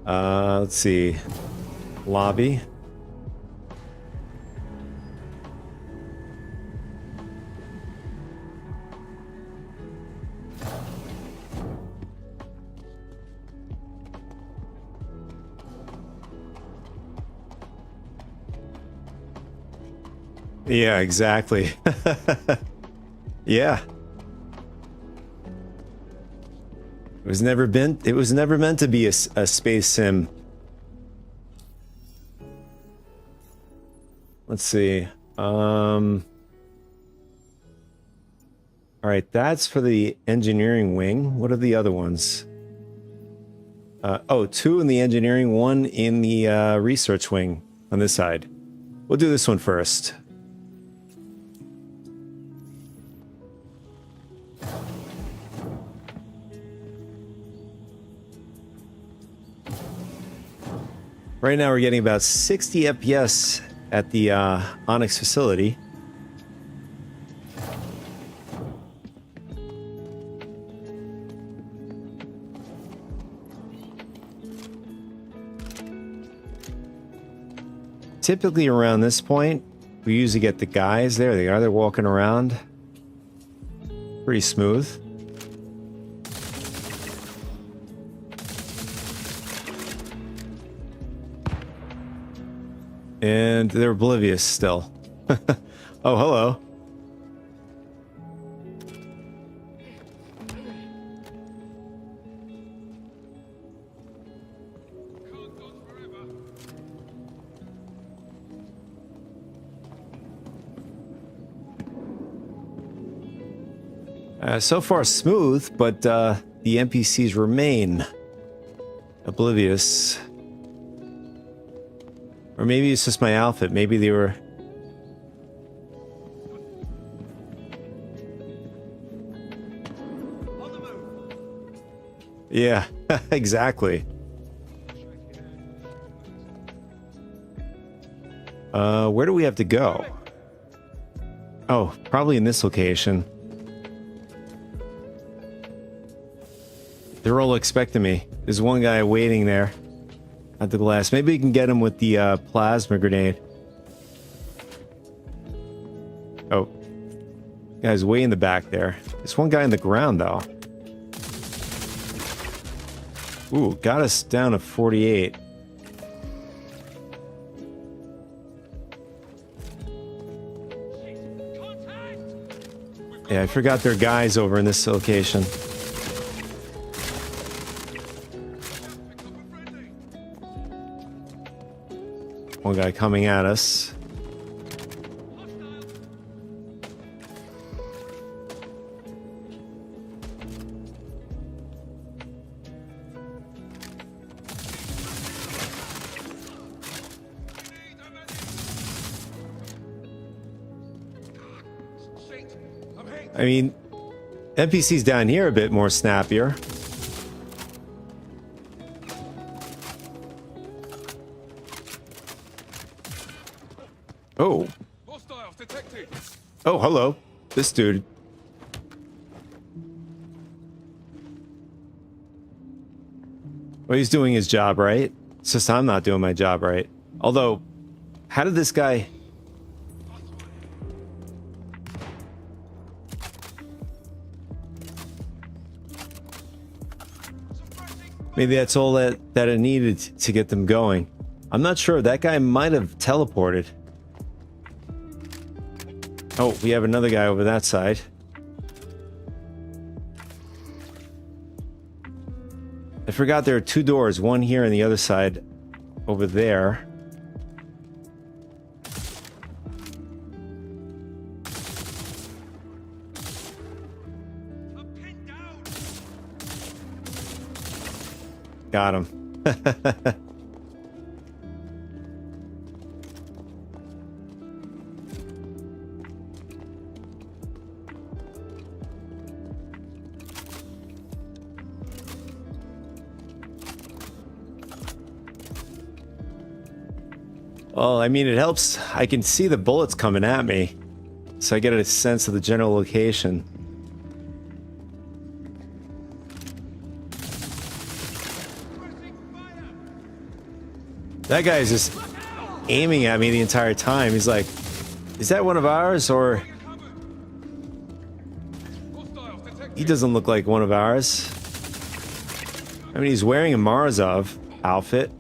Let's see. Lobby. Yeah, exactly. Yeah. It was never meant to be a space sim. Let's see. All right, that's for the engineering wing. What are the other ones? Oh, 2 in the engineering, 1 in the research wing on this side. We'll do this one first. Right now we're getting about 60 FPS at the Onyx facility. Typically around this point, we usually get the guys there. They are. They're walking around. Pretty smooth. And they're oblivious still. Oh, hello. So far smooth, but the NPCs remain oblivious. Or maybe it's just my outfit. Maybe they were... Yeah, exactly. Where do we have to go? Oh, probably in this location. They're all expecting me. There's one guy waiting there at the glass. Maybe we can get him with the plasma grenade. Oh. Guy's way in the back there. There's one guy in the ground, though. Ooh, got us down to 48. Yeah, I forgot there are guys over in this location. One guy coming at us. I mean, NPCs down here are a bit more snappier. Oh. Hostiles detected. Oh, hello. This dude. Well, he's doing his job right. It's just I'm not doing my job right. Although, how did this guy... Maybe that's all that it needed to get them going. I'm not sure. That guy might have teleported. Oh, we have another guy over that side. I forgot there are two doors, one here and the other side over there. Got him. Well, I mean, it helps. I can see the bullets coming at me, so I get a sense of the general location. That guy's just aiming at me the entire time. He's like, is that one of ours? Or he doesn't look like one of ours. I mean, he's wearing a Morozov outfit.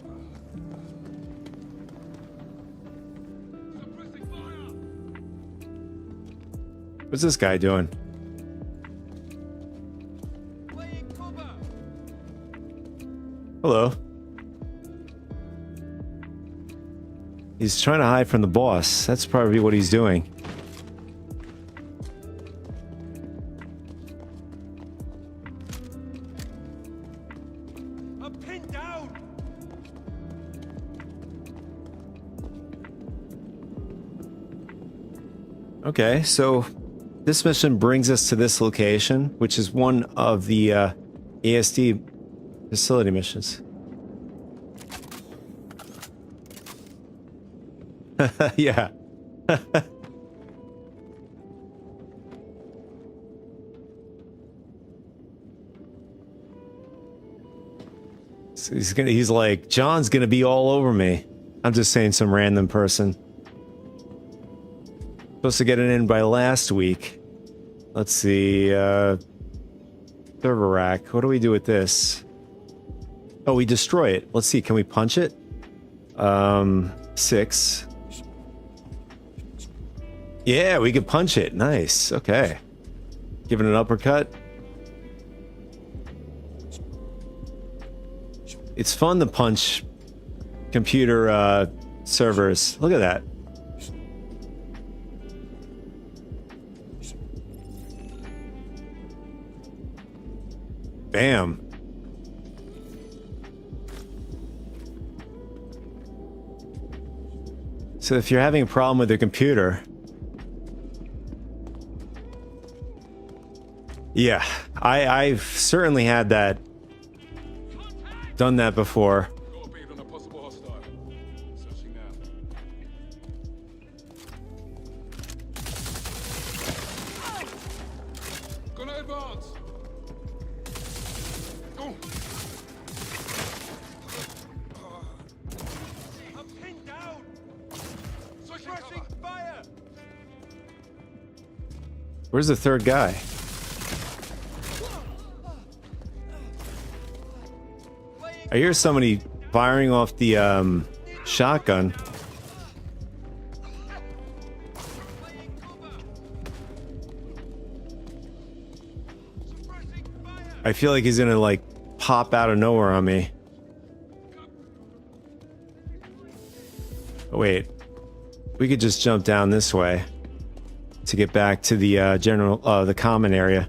What's this guy doing? Hello. He's trying to hide from the boss. That's probably what he's doing. I'm pinned down. Okay, so this mission brings us to this location, which is one of the ASD facility missions. Yeah. So he's like, John's gonna be all over me. I'm just saying some random person. Supposed to get it in by last week. Let's see, server rack. What do we do with this? Oh, we destroy it. Let's see, can we punch it? 6. Yeah, we could punch it. Nice. Okay. Give it an uppercut. It's fun to punch computer servers. Look at that. Bam. So if you're having a problem with your computer, yeah, I've certainly had that, done that before. Got a bead on a possible hostile. Searching now. Gonna advance. Oh. I'm pinned down. Switching fire. Where's the third guy? I hear somebody firing off the shotgun. I feel like he's gonna like pop out of nowhere on me. Oh, wait, we could just jump down this way to get back to the the common area.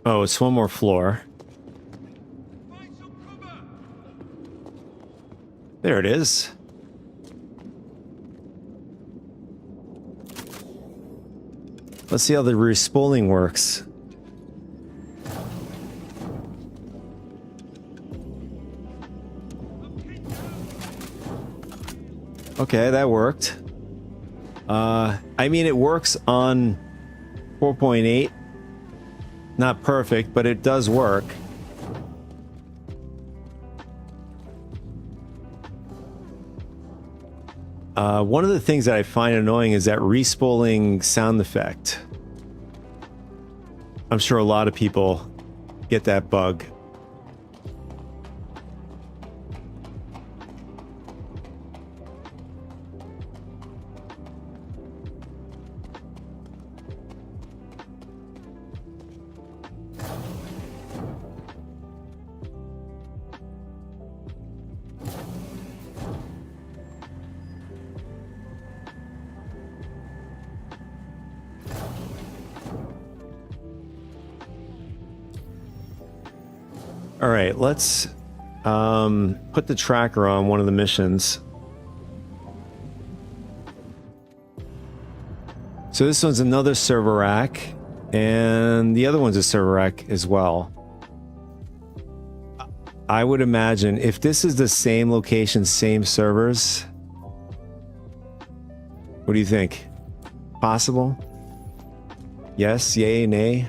Oh, it's one more floor. There it is. Let's see how the respooling works. Okay, that worked. I mean, it works on 4.8. Not perfect, but it does work. One of the things that I find annoying is that respooling sound effect. I'm sure a lot of people get that bug. All right, let's put the tracker on one of the missions. So this one's another server rack, and the other one's a server rack as well. I would imagine if this is the same location, same servers, what do you think? Possible? Yes, yay, nay?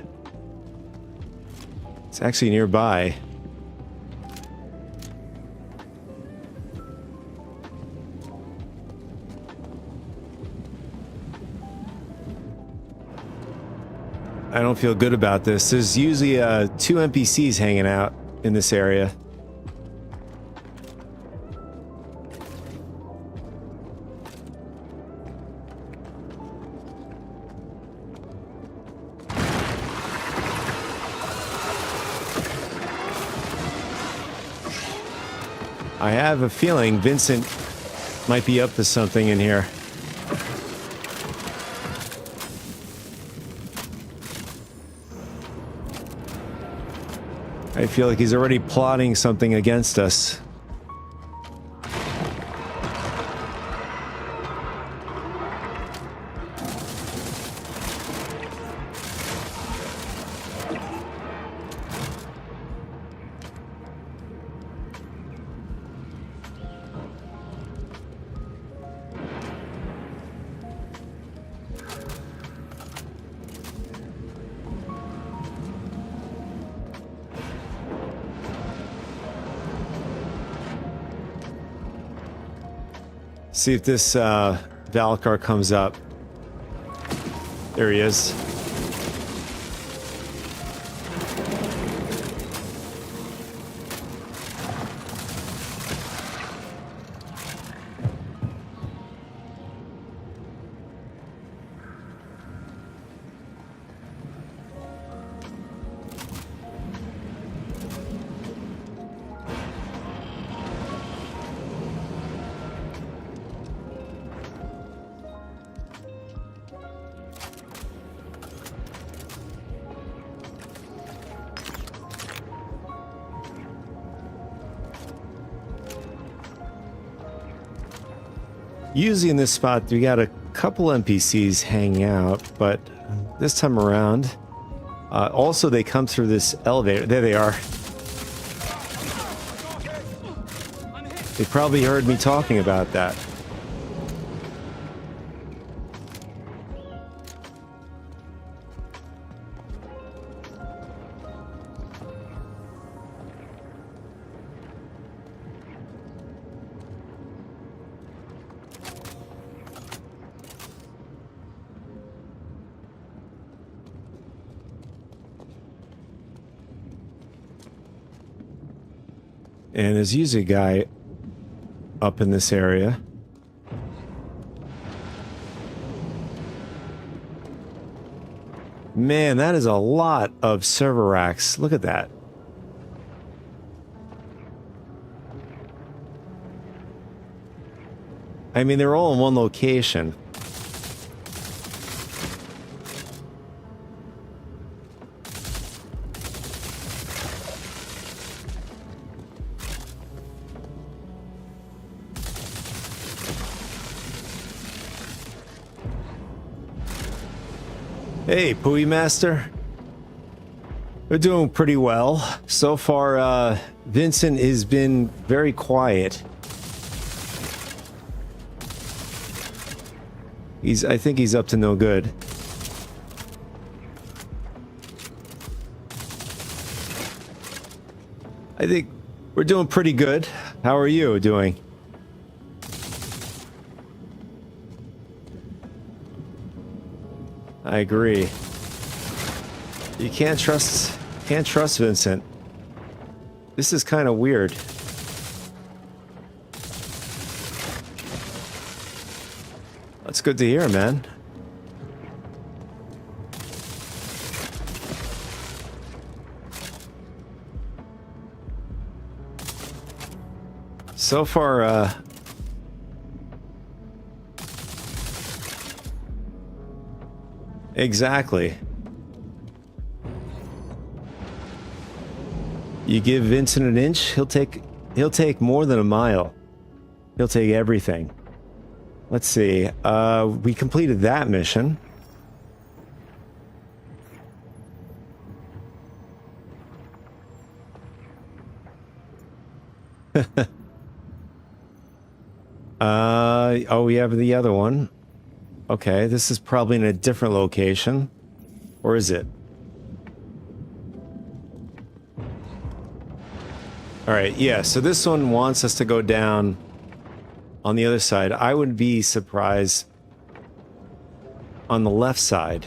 It's actually nearby. I don't feel good about this. There's usually 2 NPCs hanging out in this area. I have a feeling Vincent might be up to something in here. I feel like he's already plotting something against us. See if this Valkar comes up. There he is. Usually in this spot, we got a couple NPCs hanging out, but this time around, also they come through this elevator. There they are. They probably heard me talking about that. And there's usually a guy up in this area. Man, that is a lot of server racks. Look at that. I mean, they're all in one location. Hey, Pooey Master. We're doing pretty well. So far, Vincent has been very quiet. I think he's up to no good. I think we're doing pretty good. How are you doing? I agree. You can't trust Vincent. This is kind of weird. That's good to hear, man. So far, exactly. You give Vincent an inch, he'll take more than a mile. He'll take everything. Let's see. We completed that mission. Oh, we have the other one. Okay, this is probably in a different location. Or is it? Alright, yeah, so this one wants us to go down on the other side. I would be surprised on the left side.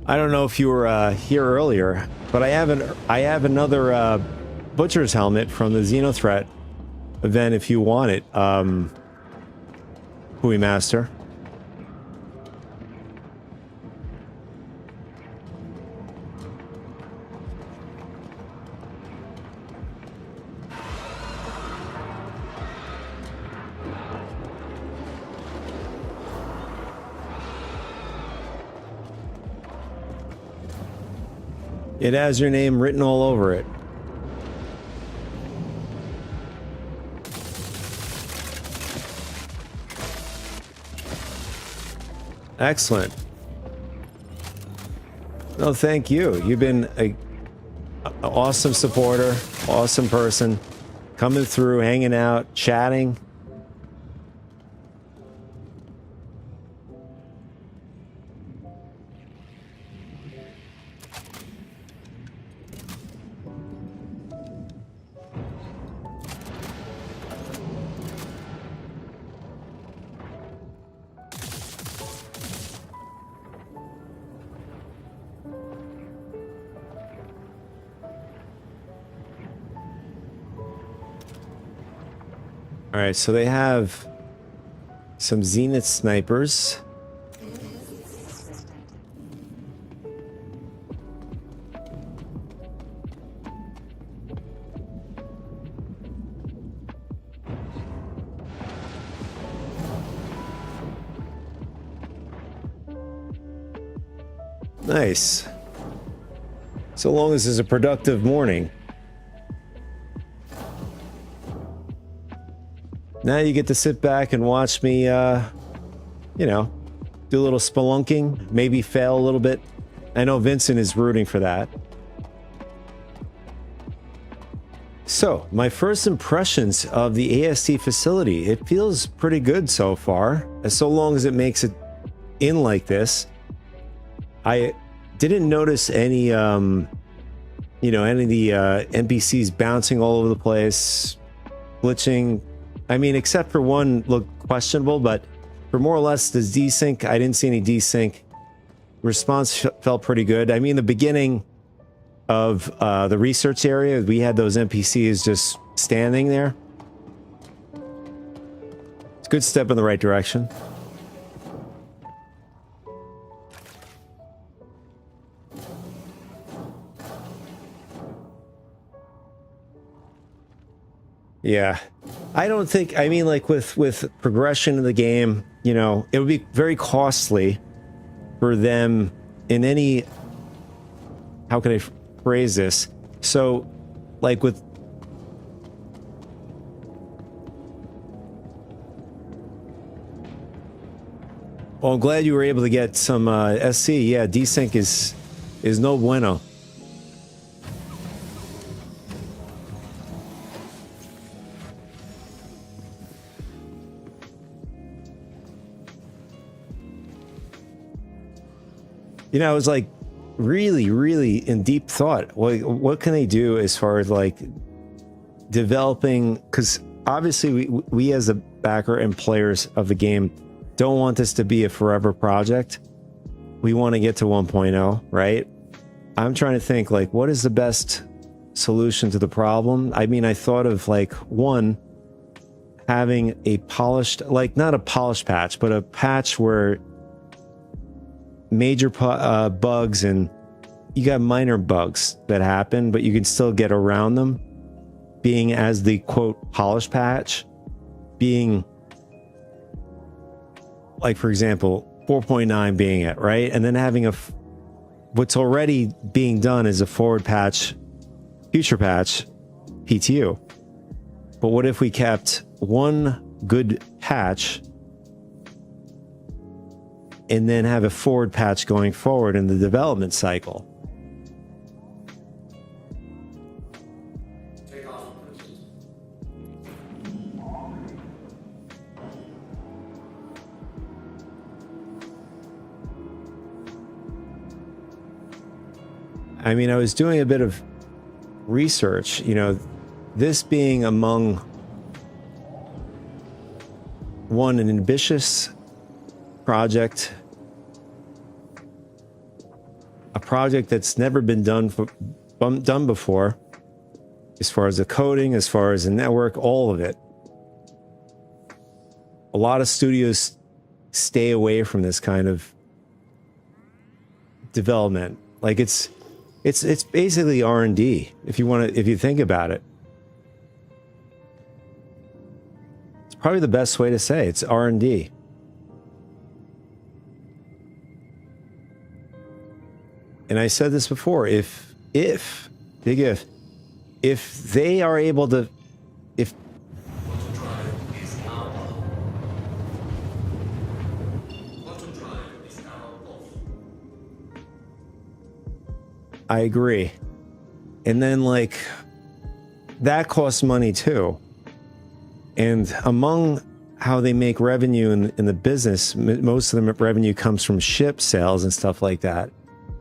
I don't know if you were here earlier, but I have another Butcher's helmet from the Xenothreat event if you want it, Pooey Master. It has your name written all over it. Excellent. No, thank you. You've been an awesome supporter, awesome person, coming through, hanging out, chatting. Alright, so they have some Zenith snipers. Nice. So long as it's a productive morning. Now you get to sit back and watch me, you know, do a little spelunking, maybe fail a little bit. I know Vincent is rooting for that. So, my first impressions of the AST facility. It feels pretty good so far, as so long as it makes it in like this. I Didn't notice any, you know, any of the NPCs bouncing all over the place, glitching. I mean, except for one looked questionable, but for more or less the desync, I didn't see any desync. Response felt pretty good. I mean, the beginning of the research area, we had those NPCs just standing there. It's a good step in the right direction. Yeah, I don't think, I mean, like with progression in the game, you know, it would be very costly for them in any, how can I phrase this? So, like with, well, I'm glad you were able to get some SC. Yeah, desync is no bueno. You know, I was like really in deep thought. What can they do as far as like developing? Because obviously we as a backer and players of the game don't want this to be a forever project. We want to get to 1.0, right? I'm trying to think like, what is the best solution to the problem? I mean, I thought of like one, having a polished, like not a polished patch, but a patch where major bugs, and you got minor bugs that happen, but you can still get around them, being as the quote polished patch, being like, for example, 4.9 being it, right? And then having what's already being done is a forward patch, future patch, PTU. But what if we kept one good patch and then have a forward patch going forward in the development cycle? I mean, I was doing a bit of research, you know, this being among one, an ambitious project, a project that's never been done before, as far as the coding, as far as the network, all of it. A lot of studios stay away from this kind of development. Like it's basically R&D if you think about it. It's probably the best way to say it's R&D. And I said this before, if they are able to, if I agree. And then like that costs money too. And among how they make revenue in the business, most of the revenue comes from ship sales and stuff like that.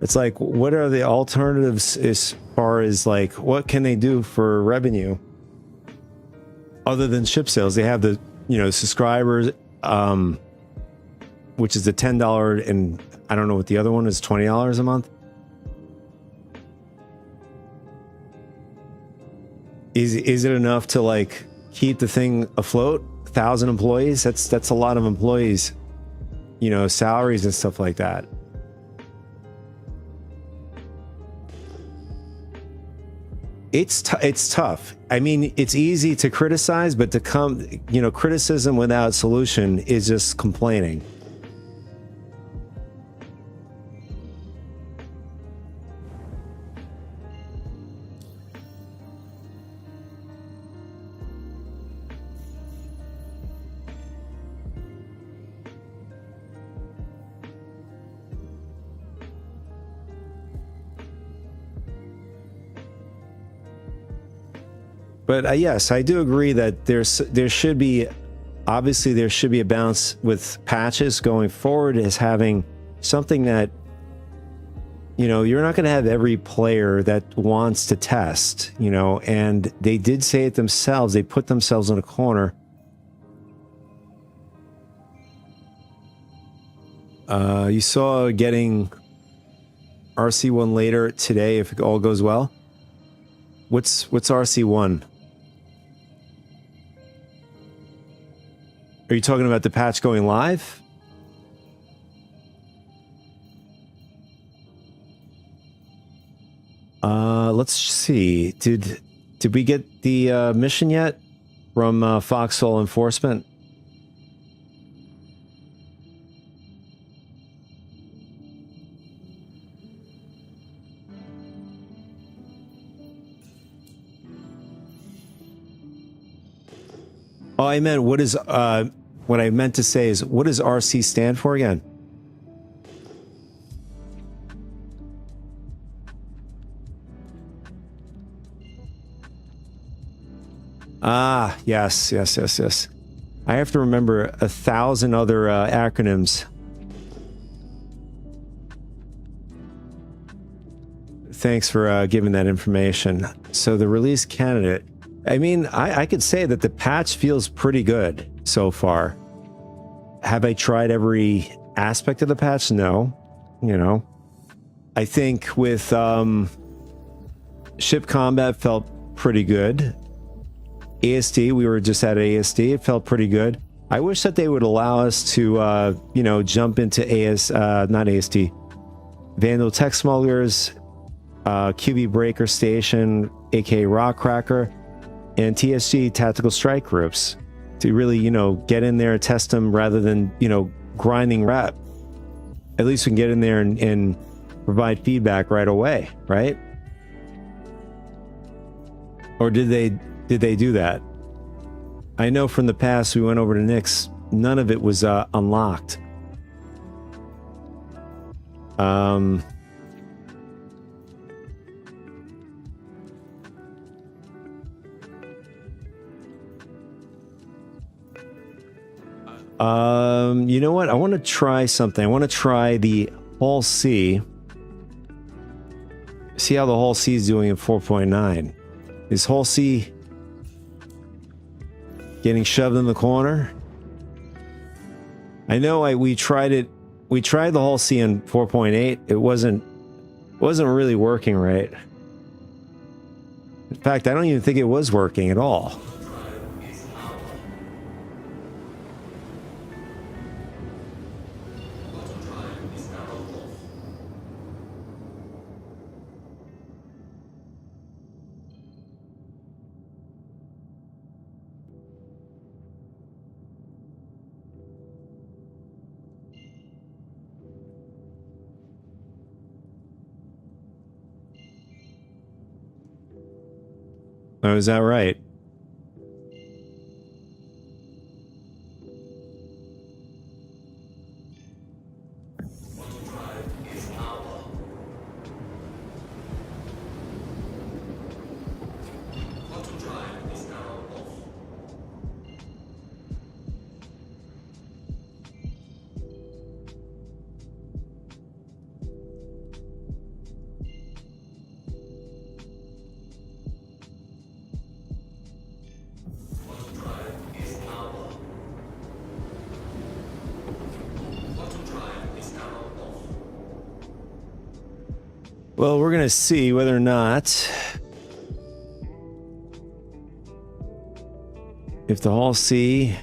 It's like, what are the alternatives as far as like, what can they do for revenue other than ship sales? They have the, you know, subscribers, which is the $10, and I don't know what the other one is, $20 a month. Is it enough to like keep the thing afloat? 1,000 employees? That's a lot of employees, you know, salaries and stuff like that. It's tough. I mean, it's easy to criticize, but to come, you know, criticism without solution is just complaining. But yes, I do agree that there should be, obviously there should be a balance with patches going forward, as having something that you know, you're not going to have every player that wants to test, you know, and they did say it themselves. They put themselves in a corner. You saw getting RC1 later today if it all goes well. What's RC1? Are you talking about the patch going live? Let's see. Did we get the mission yet from Foxhole Enforcement? Oh, I meant what I meant to say is, what does RC stand for again? Ah, yes. I have to remember 1,000 other acronyms. Thanks for giving that information. So the release candidate. I mean, I could say that the patch feels pretty good so far. Have I tried every aspect of the patch? No. You know, I think with ship combat felt pretty good. ASD, we were just at ASD. It felt pretty good. I wish that they would allow us to, you know, jump into not ASD, Vandal Tech Smugglers, QB Breaker Station, aka Rock Cracker, and TSG Tactical Strike Groups to really, you know, get in there and test them rather than, you know, grinding rep. At least we can get in there and provide feedback right away, right? Or did they do that? I know from the past we went over to Nyx, none of it was unlocked. You know what? I want to try something. I want to try the Hull C. See how the Hull C is doing in 4.9. Is Hull C getting shoved in the corner? I know we tried it. We tried the Hull C in 4.8. It wasn't really working right. In fact, I don't even think it was working at all. Oh, is that right? Well, we're going to see whether or not if the Hull C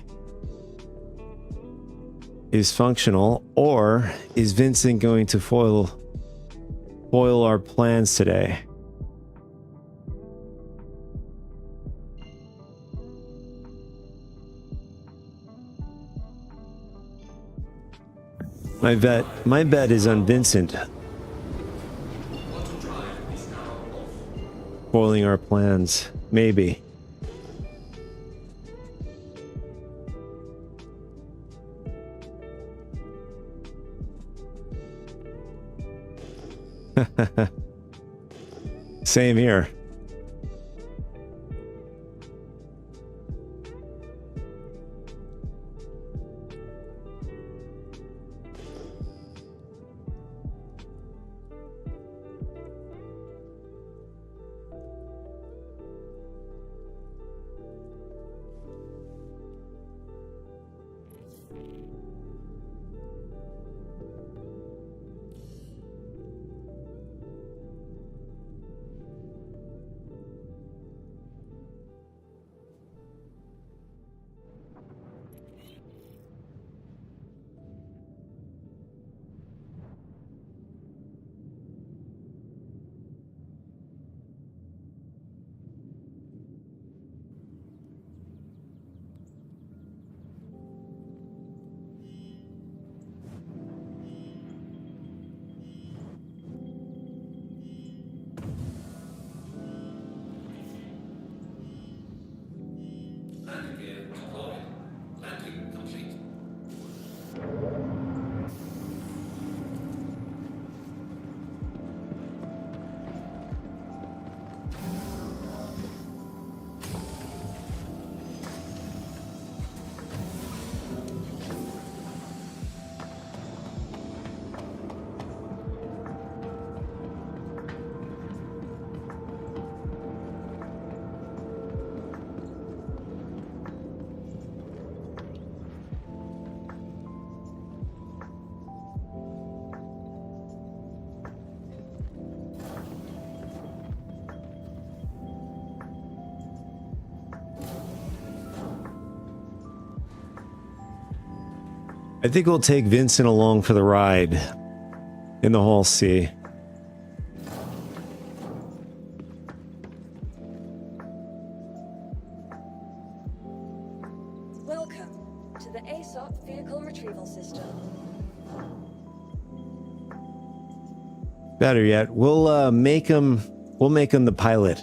is functional, or is Vincent going to foil our plans today? My bet is on Vincent foiling our plans. Maybe. Same here. I think we'll take Vincent along for the ride in the Hall C. Welcome to the ASOP vehicle retrieval system. Better yet, we'll make him the pilot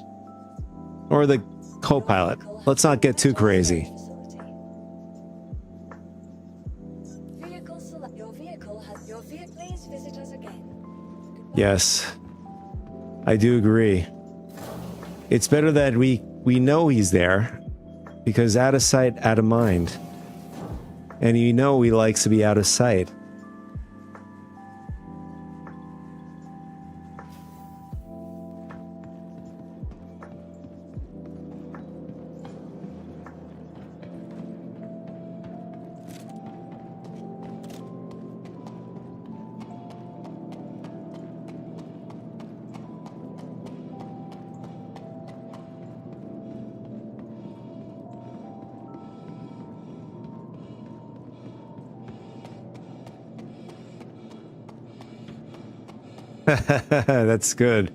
or the co-pilot. Let's not get too crazy. Please visit us again. Yes, I do agree. It's better that we know he's there, because out of sight, out of mind. And you know he likes to be out of sight. That's good.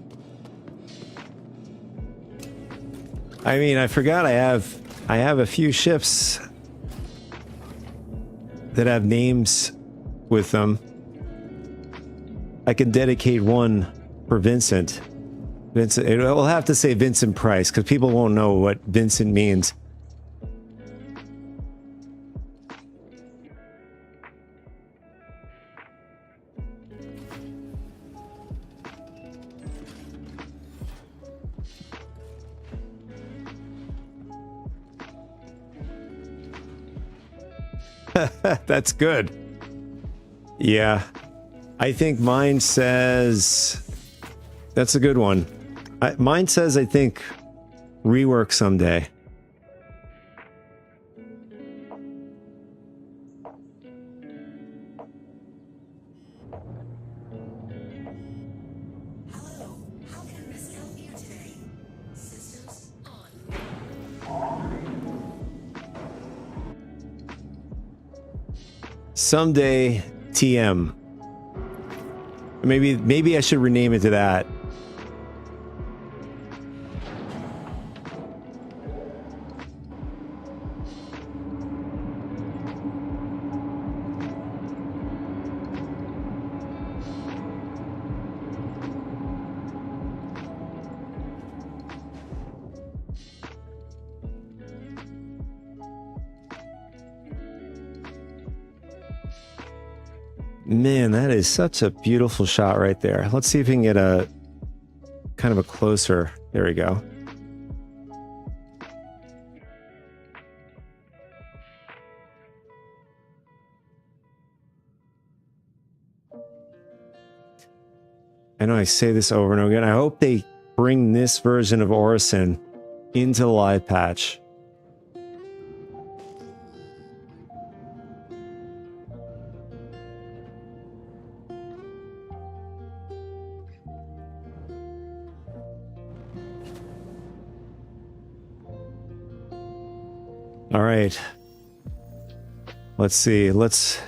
I mean, I forgot I have a few ships that have names with them. I can dedicate one for Vincent. Vincent, we'll have to say Vincent Price because people won't know what Vincent means. That's good. Yeah. I think mine says... That's a good one. Mine says, I think, rework someday. Hello, how can Miss help you today? Systems on. Someday TM. Maybe I should rename it to that. Man, that is such a beautiful shot right there. Let's see if we can get a kind of a closer. There we go. I know I say this over and over again. I hope they bring this version of Orison into the live patch. All right. Let's see. Let's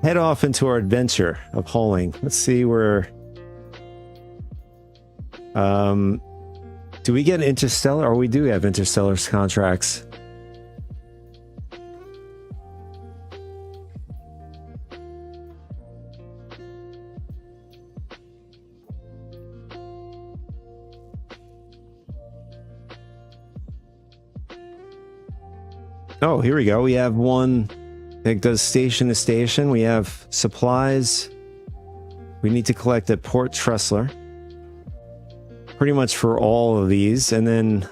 head off into our adventure of hauling. Let's see where... do we get Interstellar? Or we do have Interstellar contracts. Oh, here we go. We have one that does station to station. We have supplies. We need to collect at Port Tressler. Pretty much for all of these. And then...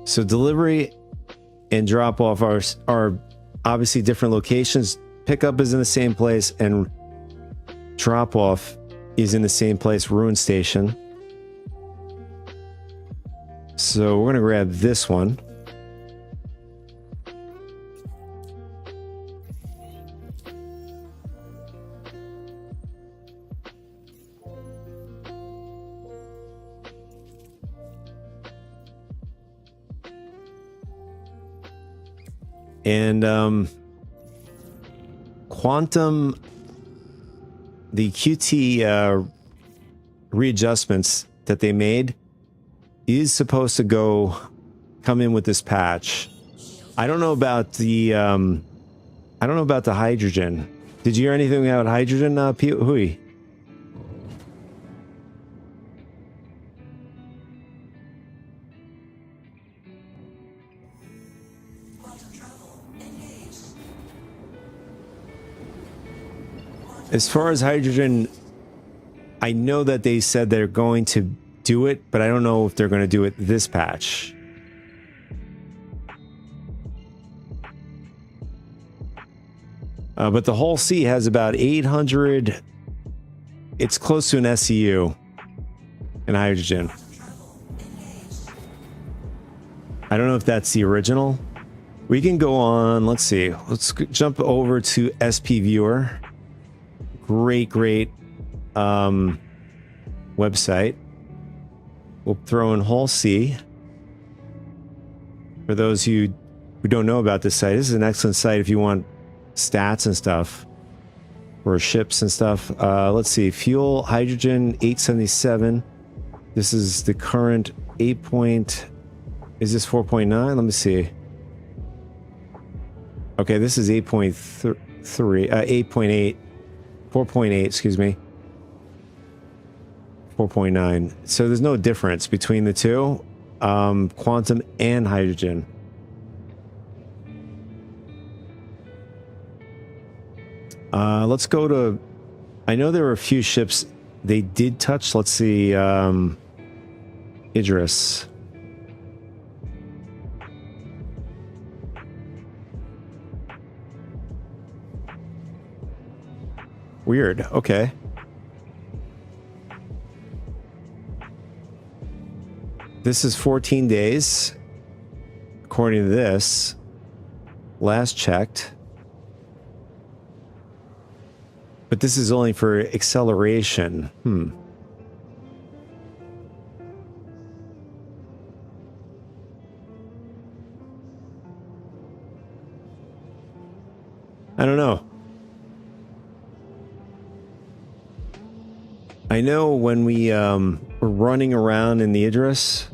So delivery and drop off are obviously different locations. Pickup is in the same place and drop off is in the same place, Ruin Station. So we're going to grab this one. And quantum, the QT readjustments that they made is supposed to come in with this patch. I don't know about the hydrogen. Did you hear anything about hydrogen, Hui? As far as hydrogen, I know that they said they're going to do it, but I don't know if they're going to do it this patch. But the whole sea has about 800. It's close to an SCU in hydrogen. I don't know if that's the original. We can go on. Let's see. Let's jump over to SP Viewer. Great website. We'll throw in Hull C. For those who don't know about this site, this is an excellent site if you want stats and stuff for ships and stuff. Let's see. Fuel, hydrogen, 877. This is the current 8 point. Is this 4.9? Let me see. Okay, this is 8.3, 8.8. 4.8, excuse me. 4.9. So there's no difference between the two, quantum and hydrogen. Let's go to... I know there were a few ships they did touch. Let's see. Idris. Weird. Okay. This is 14 days. According to this. Last checked. But this is only for acceleration. I don't know. I know when we were running around in the Idris,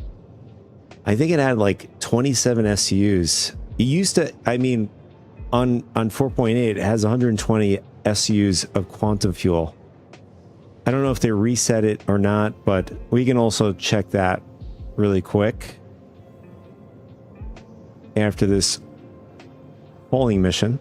I think it had like 27 SUs. It used to, I mean, on 4.8, it has 120 SUs of quantum fuel. I don't know if they reset it or not, but we can also check that really quick after this polling mission.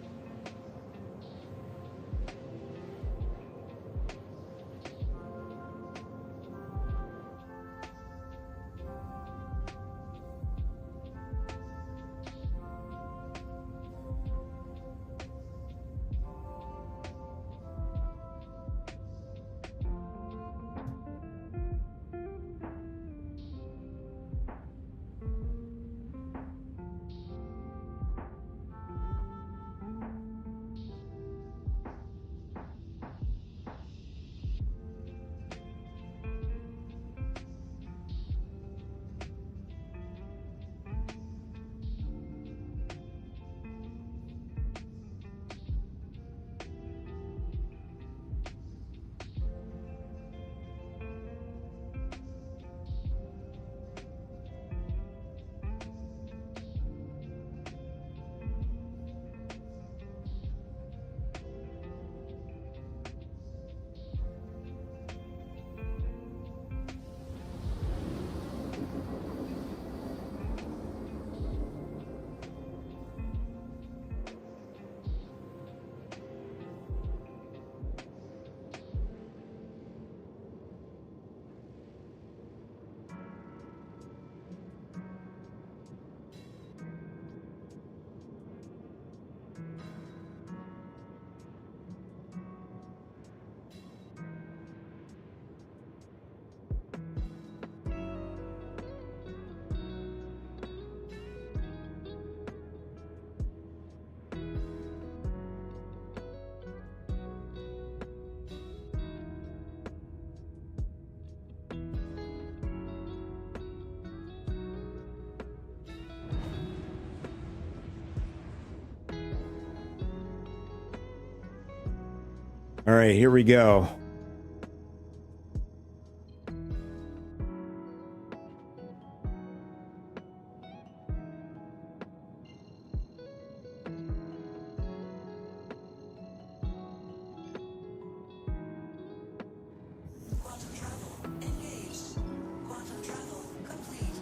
All right, here we go. Quantum travel engaged. Quantum travel complete.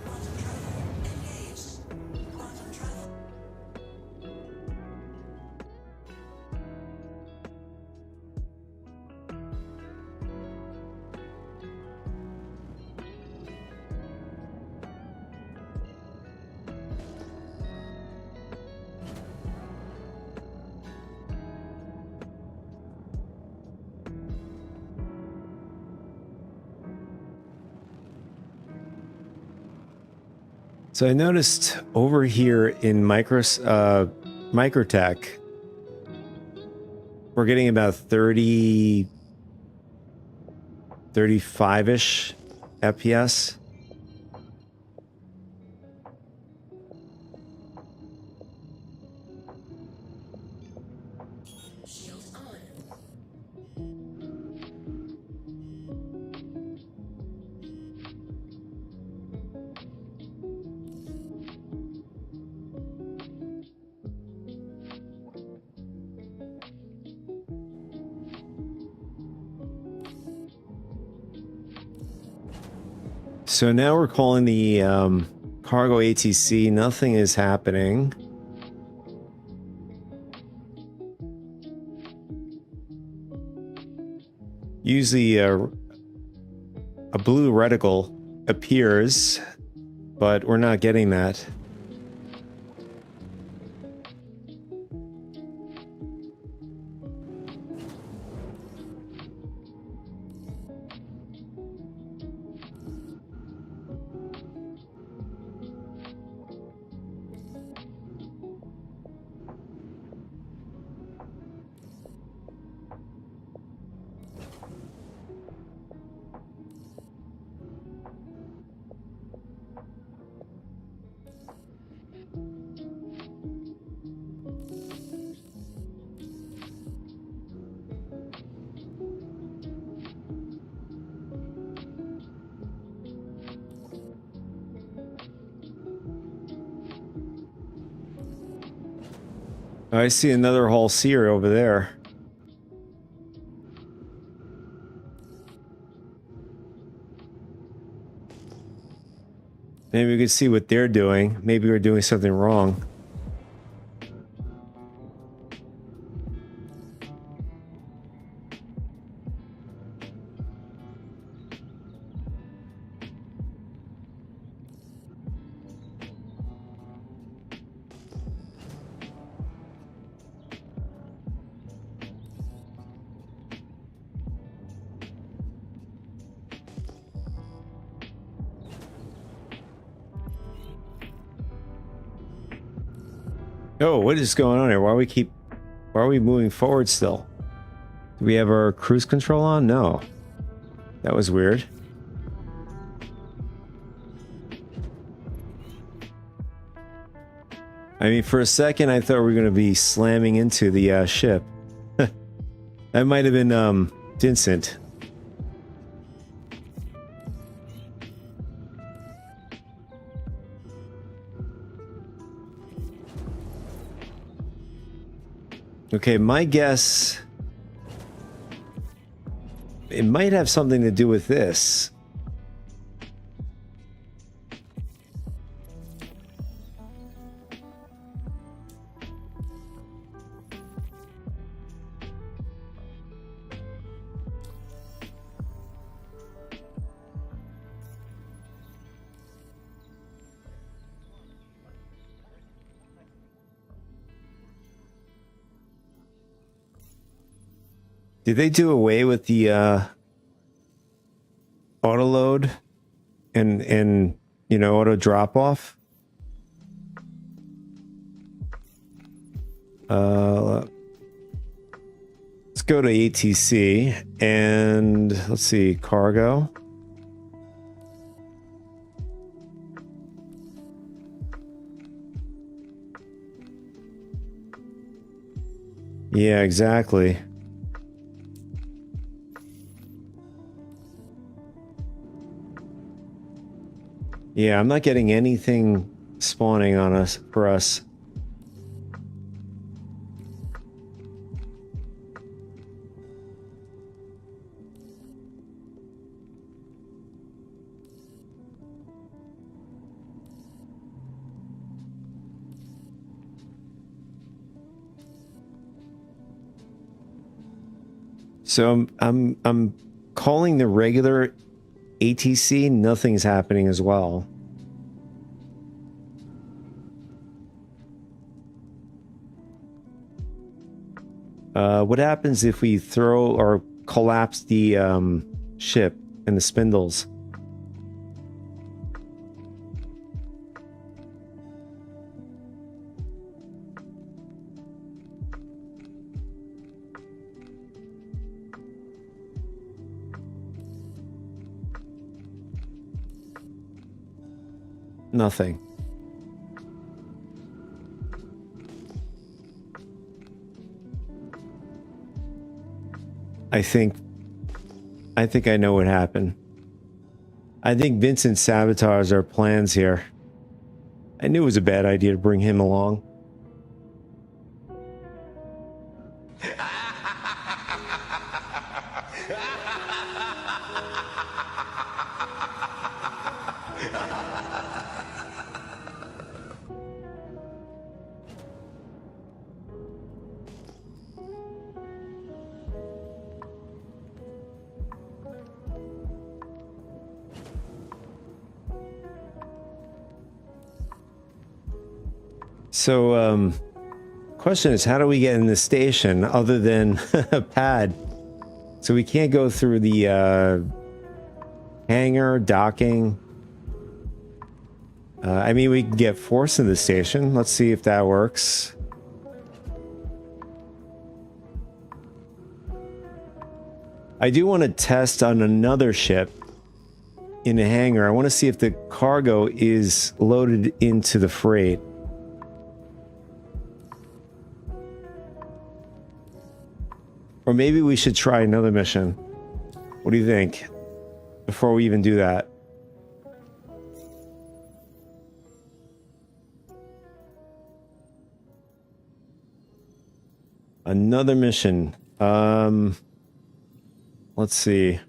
Quantum travel engaged. Quantum travel. So I noticed over here in Microtech, we're getting about 30, 35-ish FPS. Shield on. So now we're calling the cargo ATC. Nothing is happening. Usually a blue reticle appears, but we're not getting that. I see another Hull Seer over there. Maybe we could see what they're doing. Maybe we're doing something wrong. Oh, what is going on here? Why are we moving forward still? Do we have our cruise control on? No. That was weird. I mean, for a second, I thought we were going to be slamming into the ship. That might have been Vincent. Okay, my guess, it might have something to do with this. Did they do away with the auto load and you know, auto drop off? go to ATC and let's see, cargo. Yeah, exactly. Yeah, I'm not getting anything spawning on us for us. So I'm calling the regular ATC, nothing's happening as well. What happens if we throw or collapse the ship and the spindles? Nothing. I think I know what happened. I think Vincent sabotaged our plans here. I knew it was a bad idea to bring him along. So, question is, how do we get in the station other than a pad? So we can't go through the hangar, docking. I mean, we can get force in the station. Let's see if that works. I do want to test on another ship in the hangar. I want to see if the cargo is loaded into the freight. Or maybe we should try another mission. What do you think? Before we even do that. Another mission. Let's see.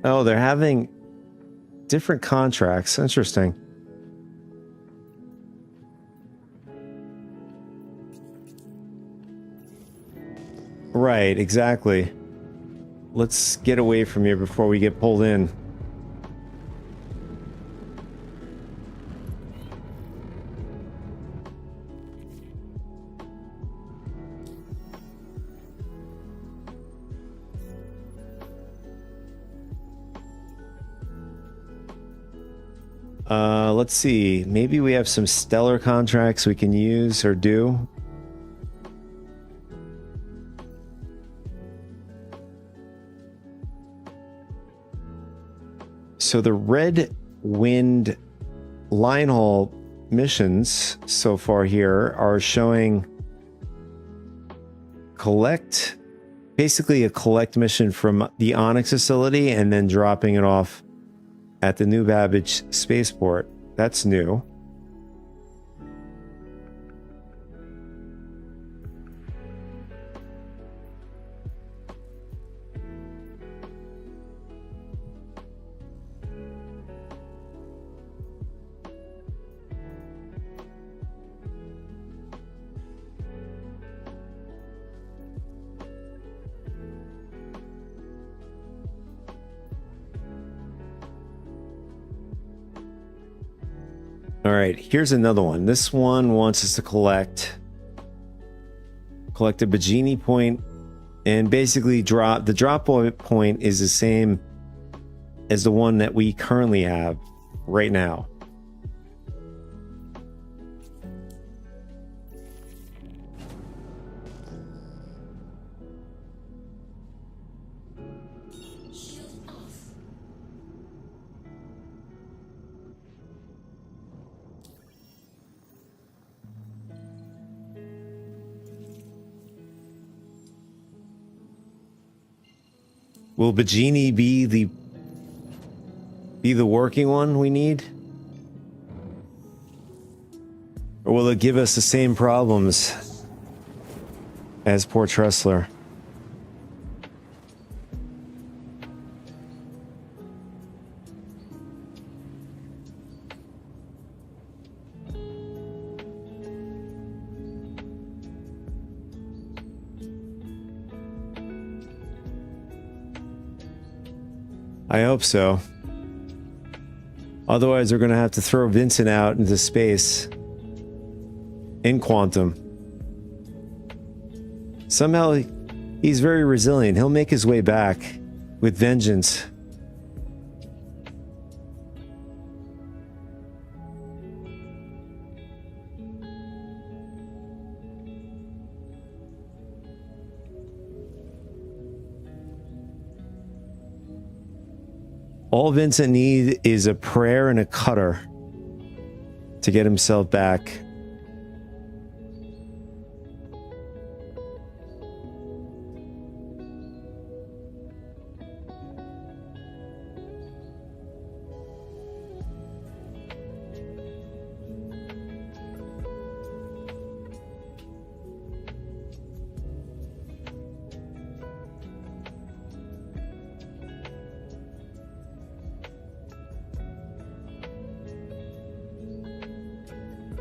Oh, they're having different contracts. Interesting. Right, exactly. Let's get away from here before we get pulled in. Let's see. Maybe we have some stellar contracts we can use or do. So the Red Wind line haul missions so far here are showing basically a collect mission from the Onyx facility and then dropping it off at the New Babbage spaceport. That's new. All right, here's another one. This one wants us to collect a Bajini point and basically the drop point is the same as the one that we currently have right now. Shield off. Will Bajini be the working one we need? Or will it give us the same problems as poor Tressler? I hope so. Otherwise, we're going to have to throw Vincent out into space in Quantum. Somehow, he's very resilient. He'll make his way back with vengeance. All Vincent needs is a prayer and a cutter to get himself back.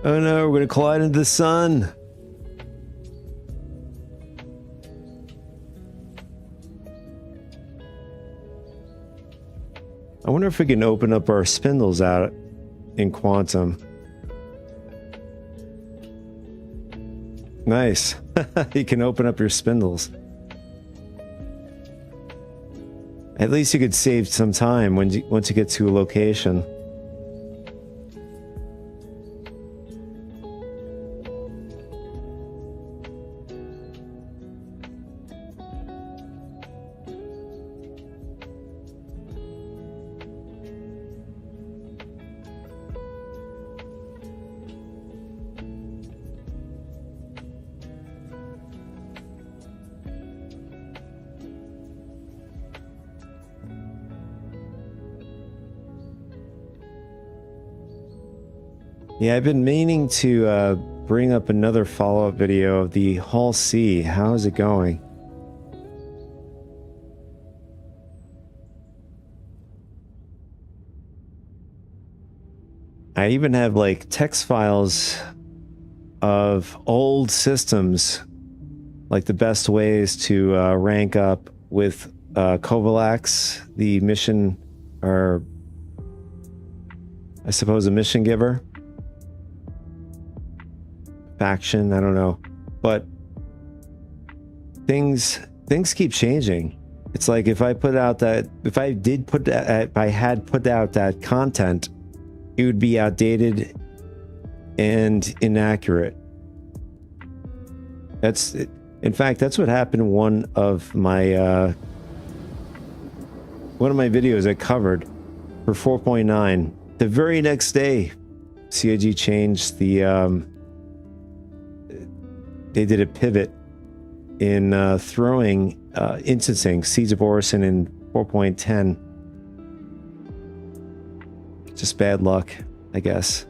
Oh no, we're going to collide into the sun. I wonder if we can open up our spindles out in Quantum. Nice. You can open up your spindles. At least you could save some time once you get to a location. Yeah, I've been meaning to bring up another follow-up video of the Hull C. How is it going? I even have like text files of old systems, like the best ways to rank up with Kovalax, the mission, or I suppose a mission giver. Faction, I don't know, but things keep changing. It's like if I had put out that content, it would be outdated and inaccurate. In fact, that's what happened in one of my videos I covered for 4.9. The very next day, CIG changed the they did a pivot in instancing Seeds of Orison in 4.10. Just bad luck, I guess.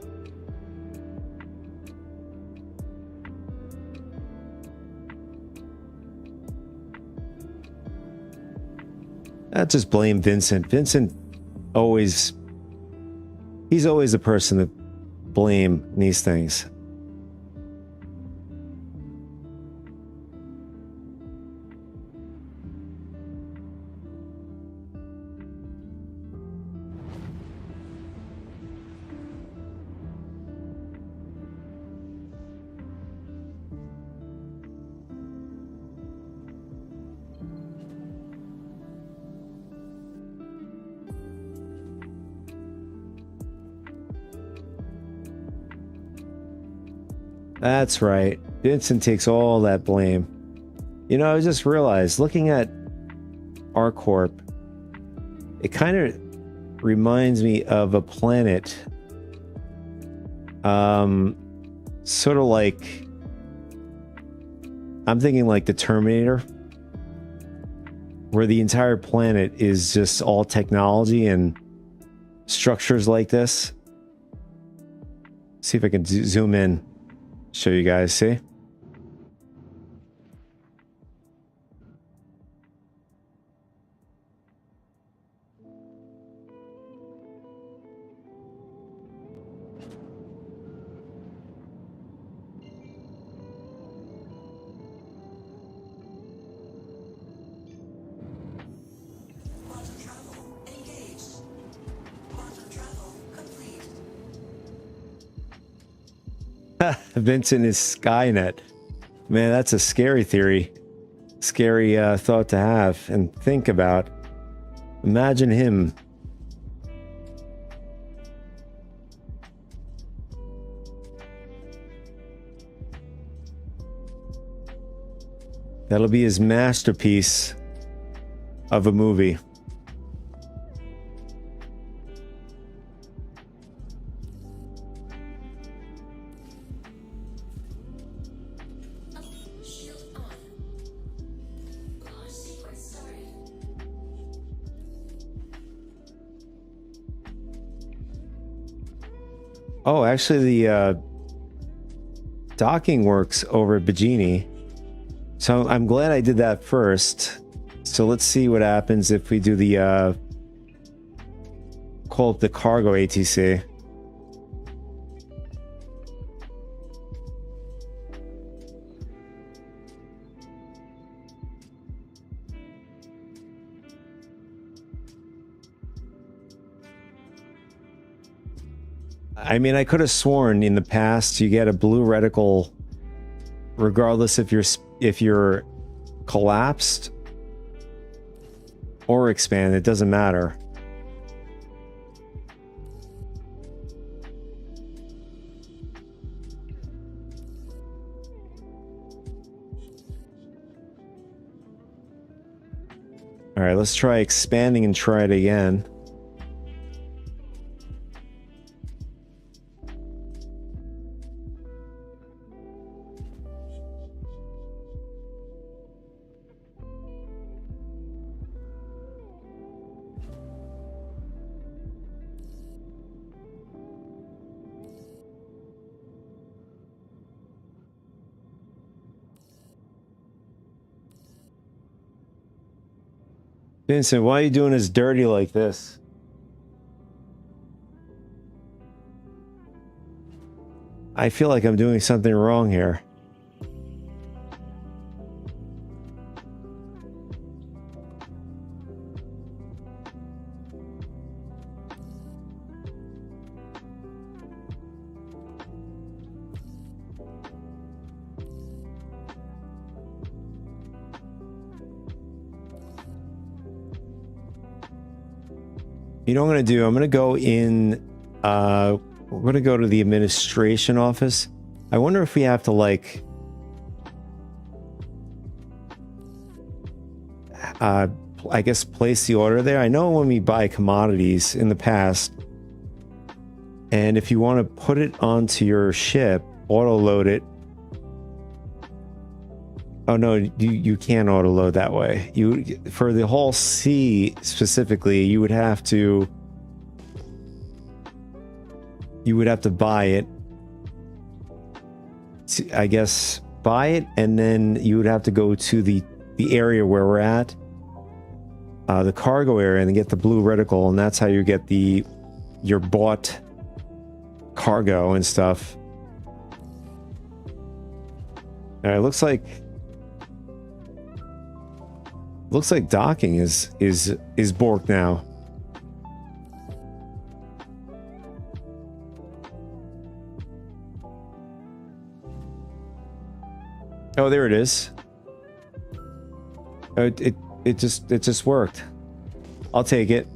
I just blame Vincent. Vincent he's always the person to blame in these things. That's right. Vincent takes all that blame. You know, I just realized, looking at ArcCorp, it kind of reminds me of a planet. Sort of like, I'm thinking like the Terminator, where the entire planet is just all technology and structures like this. See if I can zoom in, show you guys. See? Quantum travel engaged. Quantum travel complete. Vincent is Skynet. Man, that's a scary theory. Scary thought to have and think about. Imagine him. That'll be his masterpiece of a movie. Shield on. Launch sequence started. Oh, actually, the docking works over at Bajini. So I'm glad I did that first. So let's see what happens if we do the call up the cargo ATC. I mean, I could have sworn in the past you get a blue reticle regardless if you're collapsed or expanded. It doesn't matter. All right, let's try expanding and try it again. Vincent, why are you doing us dirty like this? I feel like I'm doing something wrong here. You know what I'm going to do? I'm going to go in, we're going to go to the administration office. I wonder if we have to, like, I guess place the order there. I know when we buy commodities in the past, and if you want to put it onto your ship, auto load it. Oh no, you can't auto load that way. You, for the Hull C specifically, you would have to buy it. I guess buy it, and then you would have to go to the area where we're at, the cargo area, and get the blue reticle, and that's how you get your bought cargo and stuff. All right, looks like docking is borked now. Oh, there it is. Oh, it just worked. I'll take it.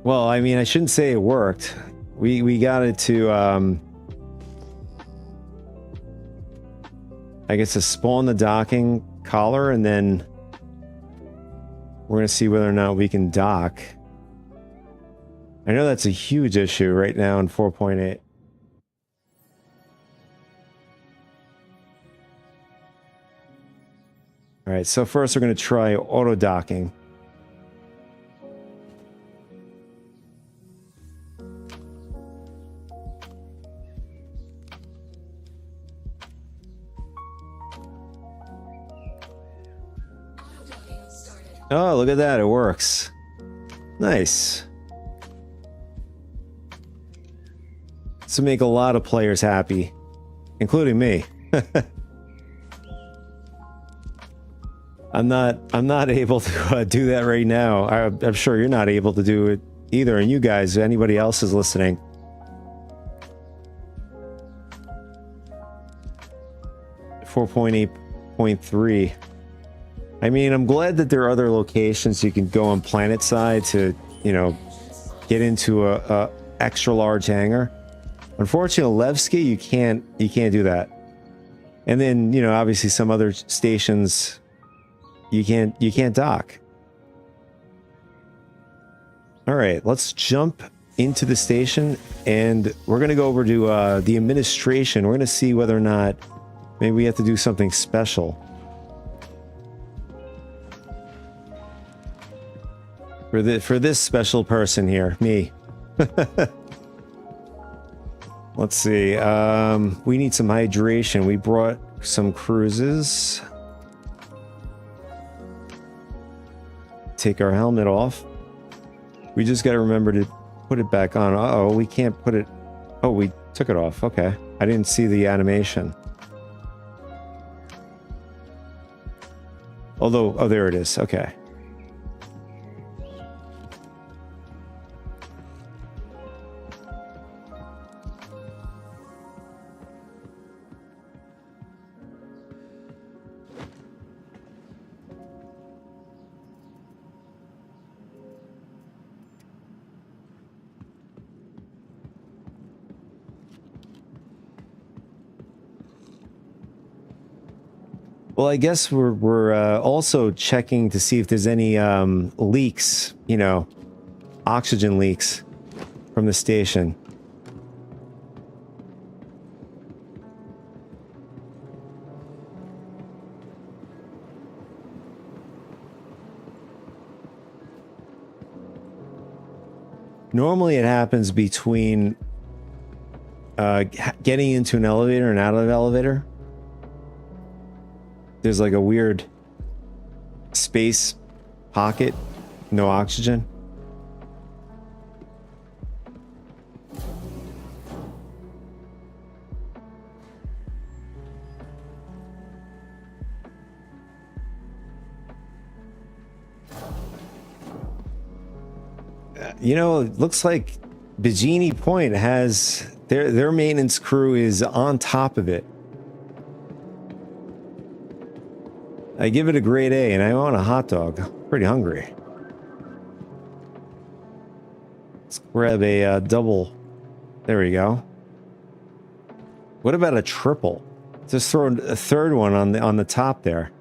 Well, I mean, I shouldn't say it worked. We got it to I guess to spawn the docking collar, and then we're going to see whether or not we can dock. I know that's a huge issue right now in 4.8. All right, so first we're going to try auto docking. Auto-docking started. Oh, look at that. It works. Nice. This will make a lot of players happy, including me. I'm not able to do that right now. I'm sure you're not able to do it either, and you guys, anybody else is listening. .8.3. I mean, I'm glad that there are other locations you can go on planet side to, you know, get into a extra large hangar. Unfortunately, Levski, you can't do that. And then, you know, obviously some other stations you can't dock. All right, let's jump into the station, and we're going to go over to the administration. We're going to see whether or not maybe we have to do something special for this special person here, me. Let's see. We need some hydration. We brought some cruises. Take our helmet off. We just got to remember to put it back on. Uh-oh, we can't put it. Oh, we took it off. Okay. I didn't see the animation. Although, oh, there it is. Okay. Well, I guess we're also checking to see if there's any leaks, you know, oxygen leaks from the station. Normally it happens between getting into an elevator and out of an elevator. There's like a weird space pocket, no oxygen. You know, it looks like Bikini Point has their maintenance crew is on top of it. I give it a grade A, and I want a hot dog. I'm pretty hungry. Let's grab a double. There we go. What about a triple? Just throw a third one on the top there.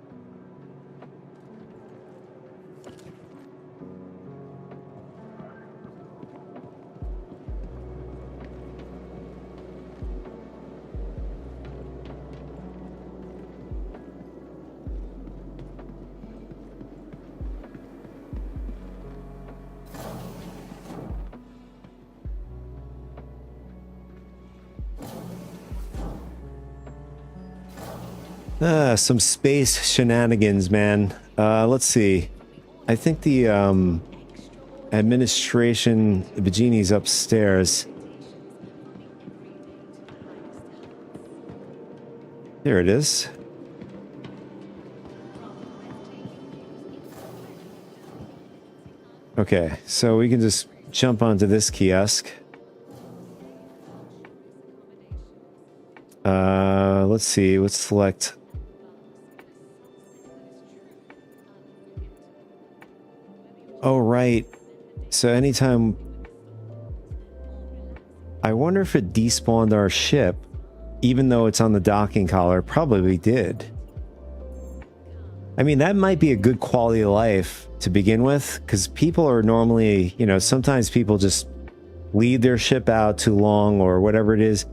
Some space shenanigans, man. Let's see. I think the administration, Bikini's upstairs. There it is. Okay, so we can just jump onto this kiosk. Let's see. Let's select. Oh, right. So anytime... I wonder if it despawned our ship. even though it's on the docking collar, probably did. I mean, that might be a good quality of life to begin with, because people are normally, you know, sometimes people just leave their ship out too long or whatever it is.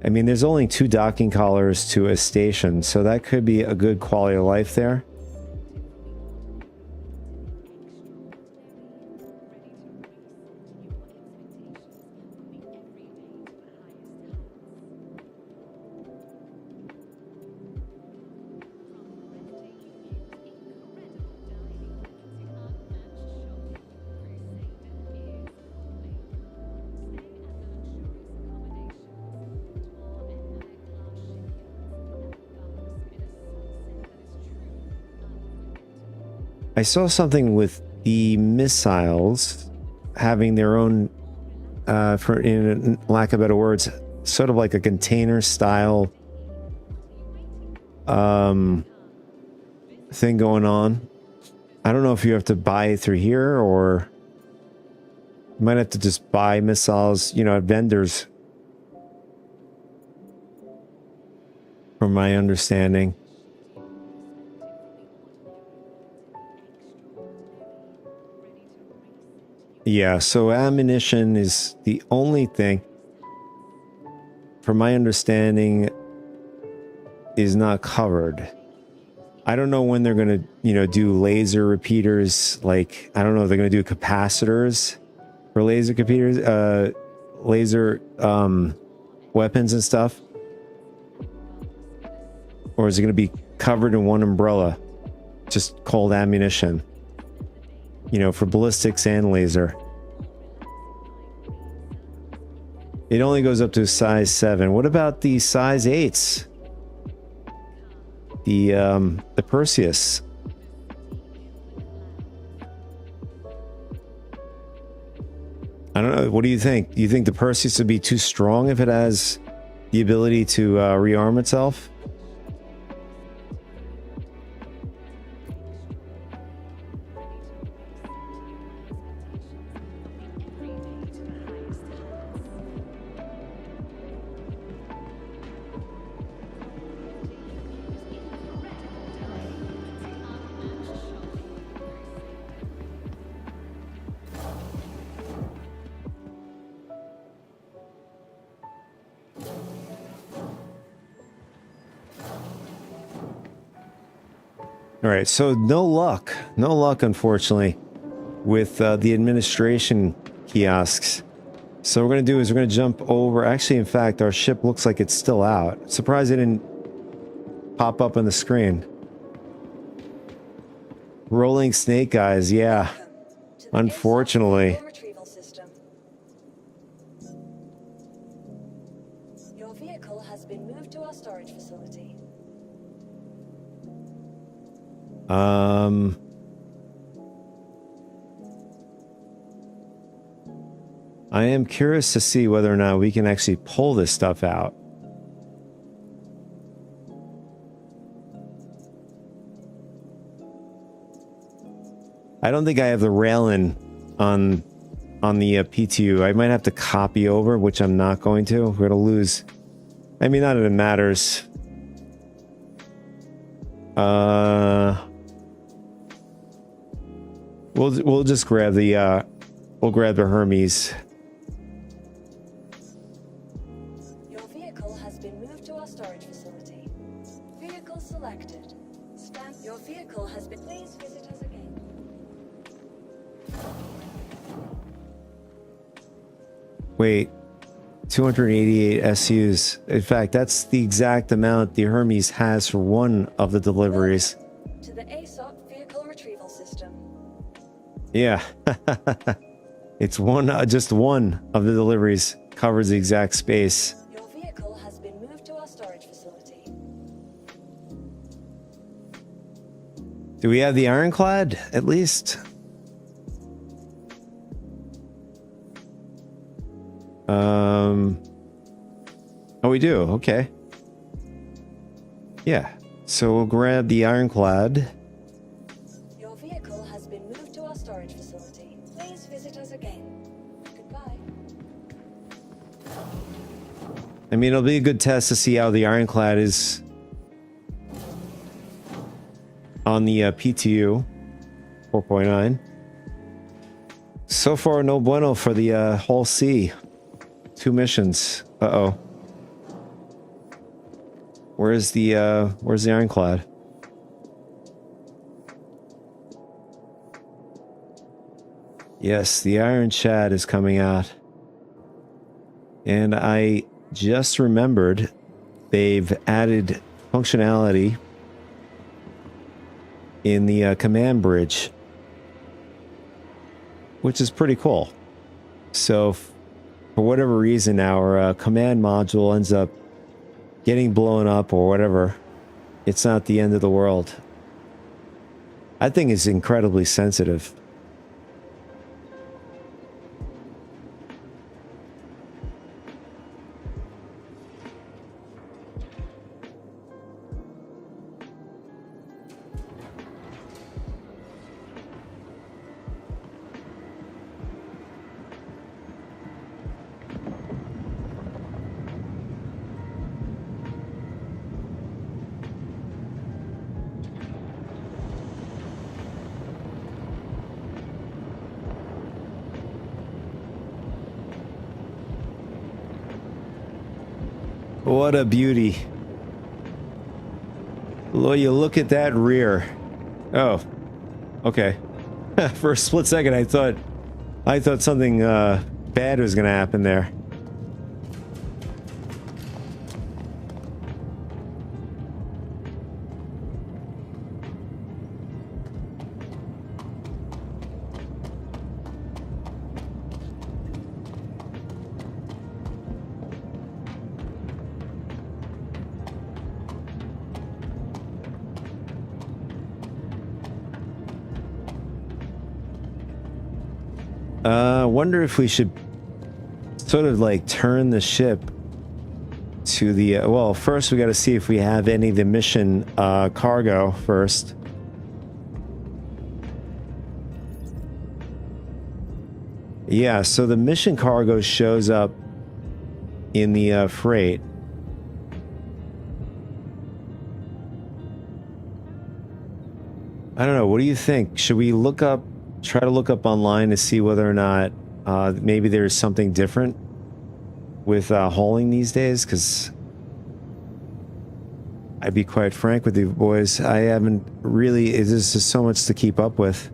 I mean, there's only 2 docking collars to a station, so that could be a good quality of life there. I saw something with the missiles having their own, for in lack of better words, sort of like a container style thing going on. I don't know if you have to buy it through here or you might have to just buy missiles, you know, at vendors, from my understanding. Yeah, so ammunition is the only thing, from my understanding, is not covered. I don't know when they're going to, you know, do laser repeaters. Like, I don't know if they're going to do capacitors for laser repeaters, laser weapons and stuff. Or is it going to be covered in one umbrella, just called ammunition? You know, for ballistics and laser. It only goes up to size 7. What about the size 8s? The Perseus. I don't know. What do you think? Do you think the Perseus would be too strong if it has the ability to rearm itself? All right, so no luck, unfortunately, with the administration kiosks. So what we're going to do is we're going to jump over. Actually, in fact, our ship looks like it's still out. Surprised it didn't pop up on the screen. Rolling snake guys, yeah. To the Unfortunately. ASOC retrieval system. Your vehicle has been moved to our storage facility. I am curious to see whether or not we can actually pull this stuff out. I don't think I have the railing on the PTU. I might have to copy over, which I'm not going to. We're going to lose. I mean, not that it matters. We'll just grab the we'll grab the Hermes. Your vehicle has been moved to our storage facility. Vehicle selected. Stamp. Your vehicle has been. Please visit us again. Wait, 288 SUs. In fact, that's the exact amount the Hermes has for one of the deliveries. To the ASOC vehicle retrieval system. Yeah. It's one, just one of the deliveries covers the exact space. Your vehicle has been moved to our storage facility. Do we have the Ironclad, at least? Oh, we do. Okay. Yeah. So we'll grab the Ironclad. Your vehicle has been moved to our storage facility. Please visit us again. Goodbye. I mean, it'll be a good test to see how the Ironclad is on the PTU 4.9. So far, no bueno for the Hull C. 2 missions. Uh-oh. Where's the Ironclad? Yes, the Iron Chad is coming out. And I just remembered they've added functionality in the command bridge, which is pretty cool. So for whatever reason, our command module ends up getting blown up or whatever. It's not the end of the world. I think it's incredibly sensitive. What a beauty. Lord, you look at that rear. Oh, okay. For a split second, I thought something bad was going to happen there. I wonder if we should sort of like turn the ship to the well, first we got to see if we have any of the mission cargo first. Yeah, so the mission cargo shows up in the freight. I don't know, what do you think? Should we try to look up online to see whether or not maybe there's something different with hauling these days? Because I'd be quite frank with you boys, I haven't really, there's just so much to keep up with.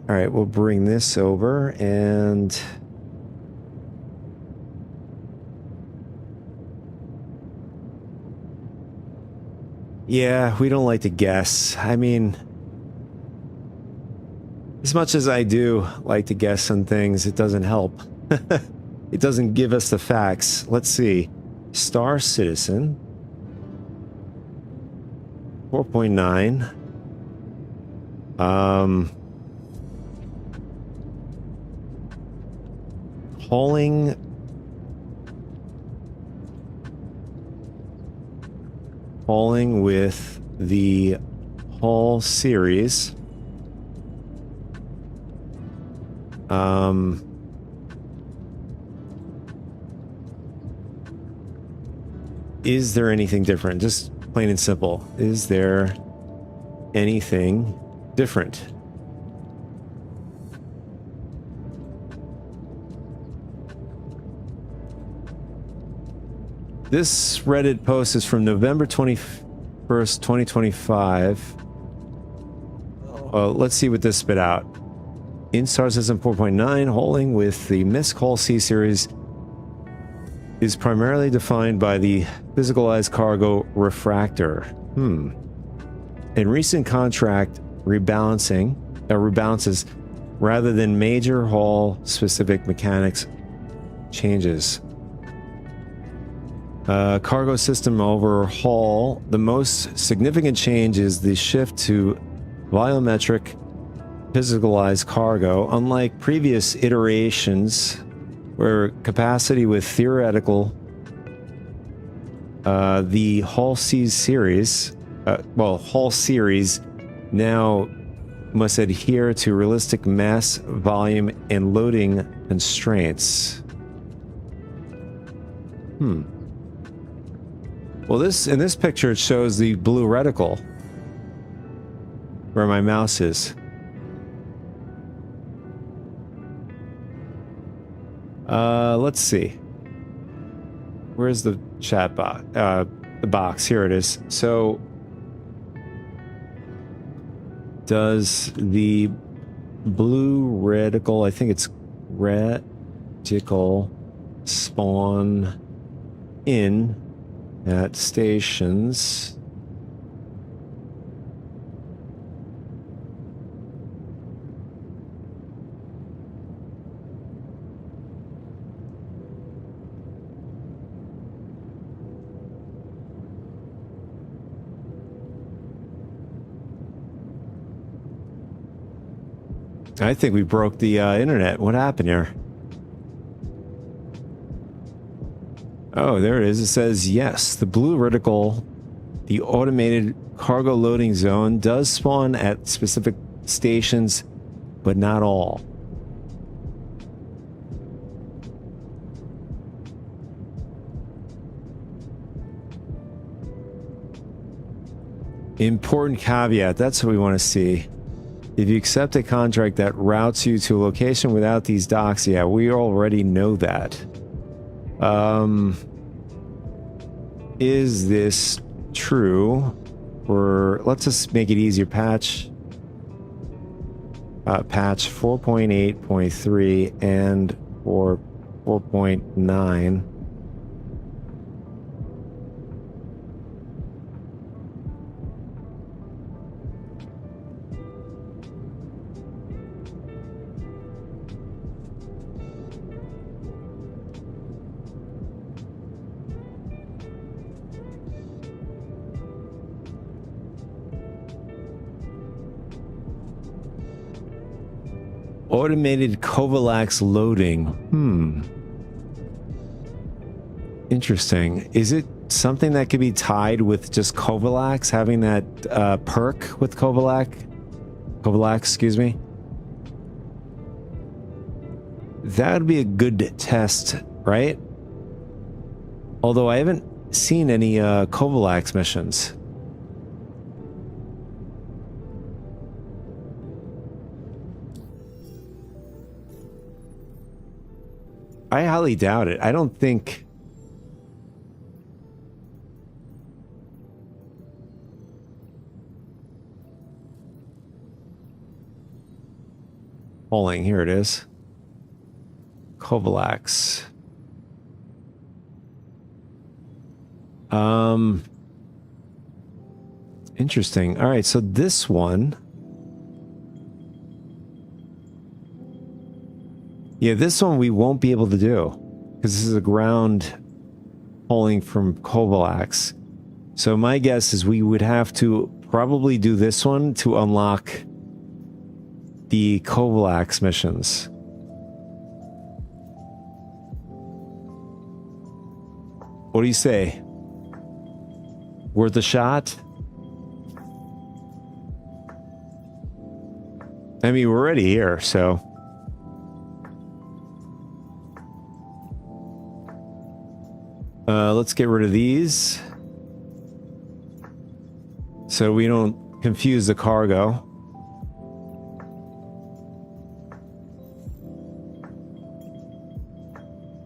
All right, we'll bring this over and yeah, we don't like to guess. I mean, as much as I do like to guess on things, it doesn't help. It doesn't give us the facts. Let's see. Star Citizen. 4.9. Hauling with the Hull series. Is there anything different? Just plain and simple. Is there anything different? This Reddit post is from November 21st, 2025. Let's see what this spit out. In Star System 4.9, hauling with the MISC Hull C series is primarily defined by the physicalized cargo refractor. In recent contract rebalances rather than major hull specific mechanics changes. Cargo system overhaul. The most significant change is the shift to volumetric physicalized cargo. Unlike previous iterations where capacity with theoretical, the Hull C series, Hull series now must adhere to realistic mass, volume, and loading constraints. Well, in this picture, it shows the blue reticle where my mouse is. Let's see. Where's the chat box? The box. Here it is. So, does the blue reticle, I think it's reticle, spawn in at stations? I think we broke the internet. What happened here? Oh, there it is. It says, yes, the blue reticle, the automated cargo loading zone, does spawn at specific stations, but not all. Important caveat. That's what we want to see. If you accept a contract that routes you to a location without these docks, yeah, we already know that. Is this true? Or let's just make it easier. Patch 4.8.3 and 4.9. Automated Covalax loading. Interesting. Is it something that could be tied with just Covalax, having that perk with Covalax, excuse me? That would be a good test, right? Although I haven't seen any Covalax missions. I highly doubt it. I don't think... Polling, here it is. Covalax. Interesting. All right, so this one... Yeah, this one we won't be able to do because this is a ground pulling from Covalax. So my guess is we would have to probably do this one to unlock the Covalax missions. What do you say? Worth a shot? I mean, we're already here, so... let's get rid of these so we don't confuse the cargo.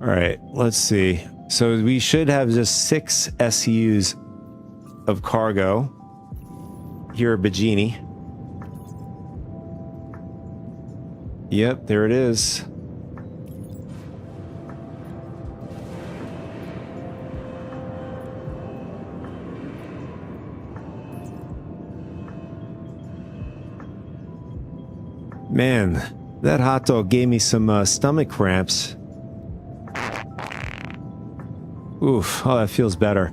All right, let's see. So we should have just 6 SUs of cargo here at Bajini. Yep, there it is. Man, that hot dog gave me some stomach cramps. Oof, oh, that feels better.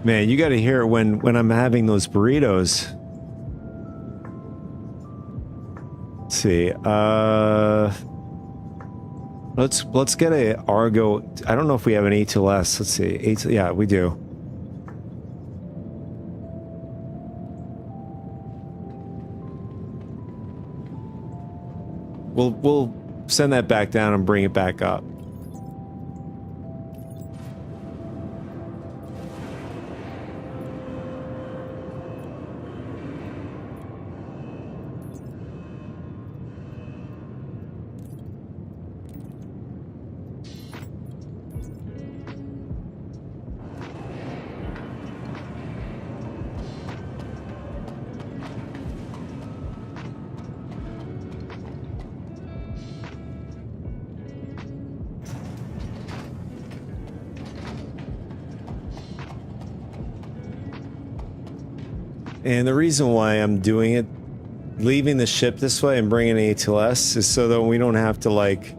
Man, you got to hear it when I'm having those burritos. see. Let's get a Argo. I don't know if we have an A2S. Let's see. Yeah, we do. We'll send that back down and bring it back up. And the reason why I'm doing it, leaving the ship this way and bringing A2S, is so that we don't have to, like...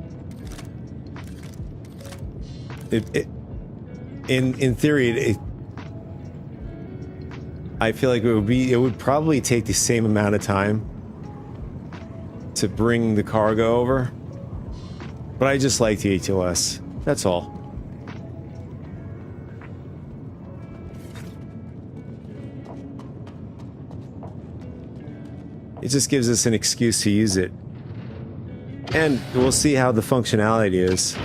In theory, I feel like it would probably take the same amount of time to bring the cargo over. But I just like the A2S. That's all. It just gives us an excuse to use it. And we'll see how the functionality is.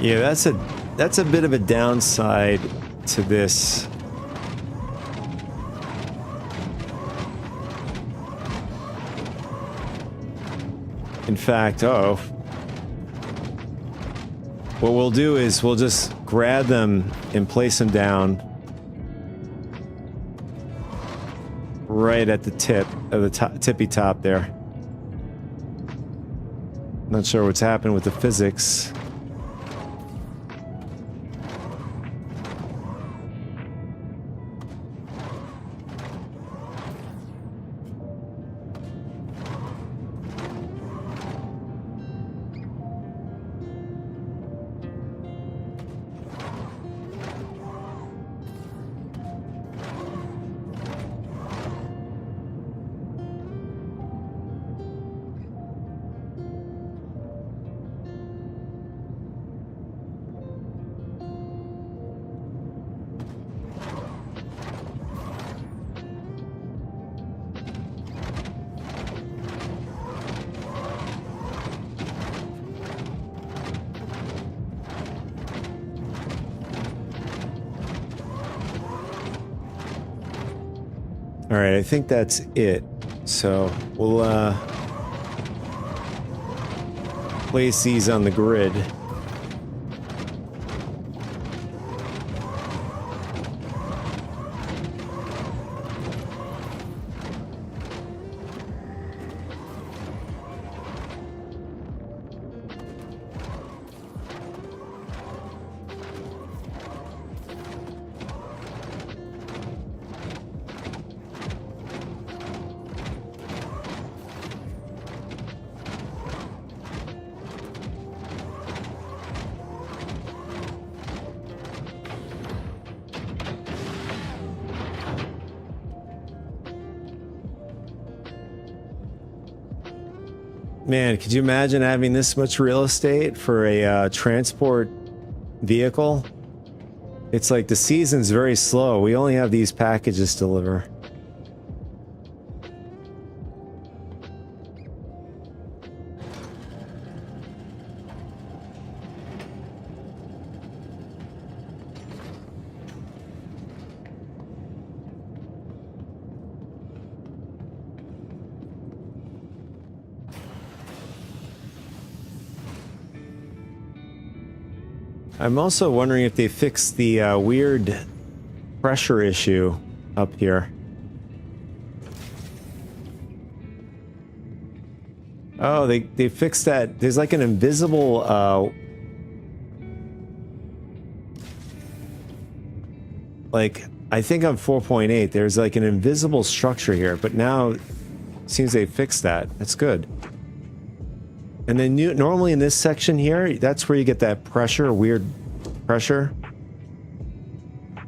Yeah, that's a bit of a downside to this. In fact, what we'll do is we'll just grab them and place them down right at the tip of the tippy top there. Not sure what's happened with the physics. All right, I think that's it. So we'll place these on the grid. Man, could you imagine having this much real estate for a transport vehicle? It's like the season's very slow. We only have these packages to deliver. I'm also wondering if they fixed the weird pressure issue up here. Oh, they fixed that. There's like an invisible like I think on 4.8 there's like an invisible structure here, but now Seems they fixed that. That's good. And then normally in this section here, that's where you get that pressure, weird pressure.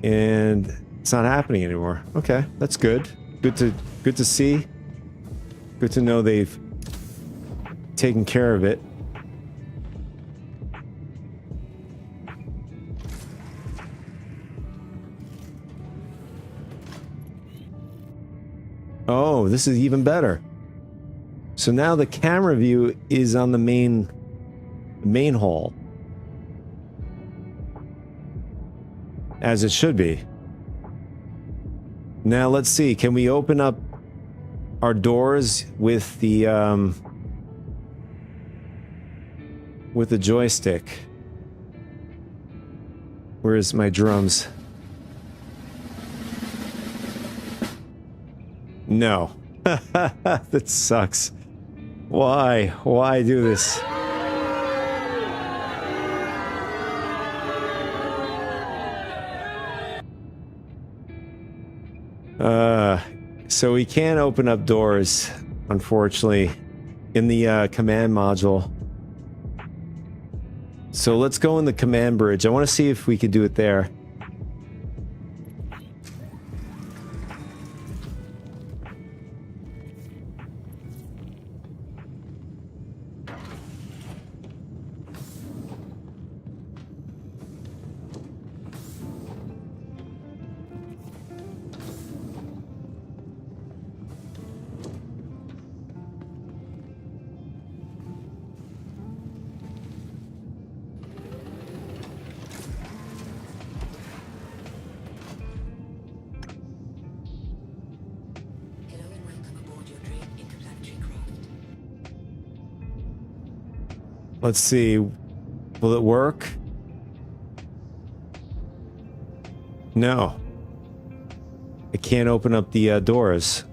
And it's not happening anymore. Okay, that's good. Good to see. Good to know they've taken care of it. Oh, this is even better. So now the camera view is on the main hall. As it should be. Now let's see, can we open up our doors with the joystick? Where's my drums? No. That sucks. Why? Why do this? So we can't open up doors, unfortunately, in the command module. So let's go in the command bridge. I want to see if we could do it there. Hello and welcome aboard your Drake interplanetary craft. Let's see. Will it work? No. I can't open up the doors.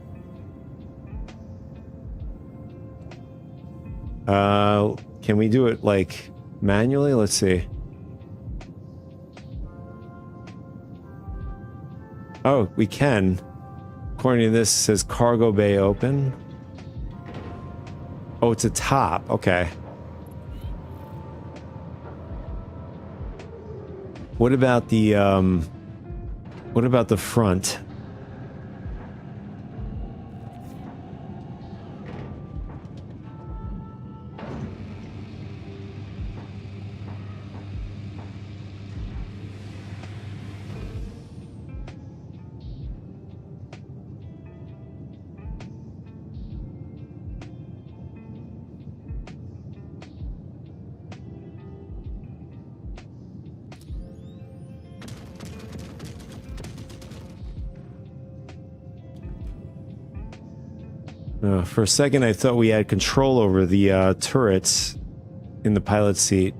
Can we do it like manually? Let's see. Oh, we can. According to this, it says cargo bay open. Oh, it's a top. Okay. What about the front? For a second, I thought we had control over the turrets in the pilot's seat.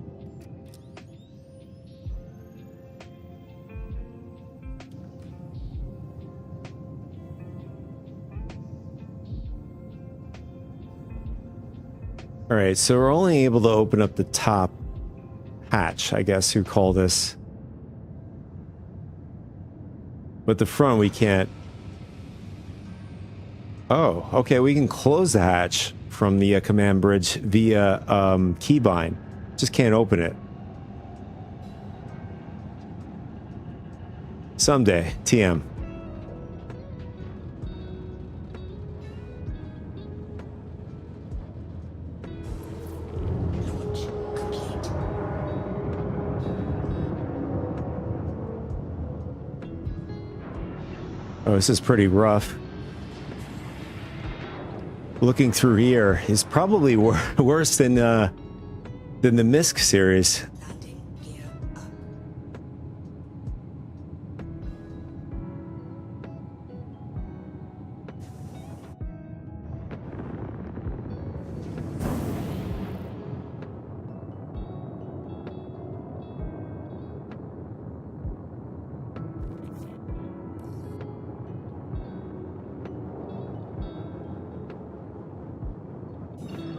All right, so we're only able to open up the top hatch, I guess you call this. But the front, we can't. Oh, okay, we can close the hatch from the command bridge via keybind. Just can't open it. Someday, TM. Launch complete. Oh, this is pretty rough. Looking through here is probably worse than the MISC series. Landing gear up.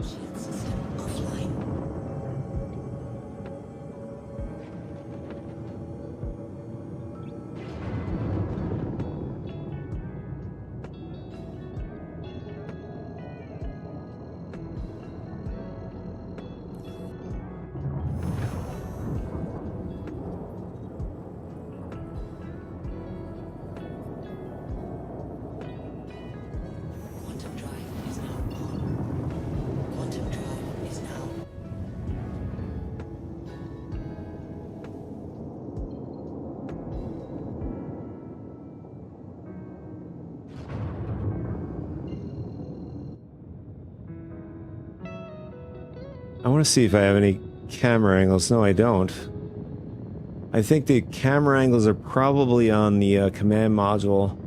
Shield system offline. want to see if I have any camera angles. No, I don't. I think the camera angles are probably on the command module.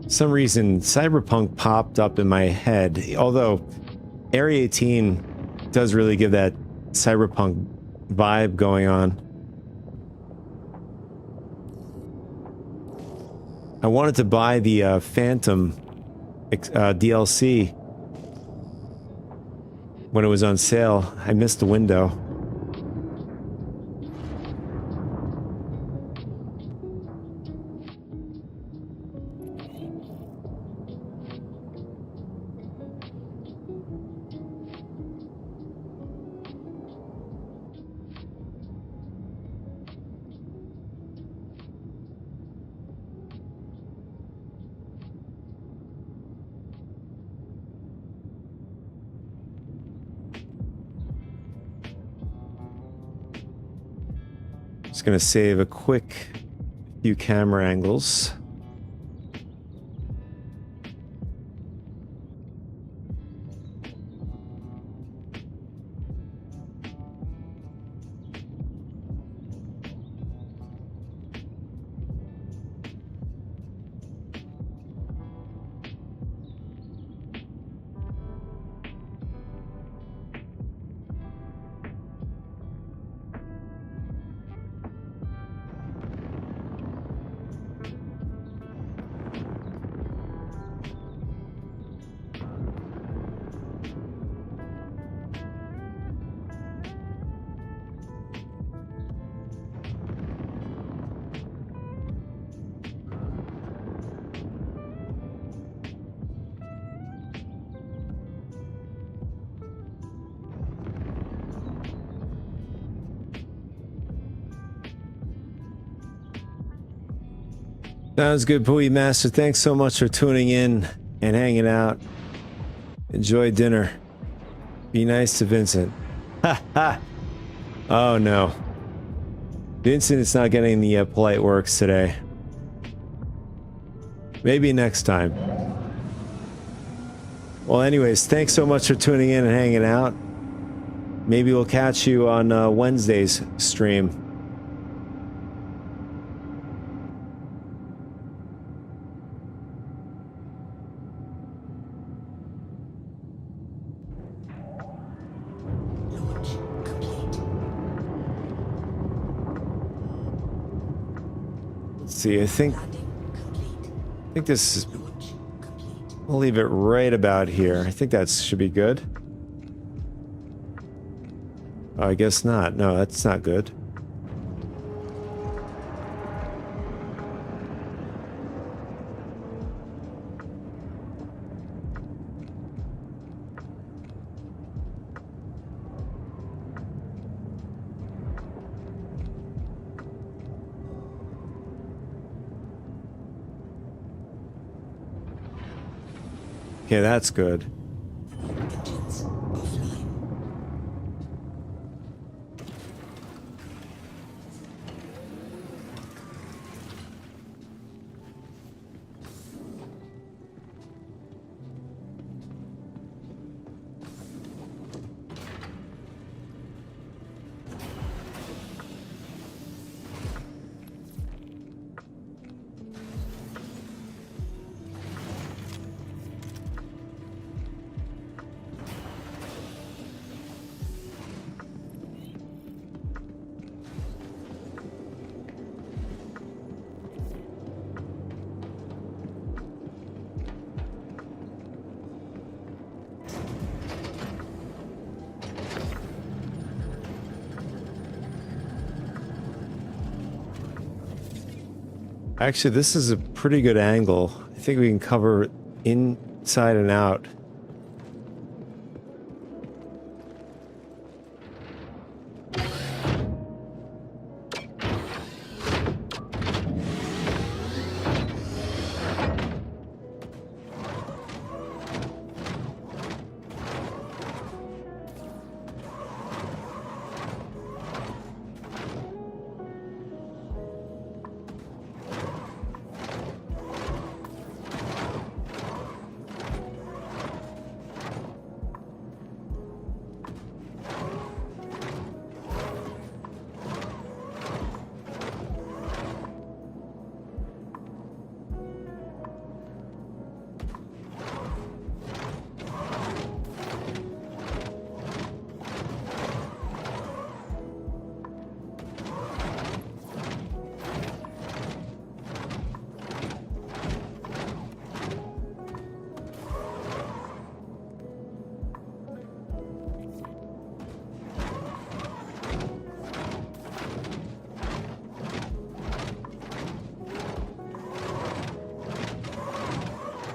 For some reason, Cyberpunk popped up in my head, although Area 18 does really give that Cyberpunk vibe going on. I wanted to buy the Phantom DLC when it was on sale. I missed the window. Just gonna save a quick few camera angles. Sounds good, Pooey Master. Thanks so much for tuning in and hanging out. Enjoy dinner. Be nice to Vincent. Ha ha! Oh no. Vincent is not getting the polite works today. Maybe next time. Well, anyways, thanks so much for tuning in and hanging out. Maybe we'll catch you on Wednesday's stream. See, I think this is, we'll leave it right about here. I think that should be good. Oh, I guess not. No, that's not good. Okay, that's good. Engines offline. Actually, this is a pretty good angle. I think we can cover inside and out.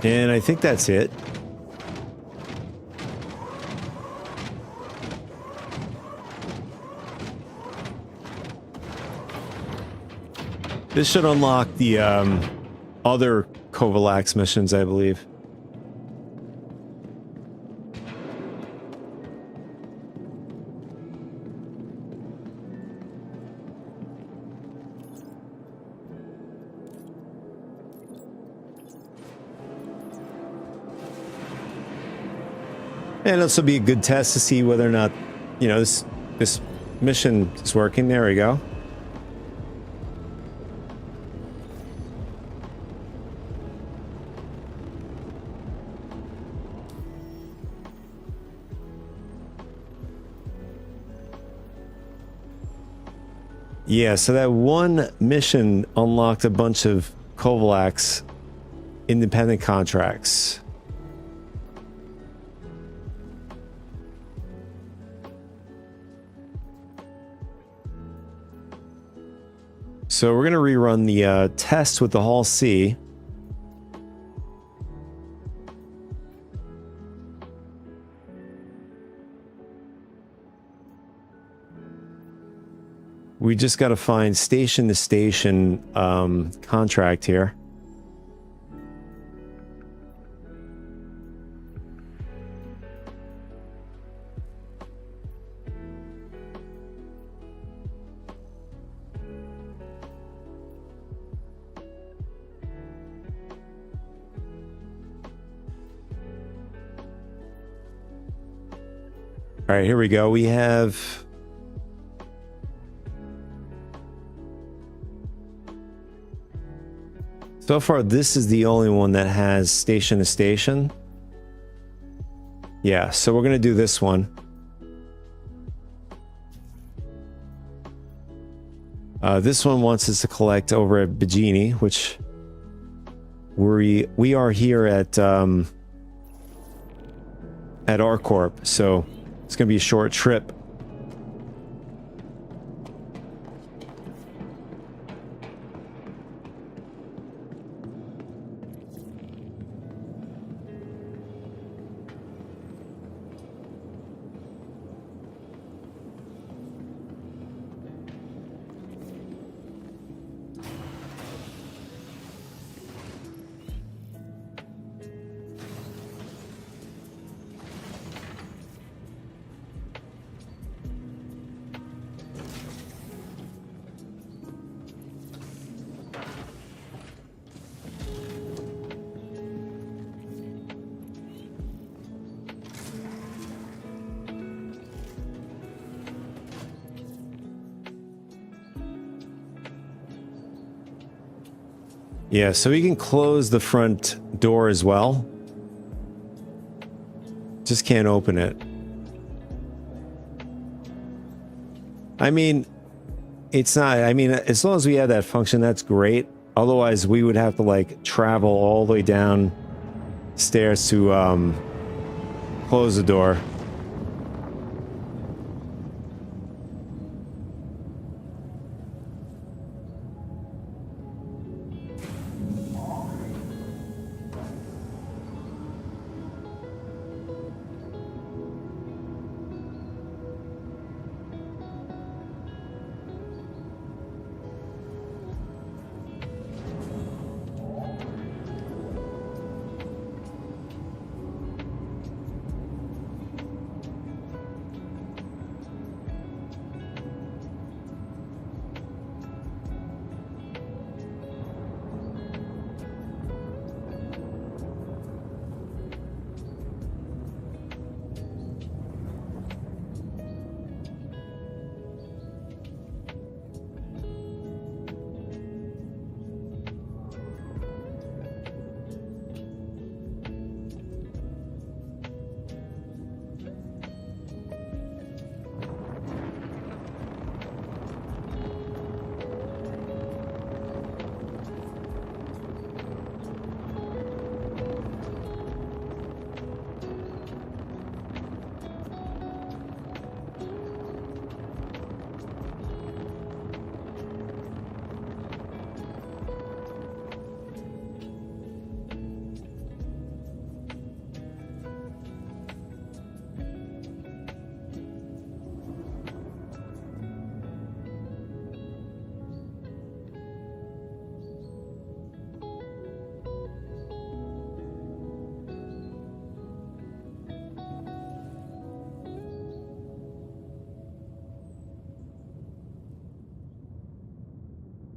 And I think that's it. This should unlock the other Kovalax missions, I believe. And this will be a good test to see whether or not, you know, this mission is working. There we go. Yeah, so that one mission unlocked a bunch of Kovalax independent contracts. So we're going to rerun the test with the Hall C. We just got to find station to station contract here. All right, here we go. We have so far this is the only one that has station to station. Yeah, so we're going to do this one. This one wants us to collect over at Bajini, which we are here at ArcCorp, so it's going to be a short trip. Yeah, so we can close the front door as well. Just can't open it. I mean, it's not, I mean, as long as we have that function, that's great. Otherwise, we would have to like travel all the way down stairs to close the door.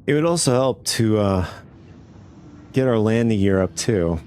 It would also help to get our landing gear up too.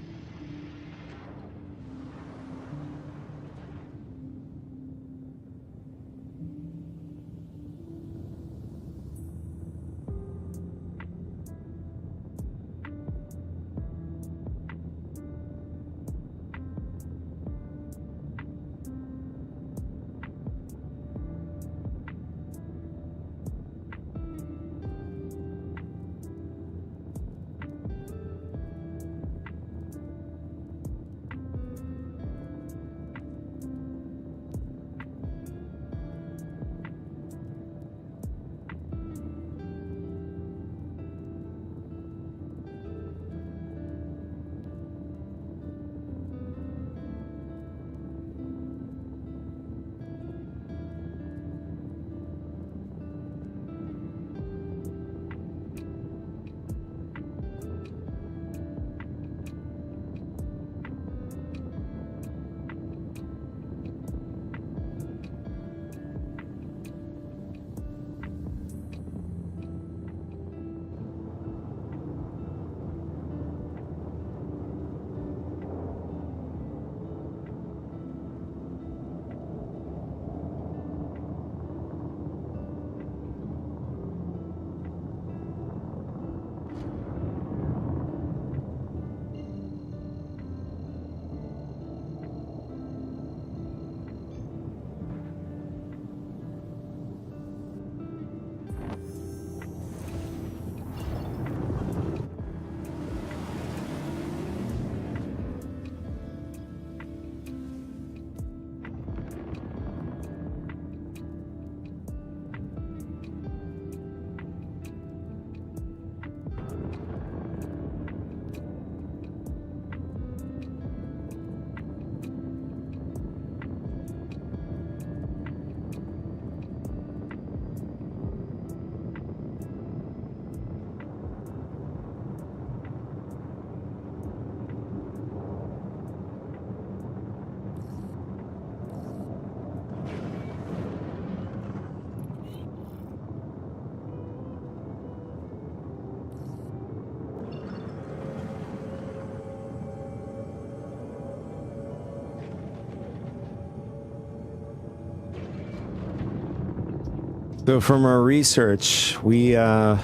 So from our research, well,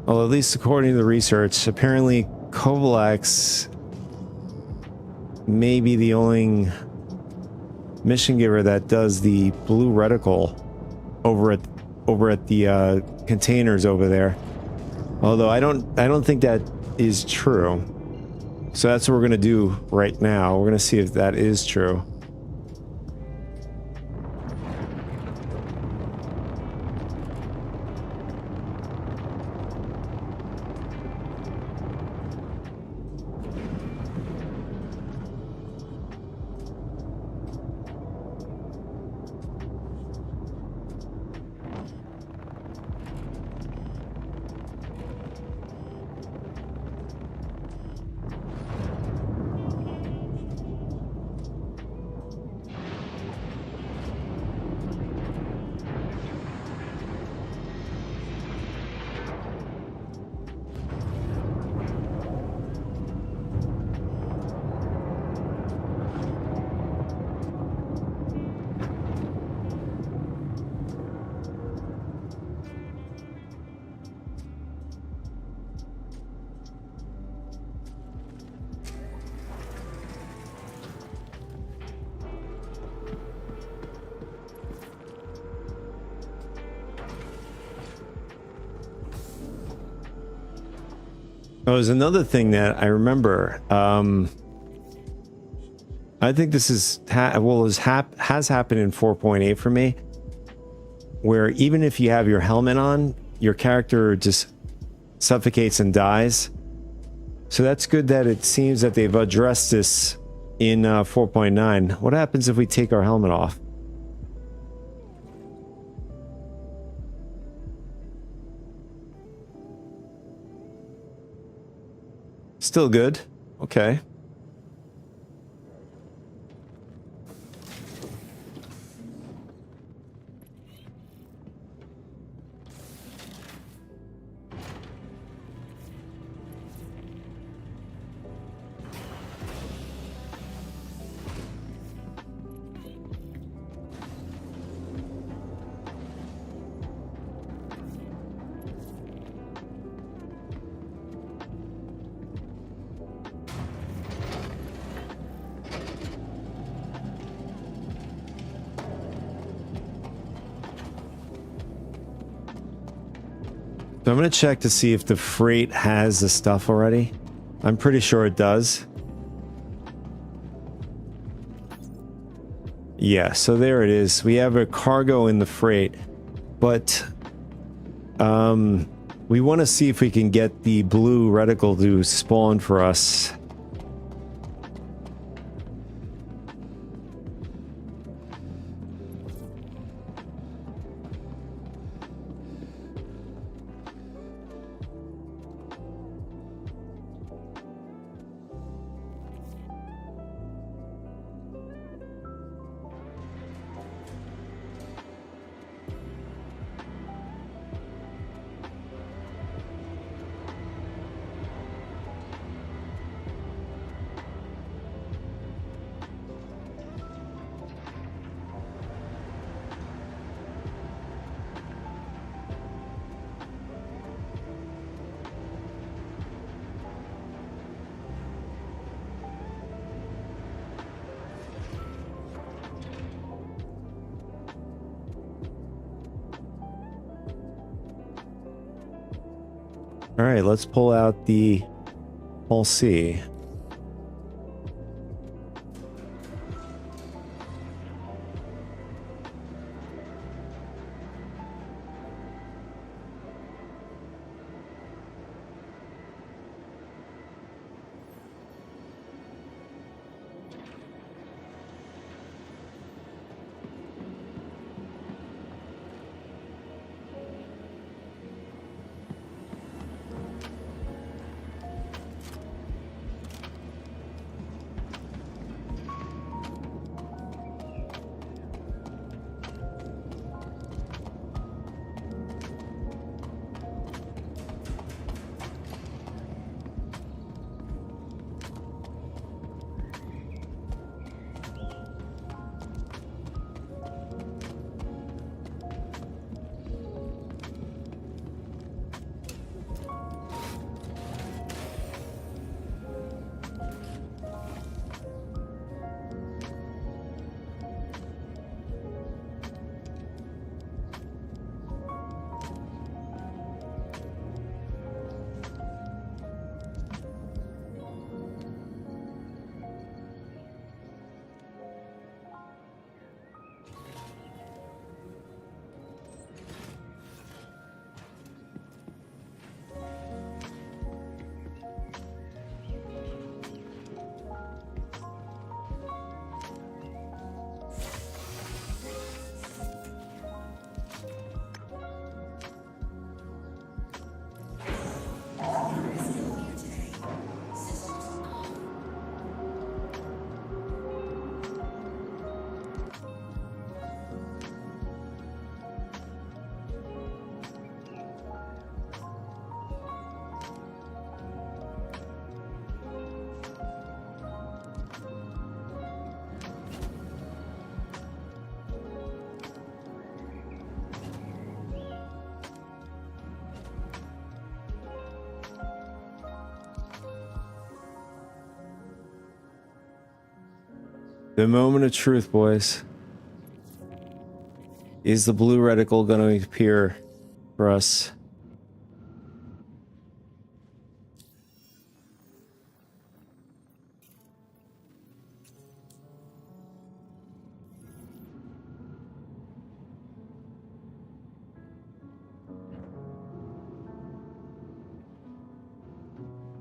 at least according to the research, apparently Kovalex may be the only mission giver that does the blue reticle over at the containers over there. Although I don't think that is true. So that's what we're gonna do right now. We're gonna see if that is true. Oh, there's another thing that I remember. I think this is has happened in 4.8 for me, where even if you have your helmet on, your character just suffocates and dies. So that's good that it seems that they've addressed this in 4.9. What happens if we take our helmet off? Still good. Okay. So I'm going to check to see if the freight has the stuff already. I'm pretty sure it does. Yeah, so there it is. We have a cargo in the freight, but we want to see if we can get the blue reticle to spawn for us. All right, let's pull out the Hull C. The moment of truth, boys. Is the blue reticle going to appear for us?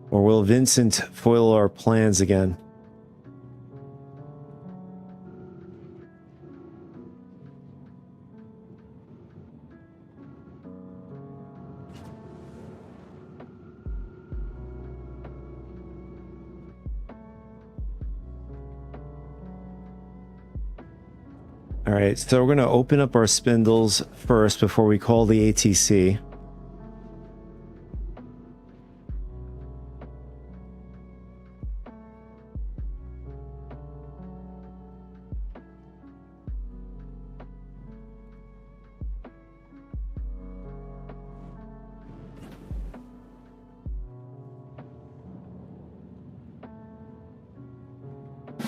Or will Vincent foil our plans again? All right, so we're going to open up our spindles first before we call the ATC.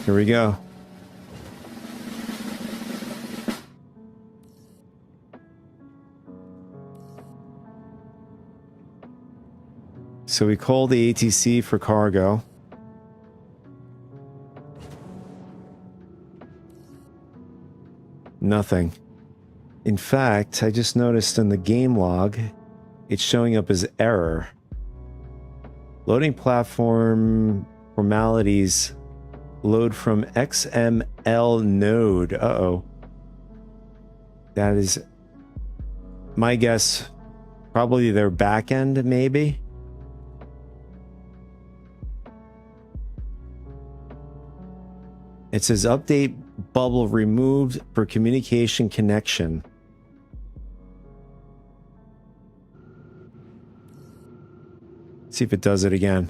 Here we go. So we call the ATC for cargo. Nothing. In fact, I just noticed in the game log, it's showing up as error. Loading platform formalities. Load from XML node. Uh-oh. That is my guess. Probably their back end, maybe. It says update bubble removed for communication connection. See if it does it again.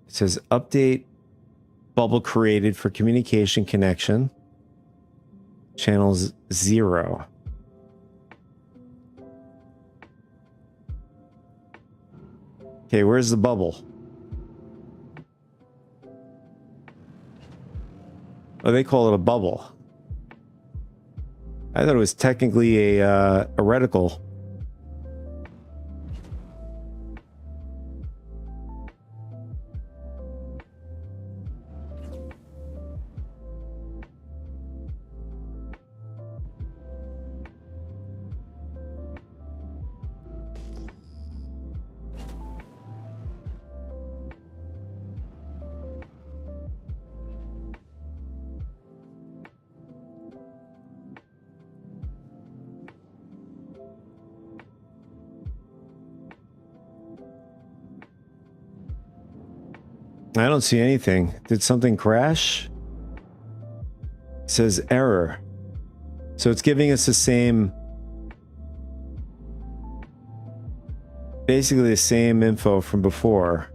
It says update bubble created for communication connection. Channels 0. Okay, where's the bubble? Oh, they call it a bubble. I thought it was technically a reticle. I don't see anything. Did something crash? It says error. So it's giving us the same, basically the same info from before.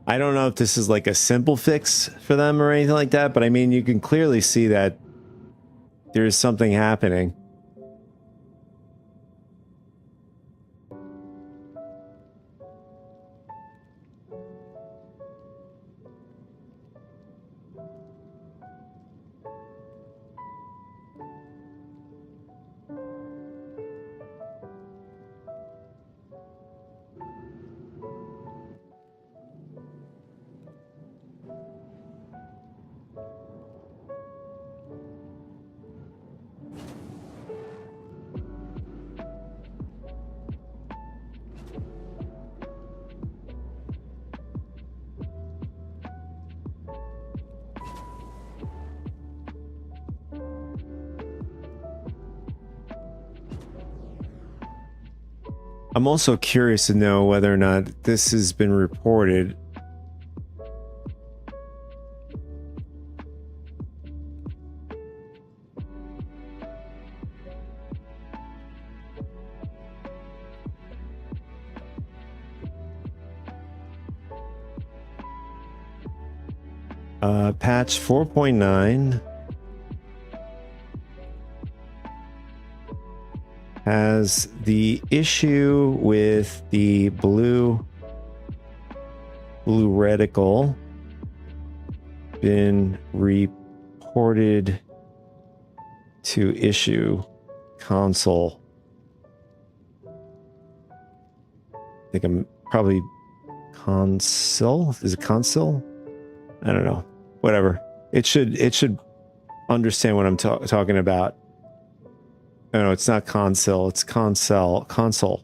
I don't know if this is like a simple fix for them or anything like that, but I mean, you can clearly see that there's something happening. I'm also curious to know whether or not this has been reported. Patch 4.9 has the issue with the blue reticle been reported to issue console. I think I'm probably console. Is it console? I don't know. Whatever. It should understand what I'm talking about. No, it's not console. It's console.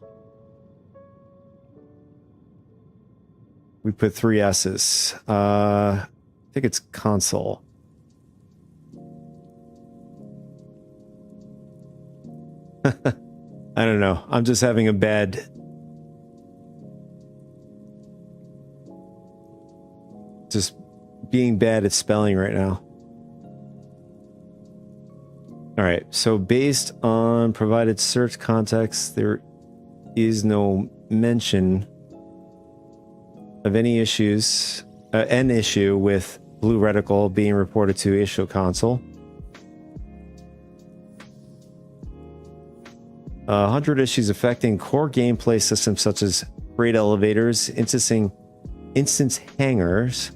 We put 3 S's. I think it's console. I don't know. I'm just having a bad... Just being bad at spelling right now. All right, so based on provided search context, there is no mention of any issues, an issue with blue reticle being reported to issue console. 100 issues affecting core gameplay systems such as freight elevators, instance hangars,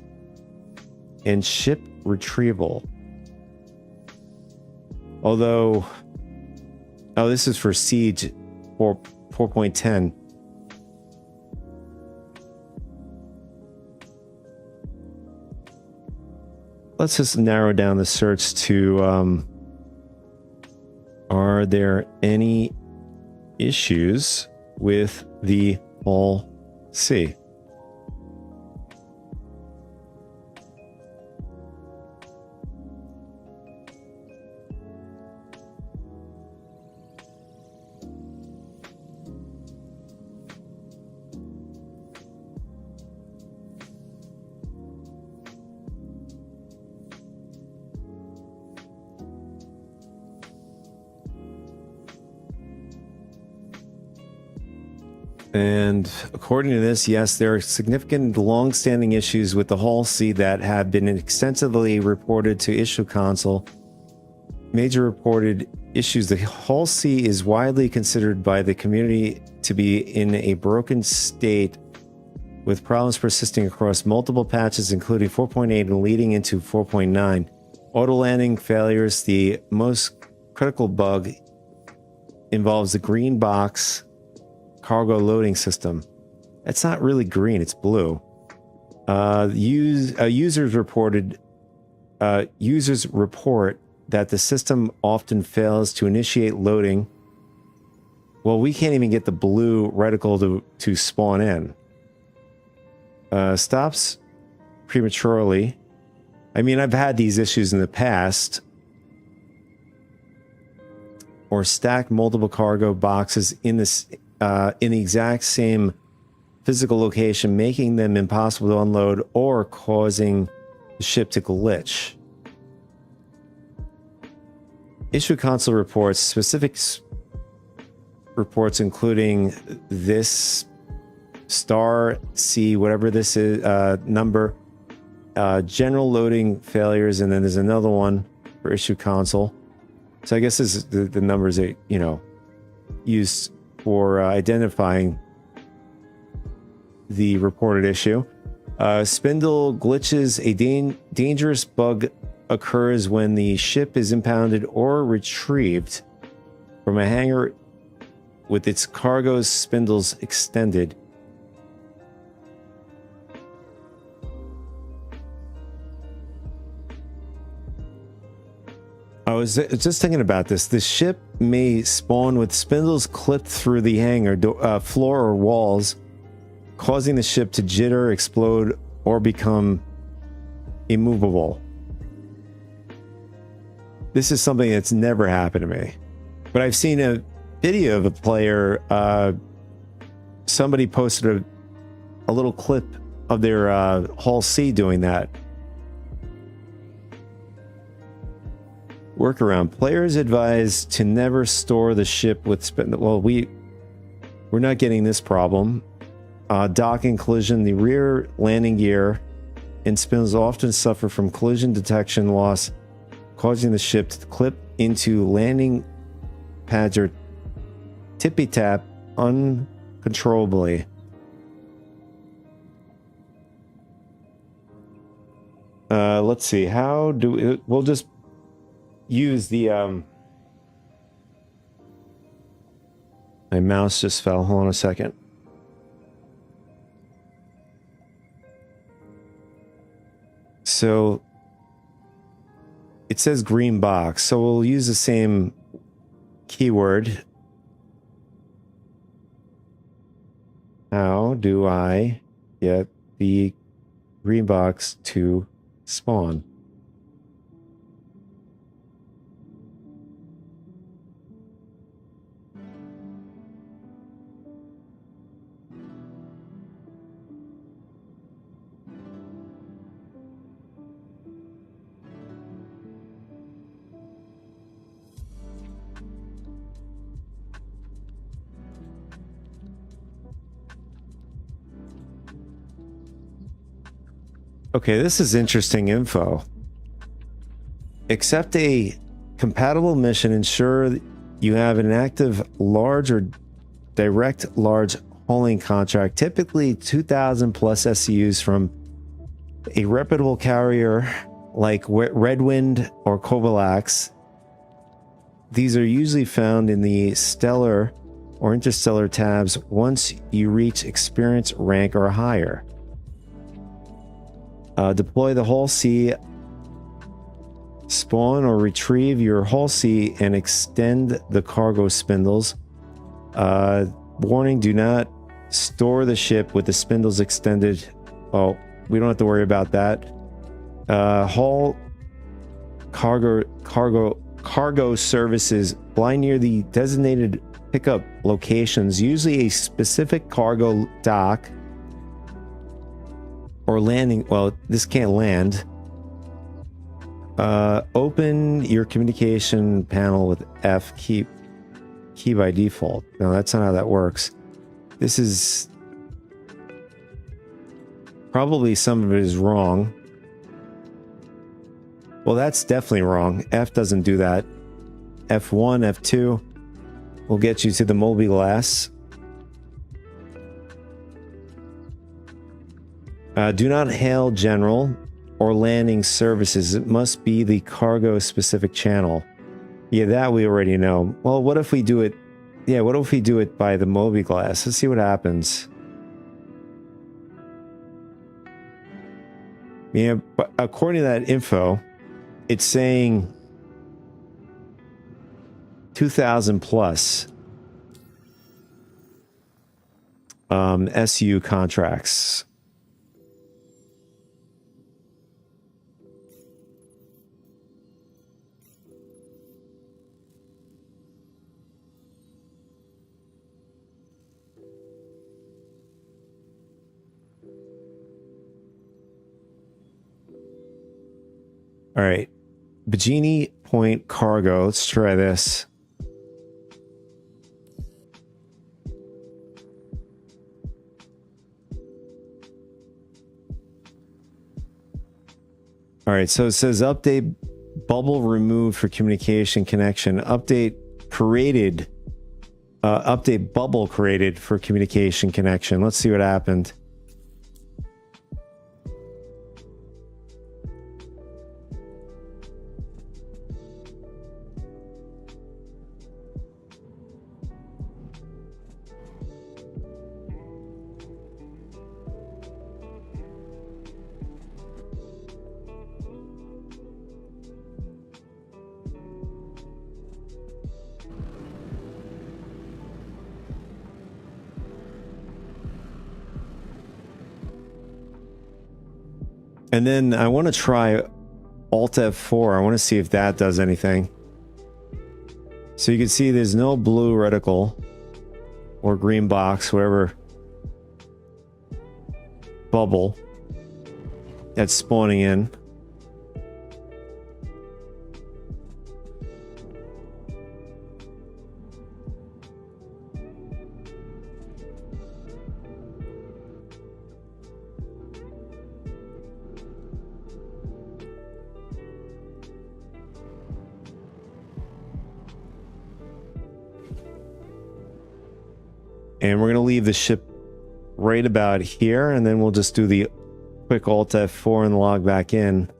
and ship retrieval. Although, oh, this is for Siege 4.10. Let's just narrow down the search to, are there any issues with the Hull C? And according to this, yes, there are significant long-standing issues with the Hull C that have been extensively reported to Issue Console. Major reported issues. The Hull C is widely considered by the community to be in a broken state, with problems persisting across multiple patches, including 4.8 and leading into 4.9. Auto landing failures. The most critical bug involves the green box cargo loading system. It's not really green, it's blue. Users report that the system often fails to initiate loading. Well, we can't even get the blue reticle to spawn in. Stops prematurely. I mean, I've had these issues in the past. Or stack multiple cargo boxes in the exact same physical location, making them impossible to unload or causing the ship to glitch. Issue Console reports specific reports, including this star C, whatever this is, number, general loading failures, and then there's another one for Issue Console. So I guess this is the numbers that, you know, used for identifying the reported issue. Spindle glitches. A dangerous bug occurs when the ship is impounded or retrieved from a hangar with its cargo spindles extended. I was just thinking about this. The ship may spawn with spindles clipped through the hangar floor or walls, causing the ship to jitter, explode, or become immovable. This is something that's never happened to me. But I've seen a video of a player, somebody posted a little clip of their Hull C doing that. Workaround. Players advised to never store the ship with spindle. Well, we're not getting this problem. Docking collision. The rear landing gear and spindles often suffer from collision detection loss, causing the ship to clip into landing pads or tippy-tap uncontrollably. Let's see. How do we... We'll just use the... My mouse just fell. Hold on a second. So it says green box, so we'll use the same keyword. How do I get the green box to spawn? Okay, this is interesting info. Accept a compatible mission. Ensure you have an active large or direct large hauling contract, typically 2,000 plus SCUs from a reputable carrier like Redwind or Covalax. These are usually found in the stellar or interstellar tabs once you reach experience rank or higher. Deploy the Hull C, spawn or retrieve your Hull C and extend the cargo spindles. Warning, do not store the ship with the spindles extended. Oh, we don't have to worry about that. Hull cargo services fly near the designated pickup locations, usually a specific cargo dock or landing. Well, this can't land. Open your communication panel with F, key by default. No, that's not how that works. This is probably, some of it is wrong. Well, that's definitely wrong. F doesn't do that. F1, F2 will get you to the mobiGlas. Do not hail general or landing services. It must be the cargo specific channel. Yeah, that we already know. Well, what if we do it? Yeah, what if we do it by the mobiGlas? Let's see what happens. Yeah, but according to that info, it's saying 2,000 plus SU contracts. All right, Bajini Point Cargo. Let's try this. All right, so it says update bubble removed for communication connection. Update created. Update bubble created for communication connection. Let's see what happened. And then I want to try Alt F4. I want to see if that does anything. So you can see there's no blue reticle or green box, whatever bubble that's spawning in. And we're going to leave the ship right about here, and then we'll just do the quick Alt F4 and log back in.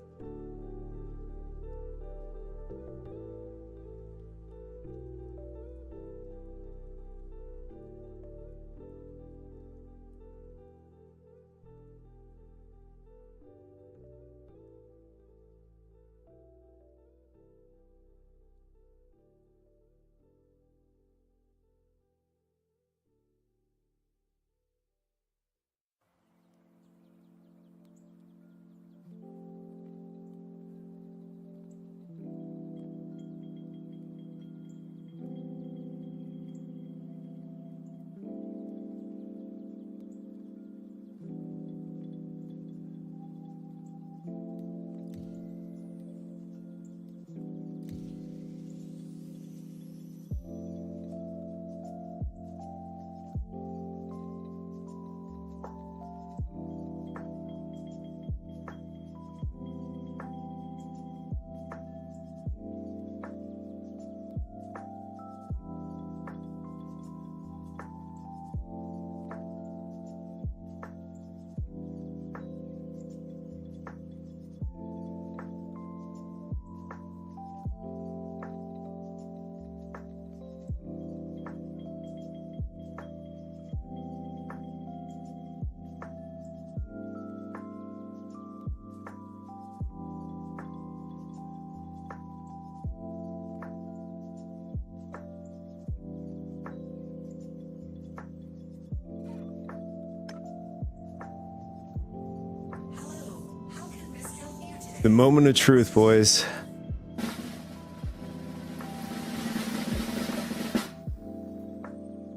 The moment of truth, boys.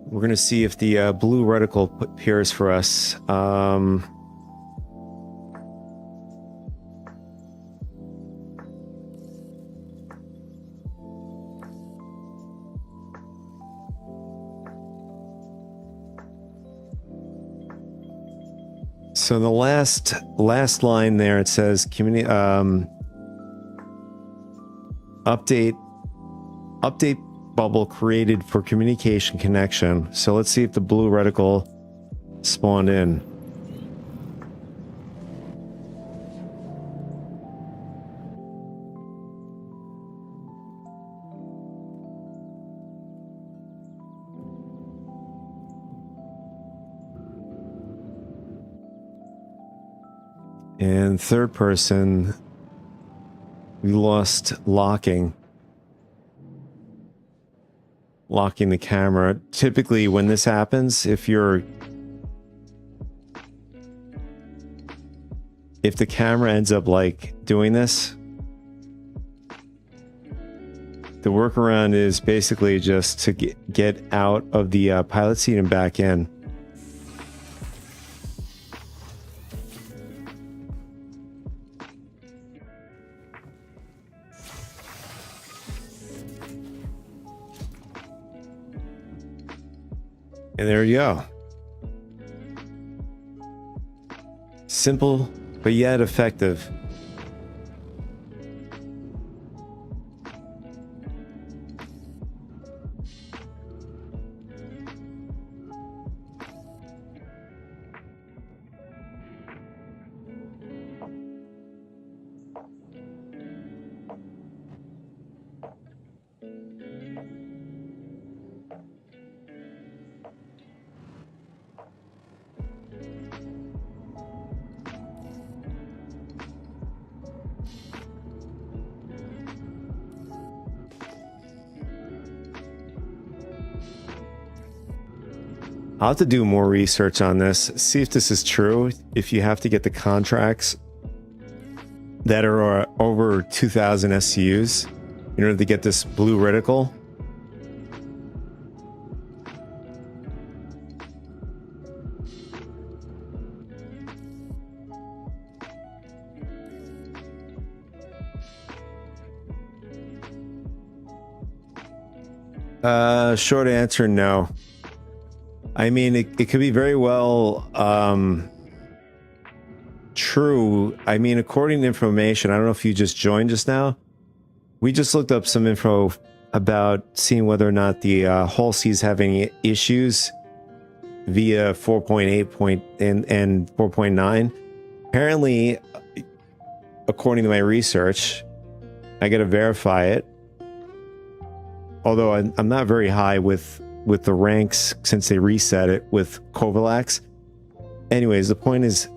We're gonna see if the blue reticle appears for us. So the last line there, it says update bubble created for communication connection. So let's see if the blue reticle spawned in. And third person, we lost locking the camera. Typically when this happens, if the camera ends up like doing this, the workaround is basically just to get out of the pilot seat and back in. And there you go. Simple, but yet effective. I'll have to do more research on this, see if this is true, if you have to get the contracts that are over 2,000 SCUs in order to get this blue reticle. Short answer, no. I mean, it could be very well true. I mean, according to information, I don't know if you just joined just now. We just looked up some info about seeing whether or not the Hull C is having issues via 4.8 and 4.9. Apparently, according to my research, I got to verify it. Although I'm not very high with the ranks since they reset it with Covalax. Anyways, the point is,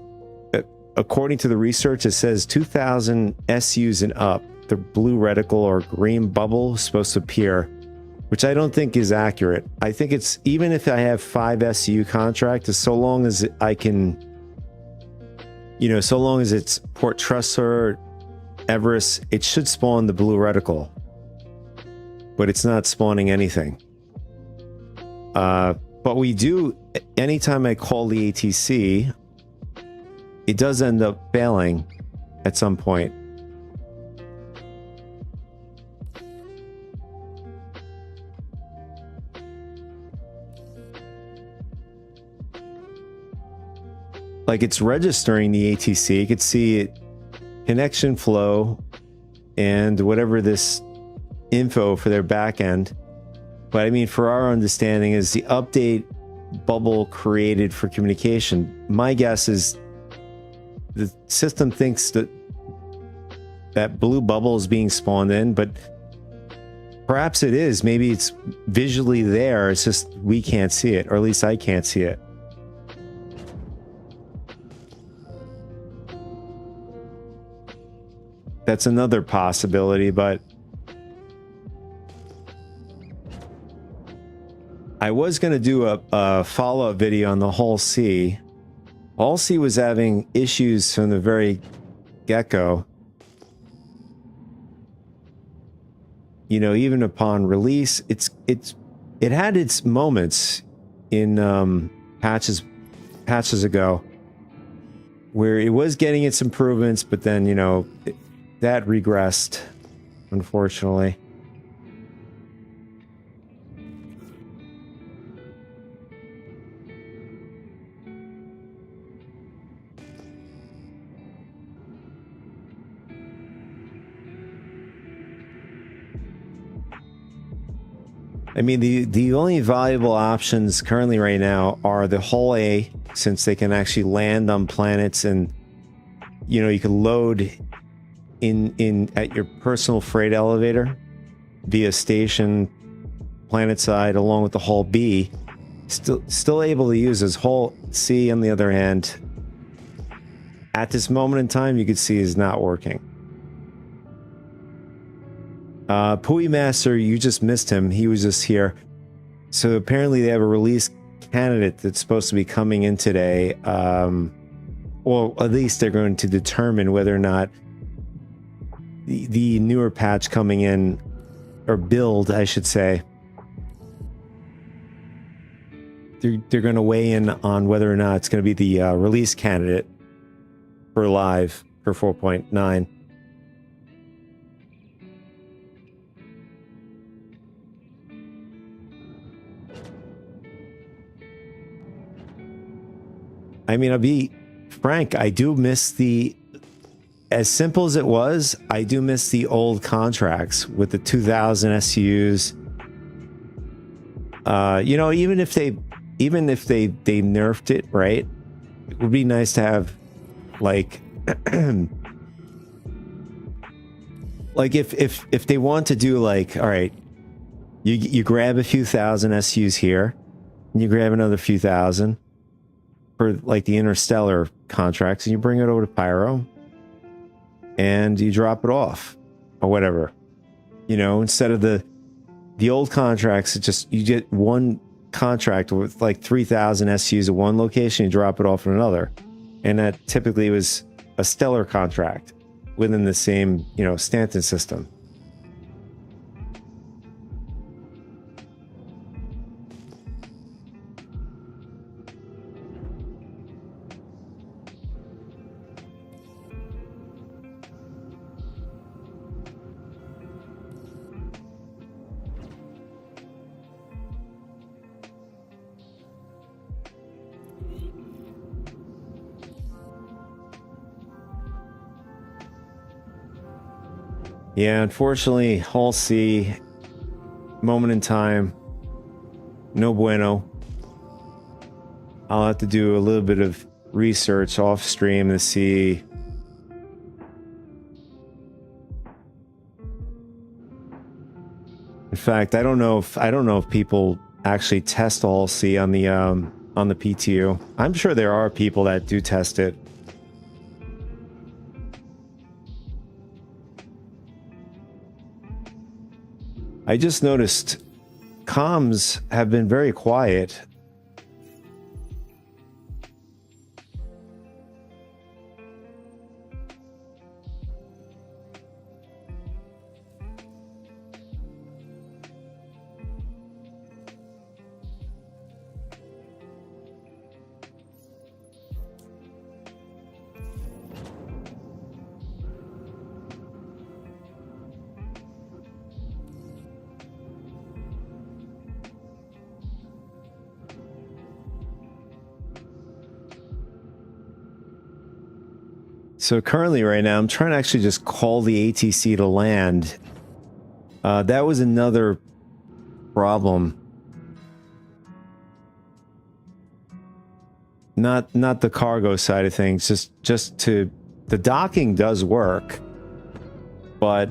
according to the research, it says 2,000 SUs and up, the blue reticle or green bubble is supposed to appear, which I don't think is accurate. I think it's, even if I have 5 SU contract, so long as I can, so long as it's Port Tressor, Everest, it should spawn the blue reticle. But it's not spawning anything. But we do, anytime I call the ATC, it does end up failing at some point. Like, it's registering the ATC. You could see it, connection flow and whatever this info for their back end. But I mean, for our understanding, is the update bubble created for communication. My guess is the system thinks that that blue bubble is being spawned in, but perhaps it is. Maybe it's visually there. It's just we can't see it, or at least I can't see it. That's another possibility, but I was going to do a follow-up video on the Hull C. Hull C was having issues from the very get-go. you know, even upon release, it had its moments in patches ago where it was getting its improvements, but then, you know, that regressed, unfortunately. I mean, the only valuable options currently right now are the Hull A, since they can actually land on planets, and you know, you can load in at your personal freight elevator via station planet side, along with the Hull B. Still able to use as Hull C, on the other hand, at this moment in time, you could see is not working. Pui Master, you just missed him. He was just here. So apparently they have a release candidate that's supposed to be coming in today. Well, at least they're going to determine whether or not the newer patch coming in, or build, I should say, they're going to weigh in on whether or not it's going to be the release candidate for live for 4.9. I mean, I'll be frank, I do miss as simple as it was, I do miss the old contracts with the 2000 SUs. You know, even if they nerfed it, right? It would be nice to have, like, like if they want to do, like, all right, you grab a few thousand SUs here, and you grab another few thousand for like the interstellar contracts, and you bring it over to Pyro and you drop it off or whatever, you know, instead of the old contracts. It just, you get one contract with like 3,000 SUs at one location, you drop it off in another, and that typically was a stellar contract within the same, you know, Stanton system. Yeah, unfortunately, Hull C, moment in time, no bueno. I'll have to do a little bit of research off stream to see in fact, I don't know if people actually test Hull C on the PTU. I'm sure there are people that do test it. I just noticed comms have been very quiet. So currently right now, I'm trying to actually just call the ATC to land. That was another problem. Not the cargo side of things, just to, the docking does work, but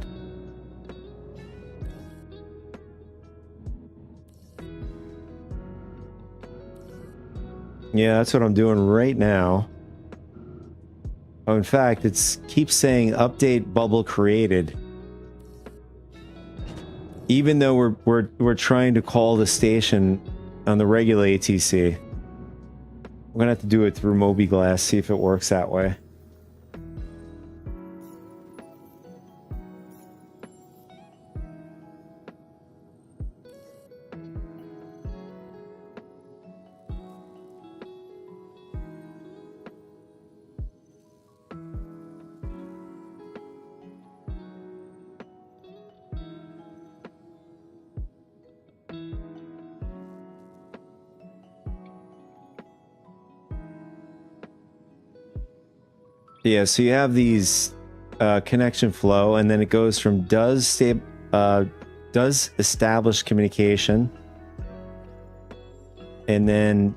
yeah, that's what I'm doing right now. Oh, in fact, it keeps saying update bubble created, even though we're trying to call the station on the regular ATC. We're gonna have to do it through mobiGlas, see if it works that way. Yeah, so you have these connection flow, and then it goes from does establish communication, and then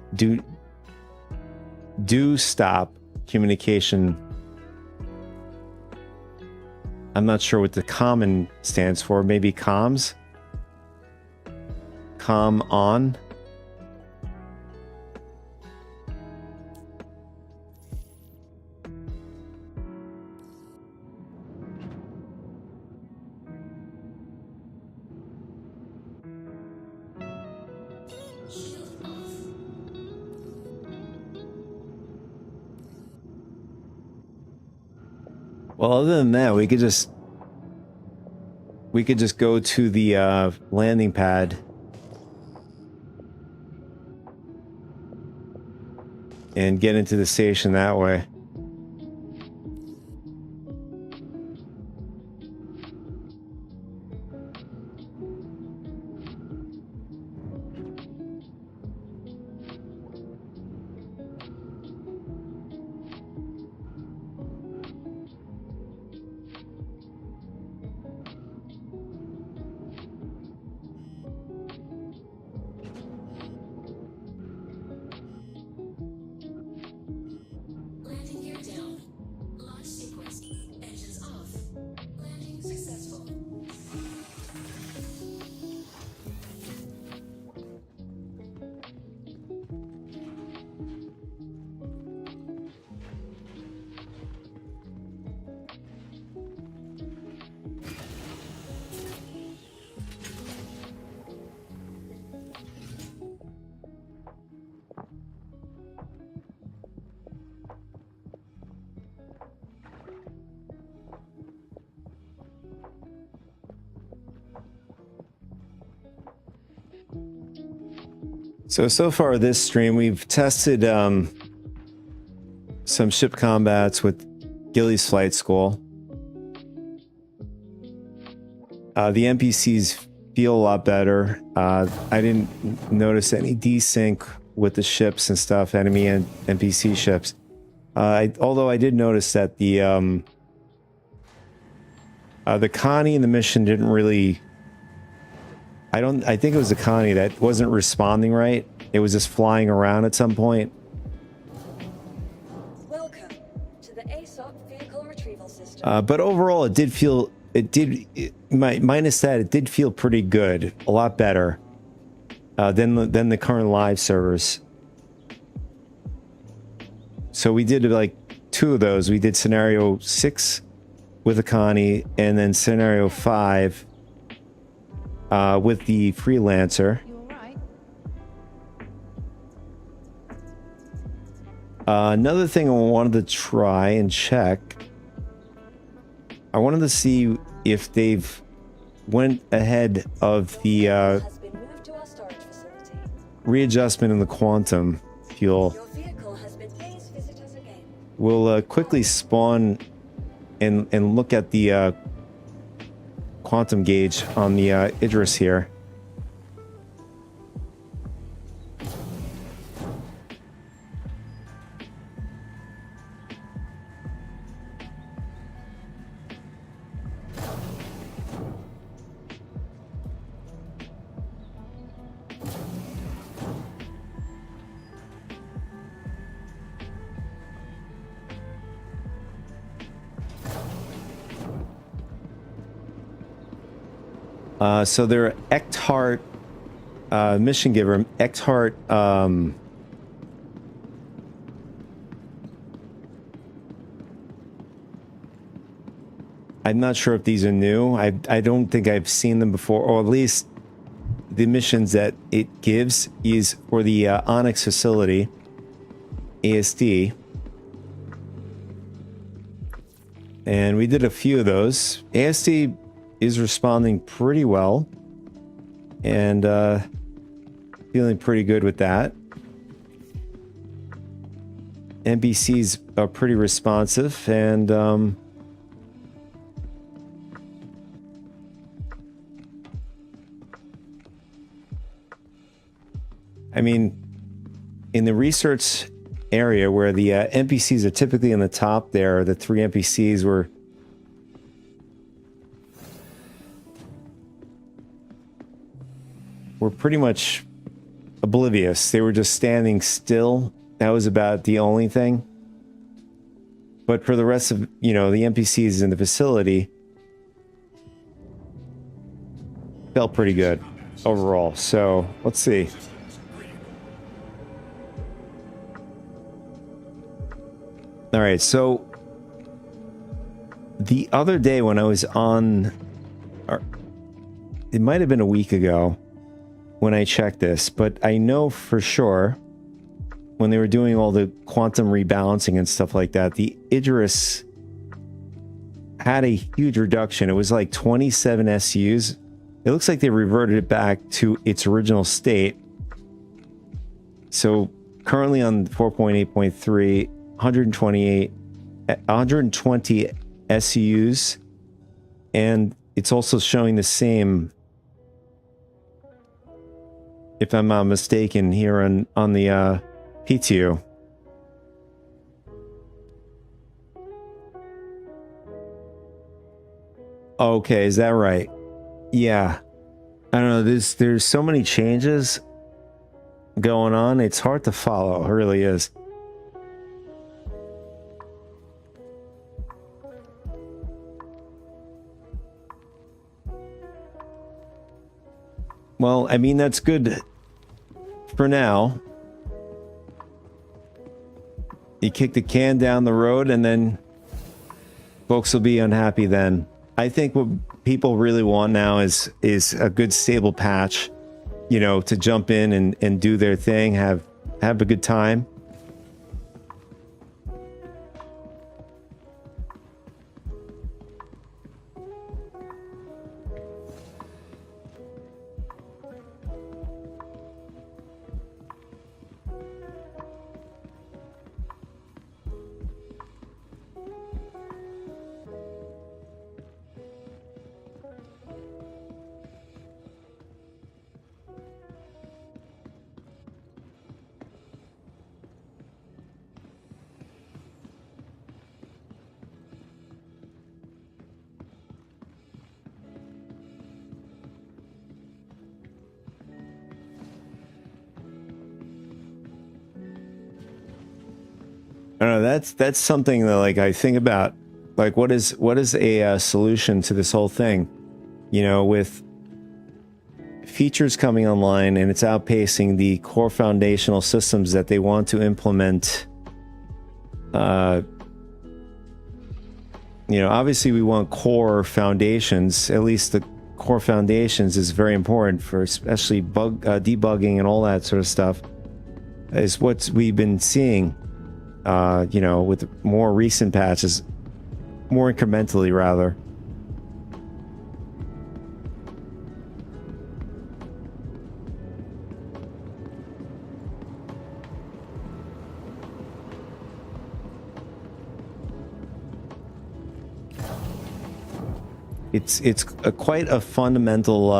do stop communication. I'm not sure what the common stands for. Maybe comms? Com on? Shield off. Well, other than that, we could just go to the landing pad and get into the station that way. Landing gear down. Launch sequence. Engines off. Landing successful. So far this stream, we've tested some ship combats with Gilly's Flight School. The NPCs feel a lot better. I didn't notice any desync with the ships and stuff, enemy and NPC ships. Although I did notice that the Connie in the mission didn't really. I think it was the Connie that wasn't responding right. It was just flying around at some point. Welcome to the ASOP vehicle retrieval system. But overall, it did minus that, it did feel pretty good, a lot better than the current live servers. So we did like 2 of those. We did scenario 6 with the Connie, and then scenario 5 with the freelancer. You all right? Another thing I wanted to try and check. I wanted to see if they've went ahead of the Has been moved to our storage facility. readjustment in the quantum fuel. Your vehicle has been. Please visit us again. We'll quickly spawn and look at the quantum gauge on the Idris here. So their Eckhart mission giver, Eckhart I'm not sure if these are new. I don't think I've seen them before, or at least the missions that it gives is for the Onyx facility, ASD. And we did a few of those. ASD is responding pretty well, and feeling pretty good with that. NPCs are pretty responsive, and I mean, in the research area where the NPCs are typically in the top there. The 3 NPCs were pretty much oblivious. They were just standing still. That was about the only thing. But for the rest of, you know, the NPCs in the facility, felt pretty good overall. So let's see. All right, so the other day when I was on, or it might have been a week ago when I checked this, but I know for sure when they were doing all the quantum rebalancing and stuff like that, the Idris had a huge reduction. It was like 27 SUs. It looks like they reverted it back to its original state. So currently on 4.8.3, 120 SUs, and it's also showing the same, if I'm not mistaken, here on the PTU. Okay, is that right? Yeah. I don't know, there's so many changes going on, it's hard to follow. It really is. Well, I mean, that's good for now. You kick the can down the road and then folks will be unhappy then. I think what people really want now is a good stable patch, you know, to jump in and do their thing, have a good time. I don't know, that's something that, like, I think about, like, what is a solution to this whole thing, you know, with features coming online and it's outpacing the core foundational systems that they want to implement. You know, obviously we want core foundations. At least the core foundations is very important for especially bug debugging and all that sort of stuff, is what we've been seeing. You know, with more recent patches, more incrementally rather. It's quite a fundamental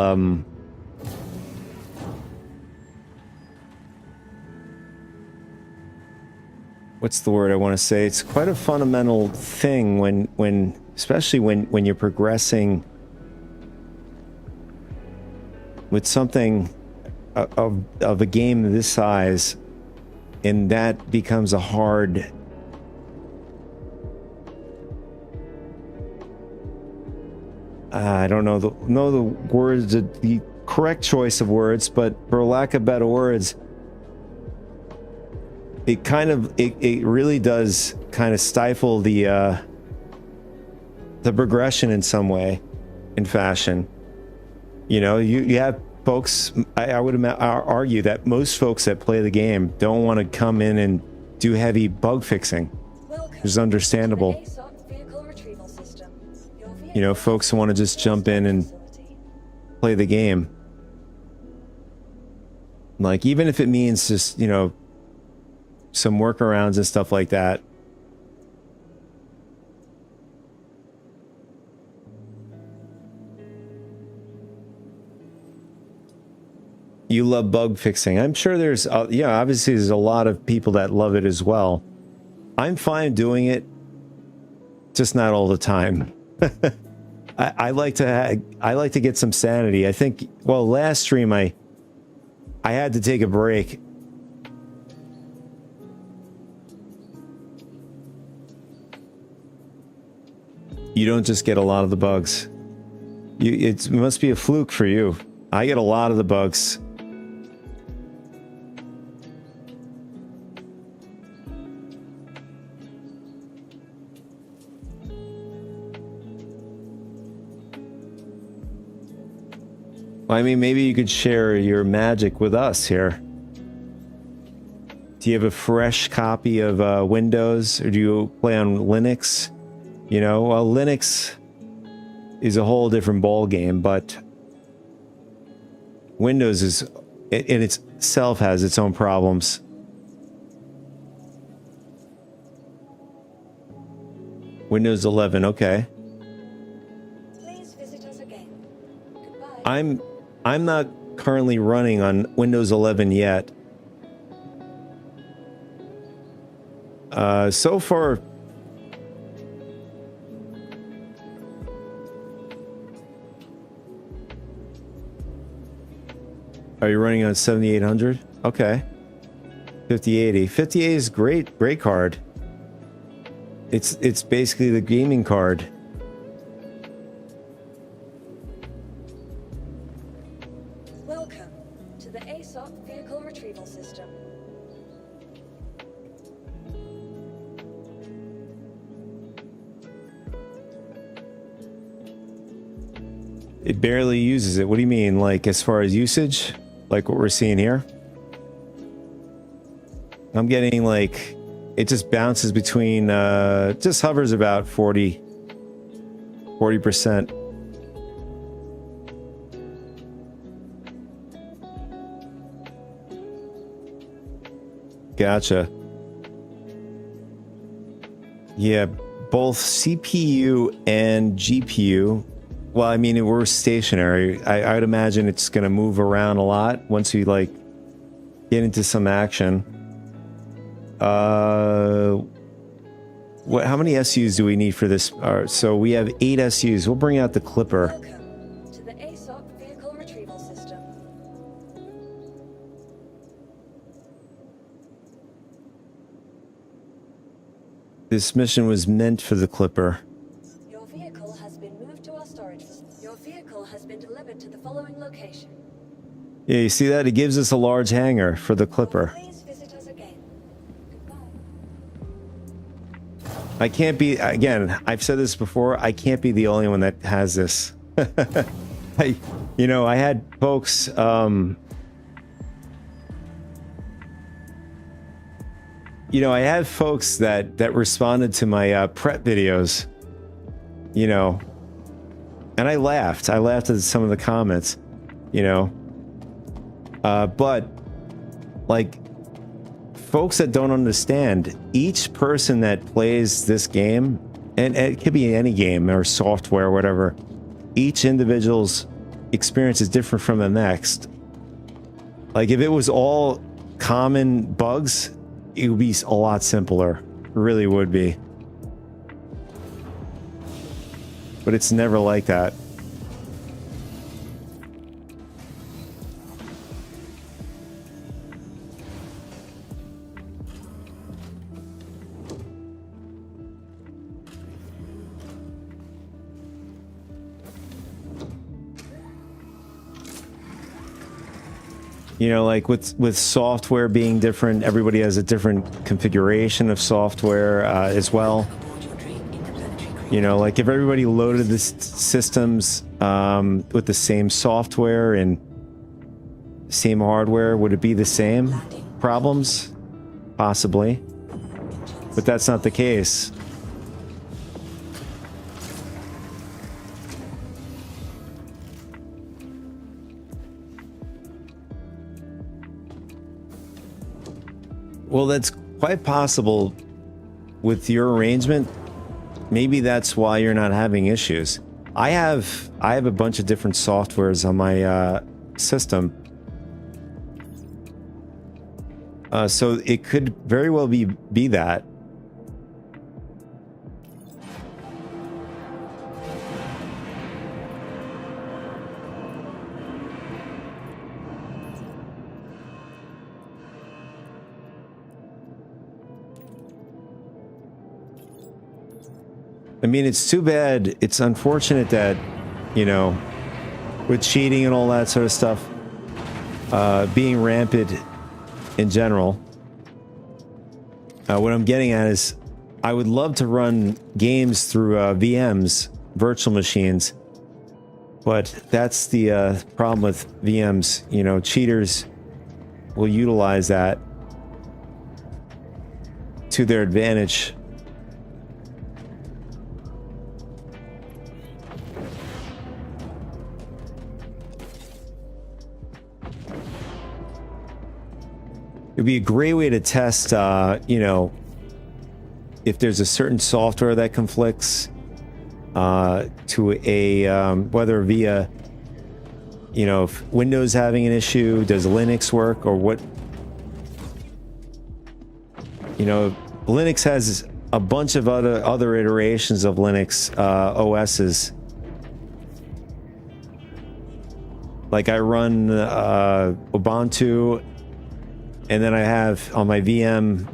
what's the word I want to say? It's quite a fundamental thing when especially when you're progressing with something of a game this size, and that becomes a hard I don't know the words, the correct choice of words, but for lack of better words, it kind of it really does kind of stifle the progression in some way, in fashion. You know, you have folks, I would argue that most folks that play the game don't want to come in and do heavy bug fixing, which is understandable. You know, folks want to just jump in and play the game. Like, even if it means just, you know, some workarounds and stuff like that. You love bug fixing. I'm sure there's, yeah, obviously there's a lot of people that love it as well. I'm fine doing it, just not all the time. I like to get some sanity. I think, well, last stream I had to take a break. You don't just get a lot of the bugs. It must be a fluke for you. I get a lot of the bugs. I mean, maybe you could share your magic with us here. Do you have a fresh copy of Windows, or do you play on Linux? You know, well, Linux is a whole different ball game, but Windows is, in itself, has its own problems. Windows 11, okay. Please visit us again. Goodbye. I'm not currently running on Windows 11 yet. So far, are you running on 7800? Okay. 5080. 5080 is great card. It's basically the gaming card. Welcome to the ASOP Vehicle Retrieval System. It barely uses it. What do you mean? Like, as far as usage? Like what we're seeing here? I'm getting like, it just bounces between, just hovers about 40%. Gotcha. Yeah, both CPU and GPU. Well, I mean, we're stationary. I'd imagine it's going to move around a lot once we like get into some action. How many SUs do we need for this? So we have 8 SUs. We'll bring out the Clipper. Welcome to the ASOP Vehicle Retrieval System. This mission was meant for the Clipper. Your vehicle has been moved to our storage facility. Your vehicle has been delivered to the following location. Yeah, you see that? It gives us a large hangar for the Clipper. Please visit us again. Goodbye. I can't be, again, I've said this before, I can't be the only one that has this. I had folks, I had folks that responded to my prep videos, and I laughed at some of the comments, but like, folks that don't understand, each person that plays this game, and it could be any game or software or whatever, each individual's experience is different from the next. Like, if it was all common bugs, it would be a lot simpler. It really would be. But it's never like that. Like with software being different, everybody has a different configuration of software as well. Like if everybody loaded the systems with the same software and same hardware, would it be the same problems? Possibly. But that's not the case. Well, that's quite possible with your arrangement. Maybe that's why you're not having issues. I have a bunch of different softwares on my system, So it could very well be that. I mean, it's too bad. It's unfortunate that, you know, with cheating and all that sort of stuff, being rampant in general. What I'm getting at is I would love to run games through VMs, virtual machines, but that's the problem with VMs. You know, cheaters will utilize that to their advantage. It'd be a great way to test, you know, if there's a certain software that conflicts to a, whether via, you know, if Windows having an issue, does Linux work, or what? You know, Linux has a bunch of other iterations of Linux OSs. Like I run Ubuntu, and then I have on my VM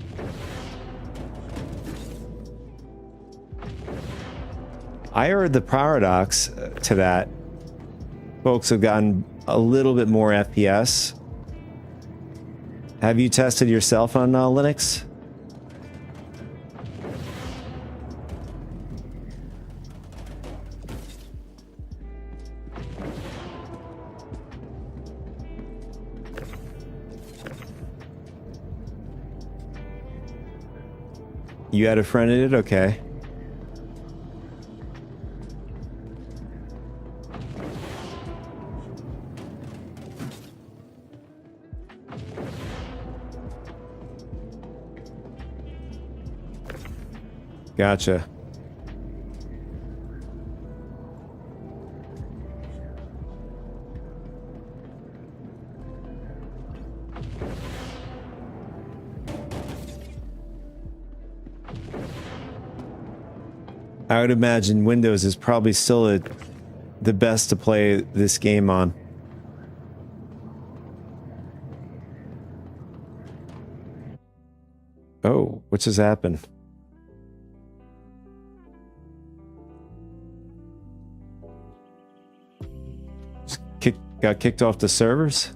I heard the paradox to that. Folks have gotten a little bit more FPS. Have you tested yourself on Linux? You had a friend in it? Okay. Gotcha. I would imagine Windows is probably still the best to play this game on. Oh, what just happened? Got kicked off the servers?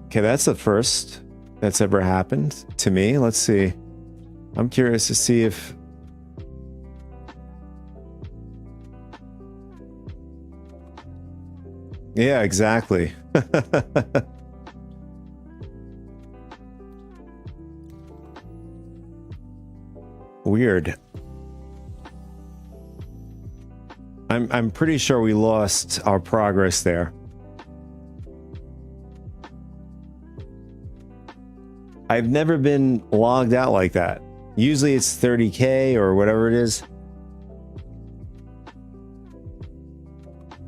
Okay, that's the first that's ever happened to me. Let's see. I'm curious to see if... Yeah, exactly. Weird. I'm pretty sure we lost our progress there. I've never been logged out like that. Usually it's 30K or whatever it is.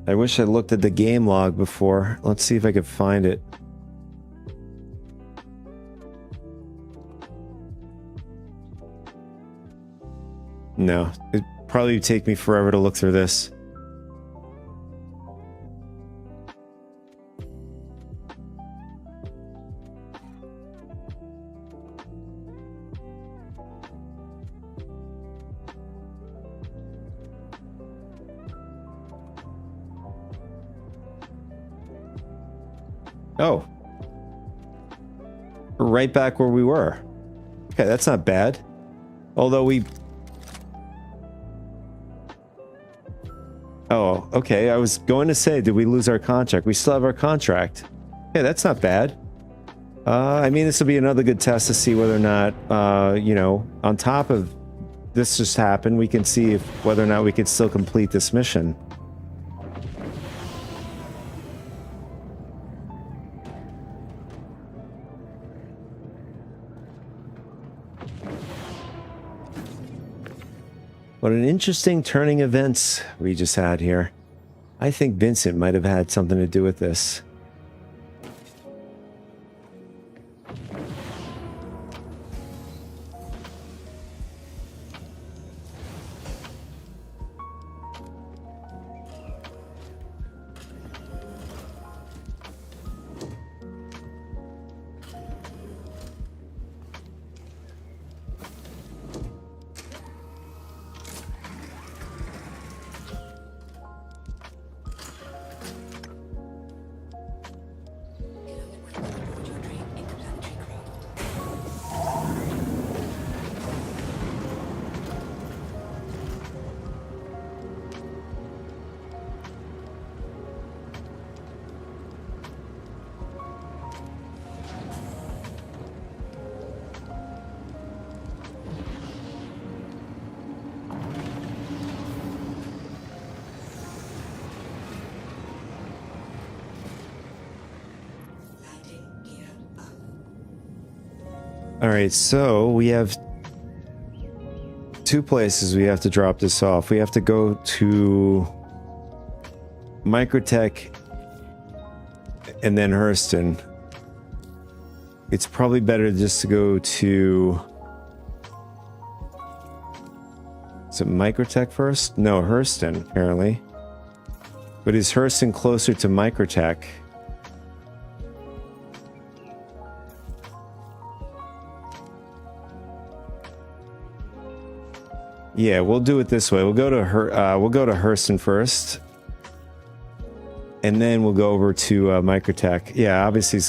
I wish I looked at the game log before. Let's see if I could find it. No, it'd probably take me forever to look through this. Oh. We're right back where we were. Okay, that's not bad. Although we... Oh, okay. I was going to say, did we lose our contract? We still have our contract. Okay, that's not bad. I mean, this will be another good test to see whether or not, you know, on top of this just happened, we can see if whether or not we can still complete this mission. What an interesting turning events we just had here. I think Vincent might have had something to do with this. All right, so we have two places we have to drop this off. We have to go to Microtech and then Hurston. It's probably better just to go to... Is it Microtech first? No, Hurston, apparently. But is Hurston closer to Microtech? Yeah, we'll do it this way. We'll go to Hurston first, and then we'll go over to Microtech. Yeah, obviously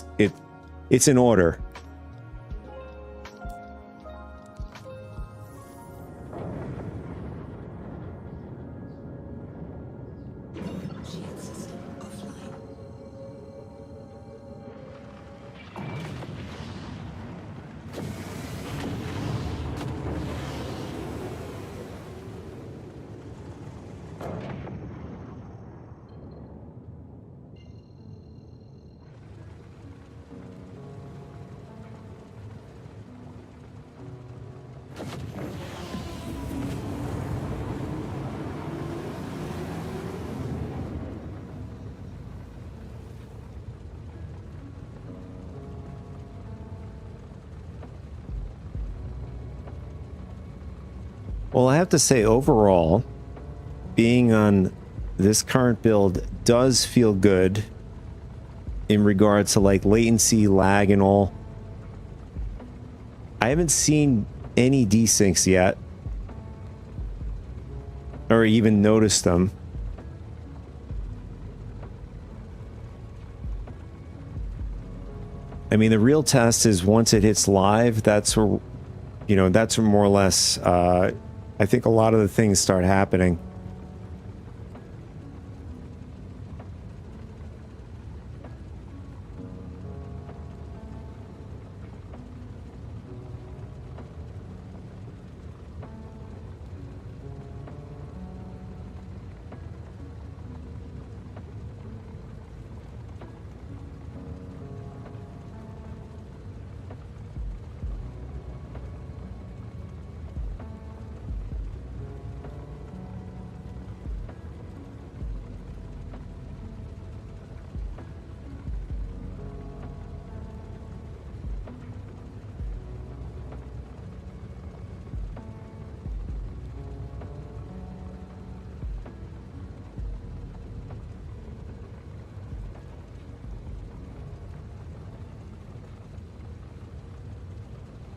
it's in order. Well, I have to say, overall, being on this current build does feel good in regards to like latency, lag, and all. I haven't seen any desyncs yet, or even noticed them. I mean, the real test is once it hits live, that's where, you know, that's where more or less, I think a lot of the things start happening.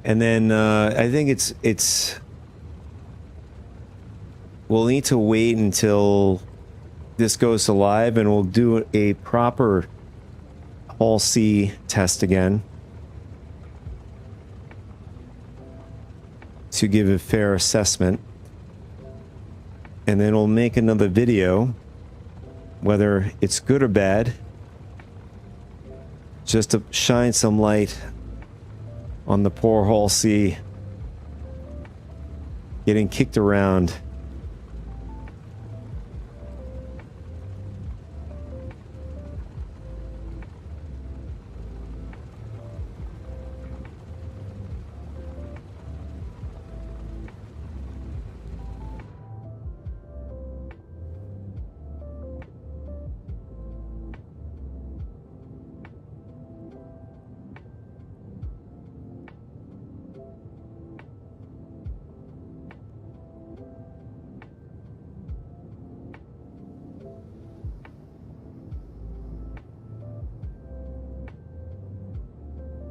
And then I think we'll need to wait until this goes to live, and we'll do a proper Hall C test again to give a fair assessment. And then we'll make another video, whether it's good or bad, just to shine some light on the poor Hall C getting kicked around.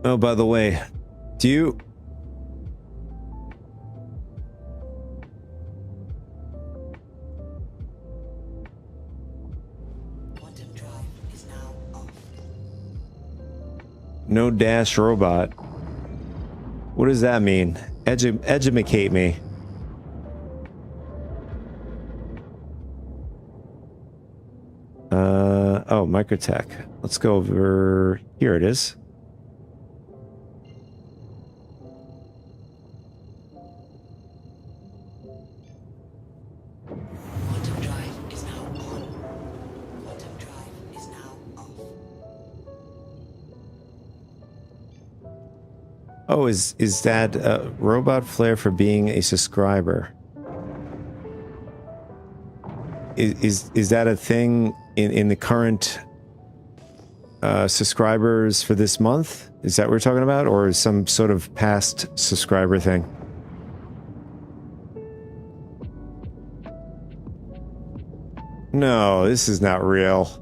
Oh, by the way, do you... Quantum drive is now off. No dash robot. What does that mean? Educate me. Oh, Microtech. Let's go over... Here it is. Quantum drive is now on. Quantum drive is now off. Oh, is that robot flair for being a subscriber? Is that a thing in the current subscribers for this month? Is that what we're talking about, or is some sort of past subscriber thing? No, this is not real.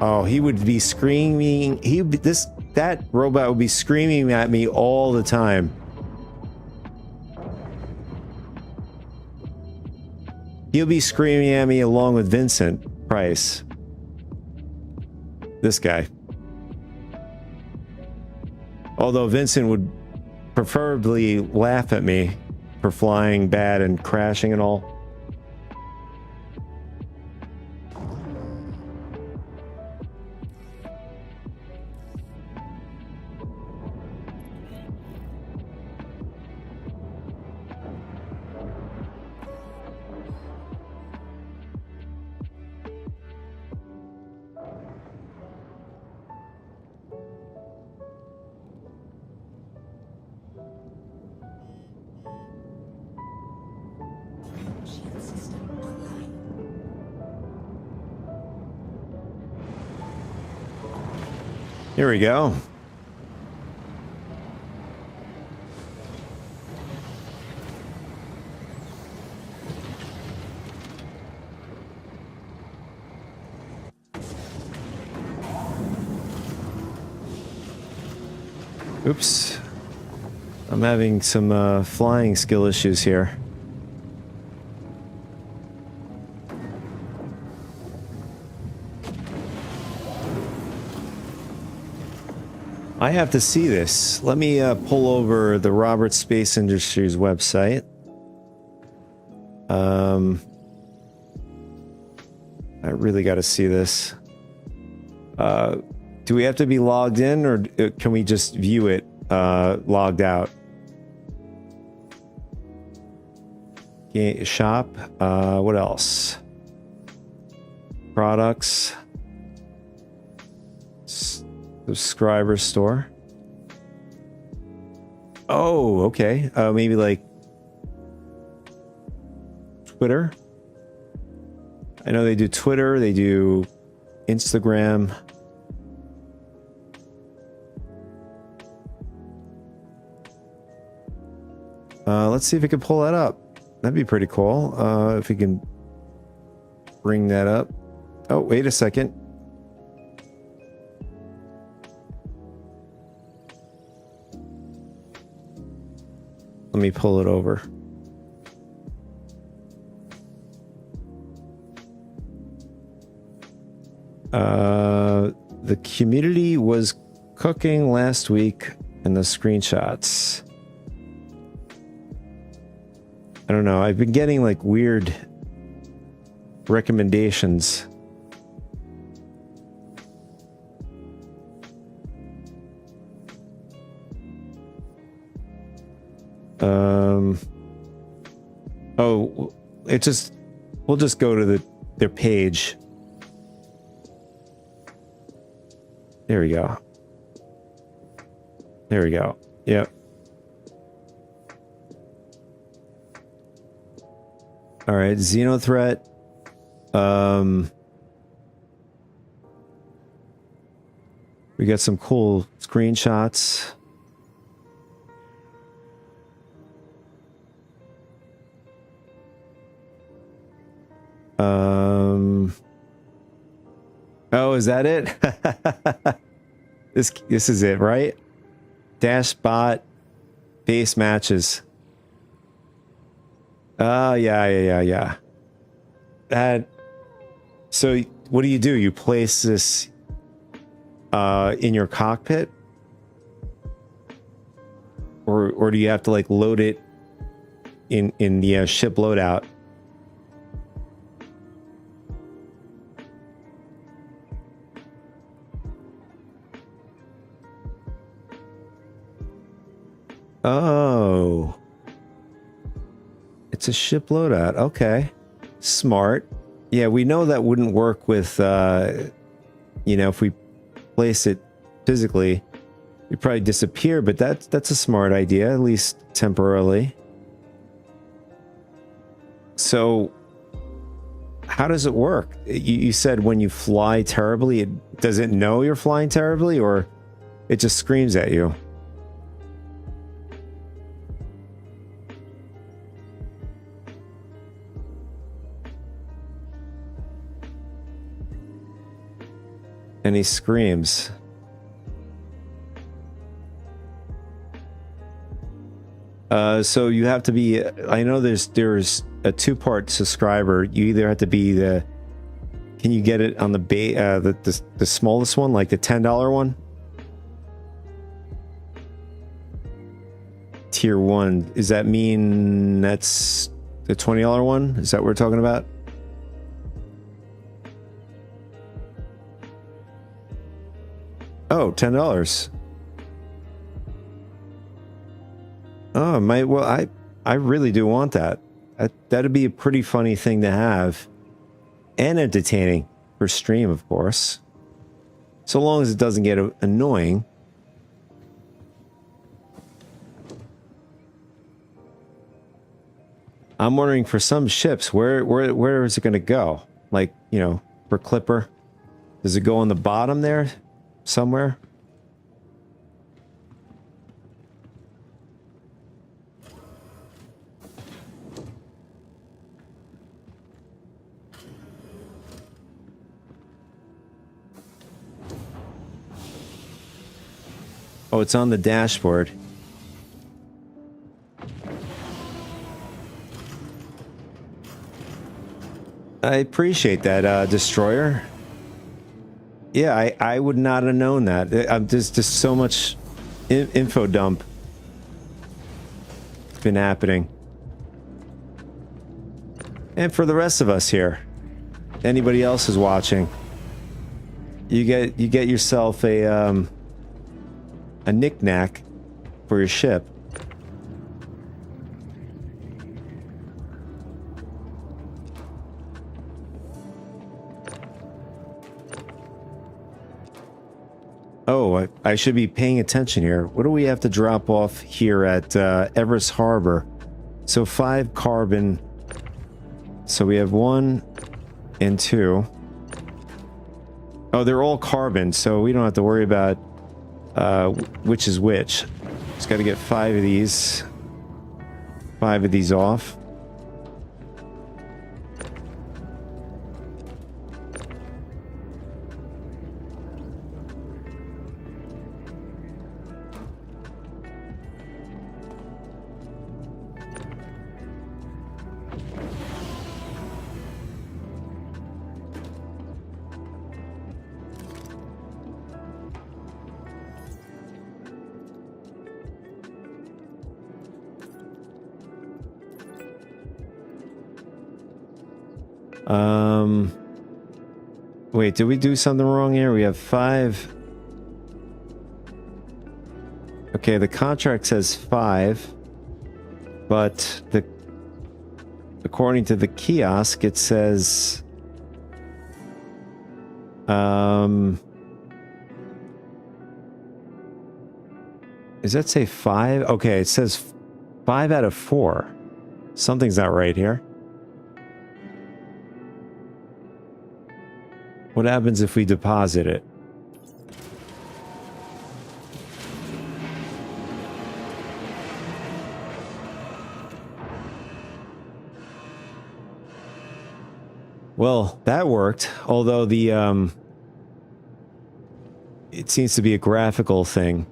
Oh, he would be screaming. That robot would be screaming at me all the time. He'll be screaming at me along with Vincent Price. This guy. Although Vincent would preferably laugh at me for flying bad and crashing and all. Shield system online. Here we go. Oops. I'm having some flying skill issues here. I have to see this. Let me pull over the Roberts Space Industries website. I really got to see this. Do we have to be logged in, or can we just view it logged out? Shop. What else? Products. Subscriber store. Oh, okay. Maybe like Twitter. I know they do Twitter. They do Instagram. Let's see if we can pull that up. That'd be pretty cool. If we can bring that up. Oh, wait a second. Let me pull it over. The community was cooking last week in the screenshots. I don't know. I've been getting like weird recommendations. Oh, we'll just go to their page. There we go. There we go. Yep. All right, Xenothreat. We got some cool screenshots. Oh, is that it? This is it, right? Dash bot base matches. Oh, yeah. That. So what do? You place this in your cockpit? Or do you have to like load it in the ship loadout? Oh. It's a ship loadout. Okay. Smart. Yeah, we know that wouldn't work with, if we place it physically, it'd probably disappear, but that's a smart idea, at least temporarily. So, how does it work? You said when you fly terribly, does it know you're flying terribly, or it just screams at you? And he screams. So you have to be. I know there's a 2-part subscriber. You either have to be the. Can you get it on the smallest one, like the $10 one? Tier 1. Does that mean that's the $20 one? Is that what we're talking about? Oh, $10. Oh, I really do want that. That'd be a pretty funny thing to have. And entertaining for stream, of course. So long as it doesn't get annoying. I'm wondering for some ships, where is it going to go? Like, for Clipper, does it go on the bottom there? Somewhere? Oh, it's on the dashboard. I appreciate that, Destroyer. Yeah, I would not have known that. There's just so much info dump been happening. And for the rest of us here, anybody else who's watching, you get yourself a knick-knack for your ship. Oh, I should be paying attention here. What do we have to drop off here at Everest Harbor? So 5 carbon. So we have 1 and 2. Oh, they're all carbon, so we don't have to worry about which is which. Just got to get 5 of these. 5 of these off. Wait, did we do something wrong here? We have 5. Okay, the contract says 5, but according to the kiosk, it says does that say 5? Okay, it says 5 out of 4. Something's not right here. What happens if we deposit it? Well, that worked. Although the it seems to be a graphical thing.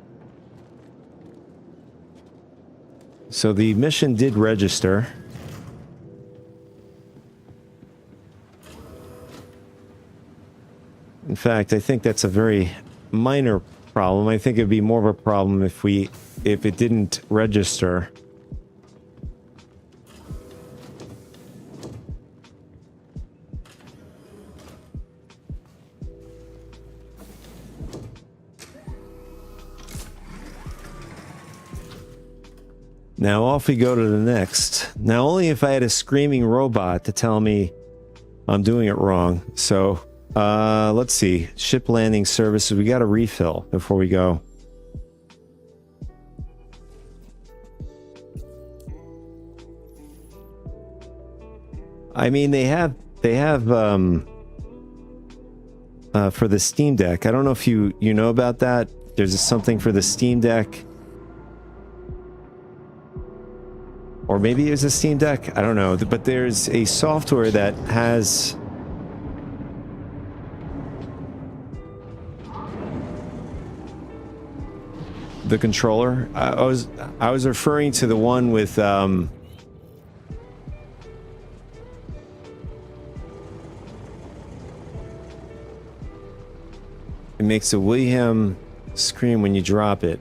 So the mission did register. In fact, I think that's a very minor problem. I think it'd be more of a problem if it didn't register. Now off we go to the next. Now only if I had a screaming robot to tell me I'm doing it wrong. So let's see. Ship landing services. We got to refill before we go. I mean, they have for the Steam Deck. I don't know if you know about that. There's something for the Steam Deck. Or maybe it's a Steam Deck. I don't know. But there's a software that has the controller. I was referring to the one with it makes a William scream when you drop it.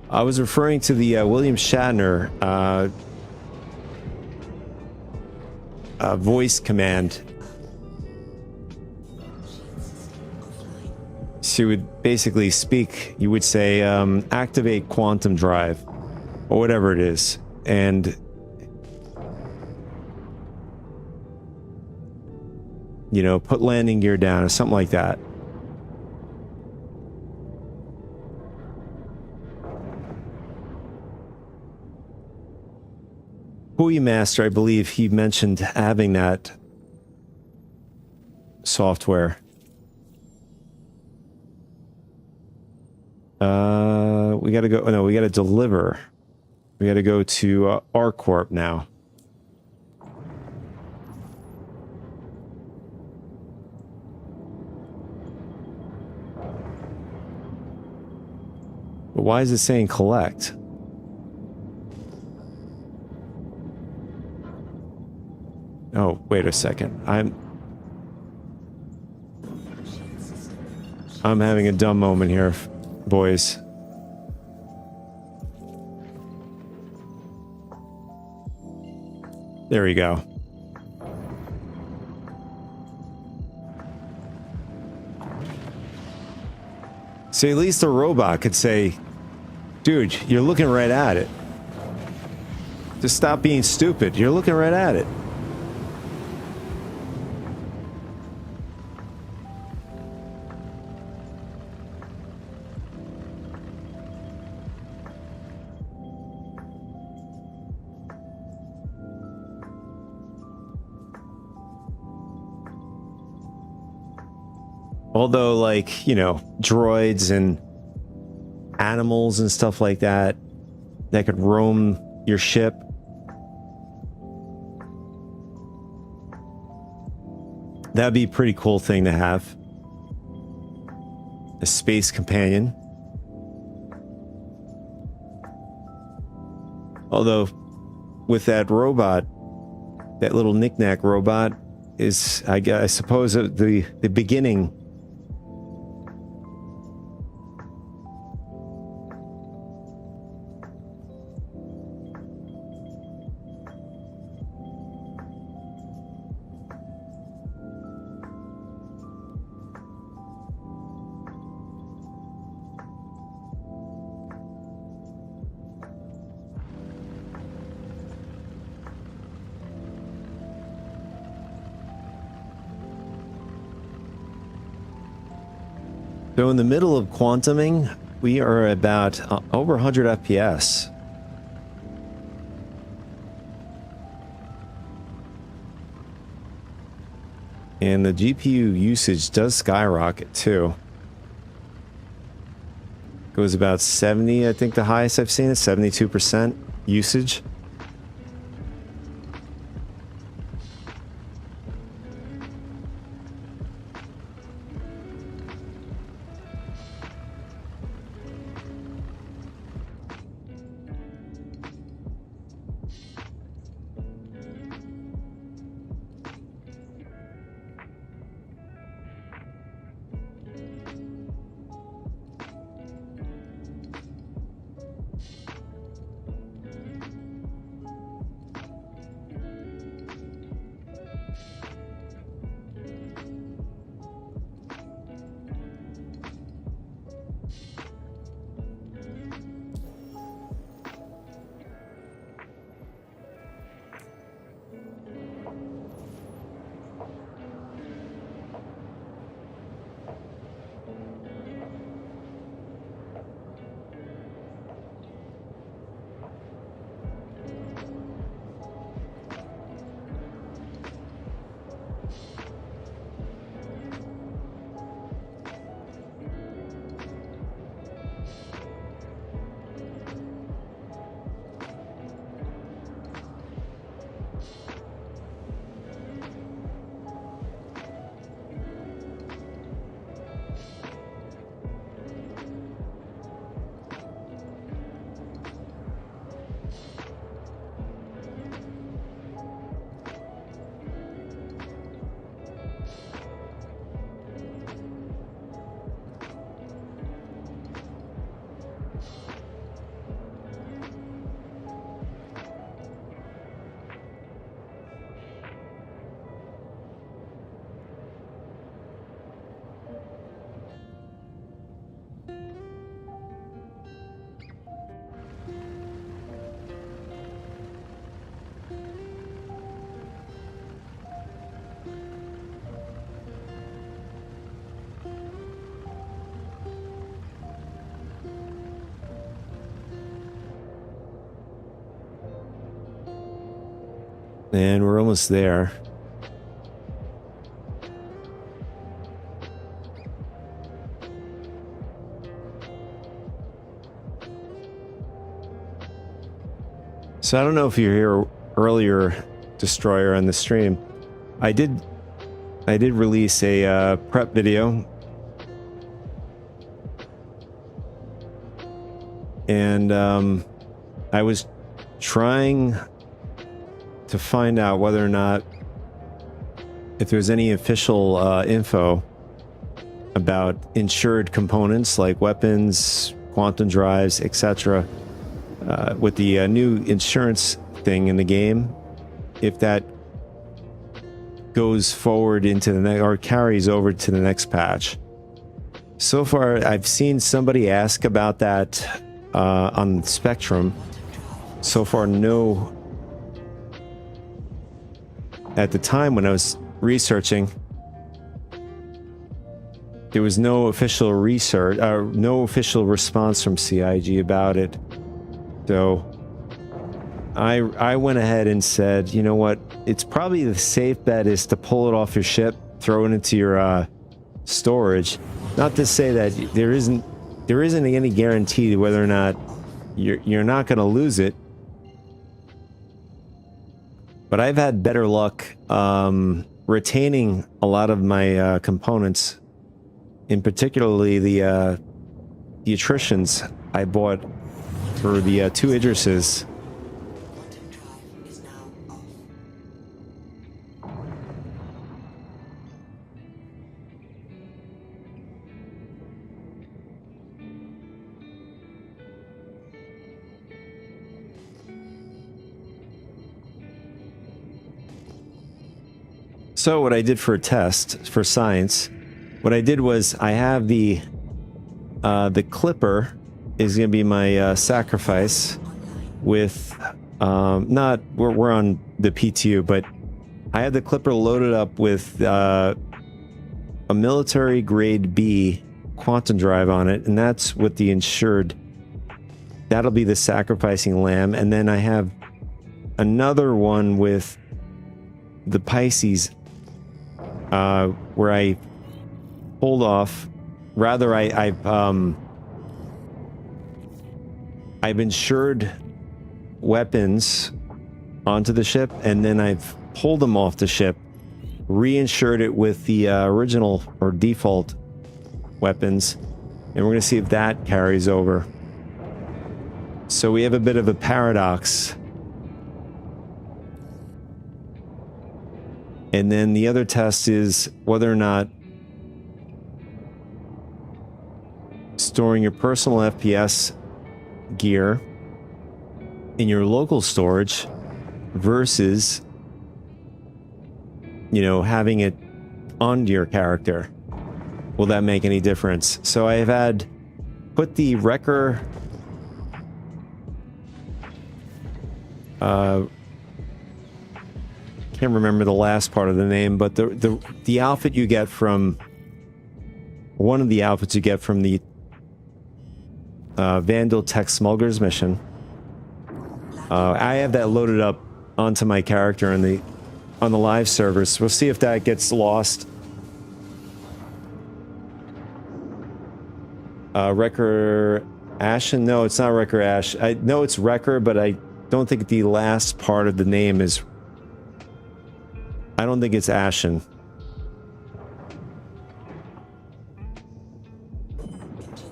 I was referring to the William Shatner voice command. She would basically speak. You would say, activate quantum drive, or whatever it is. And, you know, put landing gear down or something like that. Hui Master, I believe he mentioned having that software. We gotta go. No, we gotta deliver. We gotta go to ArcCorp now. But why is it saying collect? Oh, wait a second. I'm having a dumb moment here, boys. There we go. So at least the robot could say, dude, you're looking right at it. Just stop being stupid. You're looking right at it. Although, like, you know, droids and animals and stuff like that that could roam your ship. That'd be a pretty cool thing to have. A space companion. Although, with that robot, that little knick-knack robot is, I suppose, the beginning. So in the middle of quantuming, we are about over 100 FPS. And the GPU usage does skyrocket too. Goes about 70, I think the highest I've seen is 72% usage. And we're almost there. So I don't know if you're here earlier, Destroyer, on the stream. I did release a prep video, and I was trying to find out whether or not if there's any official info about insured components like weapons, quantum drives, etc. With the new insurance thing in the game, if that goes forward into the next or carries over to the next patch. So far, I've seen somebody ask about that on Spectrum. So far, no. At the time when I was researching, there was no official research, no official response from CIG about it. So I went ahead and said, you know what? It's probably the safe bet is to pull it off your ship, throw it into your storage. Not to say that there isn't any guarantee whether or not you're not going to lose it. But I've had better luck retaining a lot of my components, in particularly the attritions I bought for the two Idrises. Quantum drive is now off. So what I did for a test for science, what I did was I have the Clipper is going to be my sacrifice with not we're on the PTU, but I had the Clipper loaded up with a military grade B quantum drive on it, and that's with the insured. That'll be the sacrificing lamb, and then I have another one with the Pisces, where I hold off. Rather, I've insured weapons onto the ship, and then I've pulled them off the ship, reinsured it with the original or default weapons, and we're going to see if that carries over. So we have a bit of a paradox. And then the other test is whether or not storing your personal FPS gear in your local storage versus, you know, having it on your character. Will that make any difference? So I have had put the Wrecker can't remember the last part of the name, but the outfit you get from one of the outfits you get from the Vandal Tech Smugglers mission. I have that loaded up onto my character on the live servers. We'll see if that gets lost. Wrecker Ashen? No, it's not Wrecker Ash. I know it's Wrecker, but I don't think the last part of the name is. I don't think it's Ashen. Engines.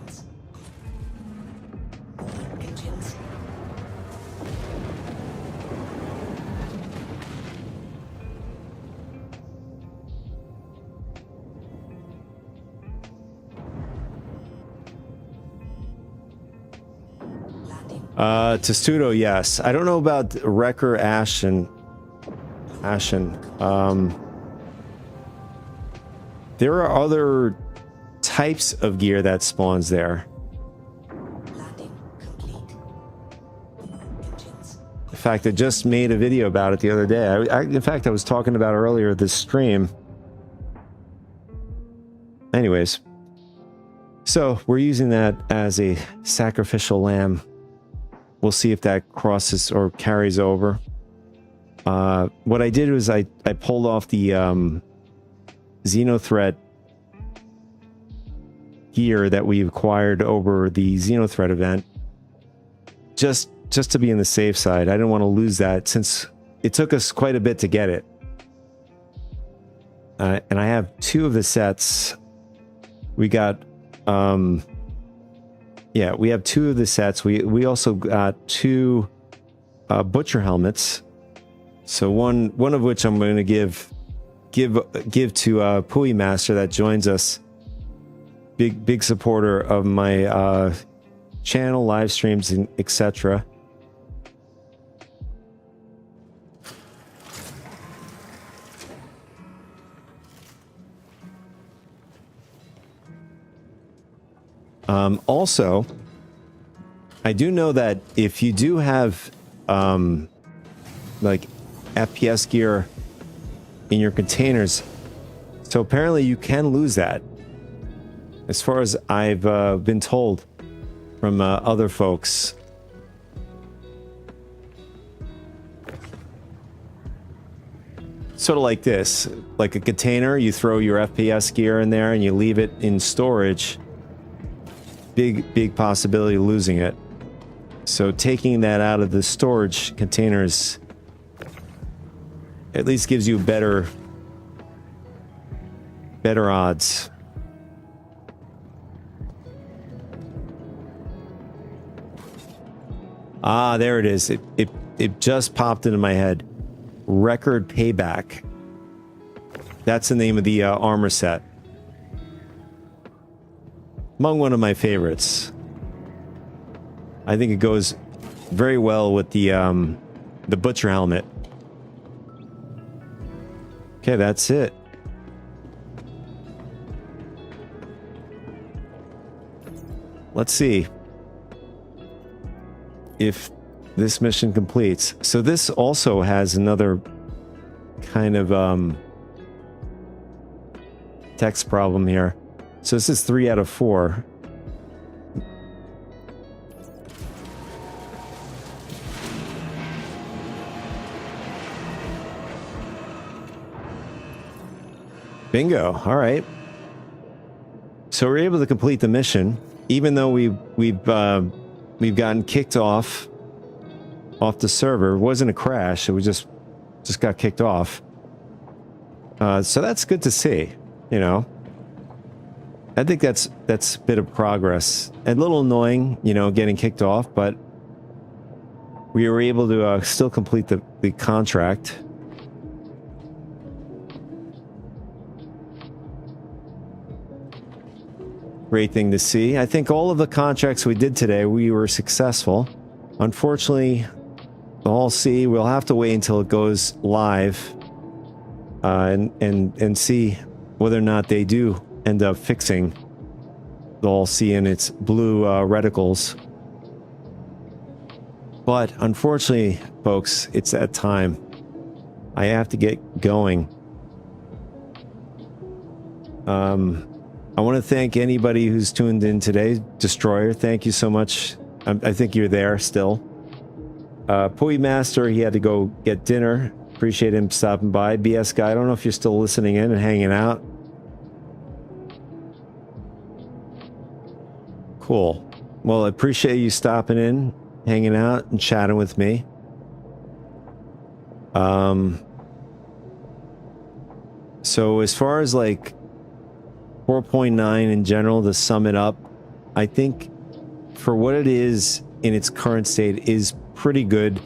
Landing. Testudo, yes. I don't know about Wrecker Ashen. There are other types of gear that spawns there. Landing complete. Engines. In fact, I just made a video about it the other day. In fact, I was talking about it earlier this stream. Anyways, so we're using that as a sacrificial lamb. We'll see if that crosses or carries over. what I did was I pulled off the Xenothreat gear that we acquired over the Xenothreat event, just to be on the safe side. I didn't want to lose that since it took us quite a bit to get it. And I have 2 of the sets. We got yeah, we have 2 of the sets. We also got 2 butcher helmets. So one of which I'm going to give to Pui Master that joins us. Big supporter of my channel, live streams, and etc. Also, I do know that if you do have like FPS gear in your containers, so apparently you can lose that, as far as I've been told from other folks. Sort of like this, like a container, you throw your FPS gear in there and you leave it in storage. Big possibility of losing it. So taking that out of the storage containers at least gives you better odds. Ah, there it is. It just popped into my head. Record Payback. That's the name of the armor set. Among one of my favorites. I think it goes very well with the butcher helmet. Okay, that's it. Let's see if this mission completes. So this also has another kind of text problem here. So this is 3 out of 4. Bingo. All right. So we're able to complete the mission, even though we've gotten kicked off the server. It wasn't a crash. It was just got kicked off. So that's good to see. You know, I think that's a bit of progress. A little annoying, you know, getting kicked off, but we were able to still complete the contract. Great thing to see. I think all of the contracts we did today, we were successful. Unfortunately, the All C, we'll have to wait until it goes live and see whether or not they do end up fixing the All C and its blue reticles. But unfortunately, folks, it's that time. I have to get going. I want to thank anybody who's tuned in today. Destroyer, thank you so much. I think you're there still. Pui Master, he had to go get dinner. Appreciate him stopping by. BS Guy, I don't know if you're still listening in and hanging out. Cool. Well, I appreciate you stopping in, hanging out, and chatting with me. So as far as like 4.9 in general, to sum it up, I think for what it is in its current state is pretty good.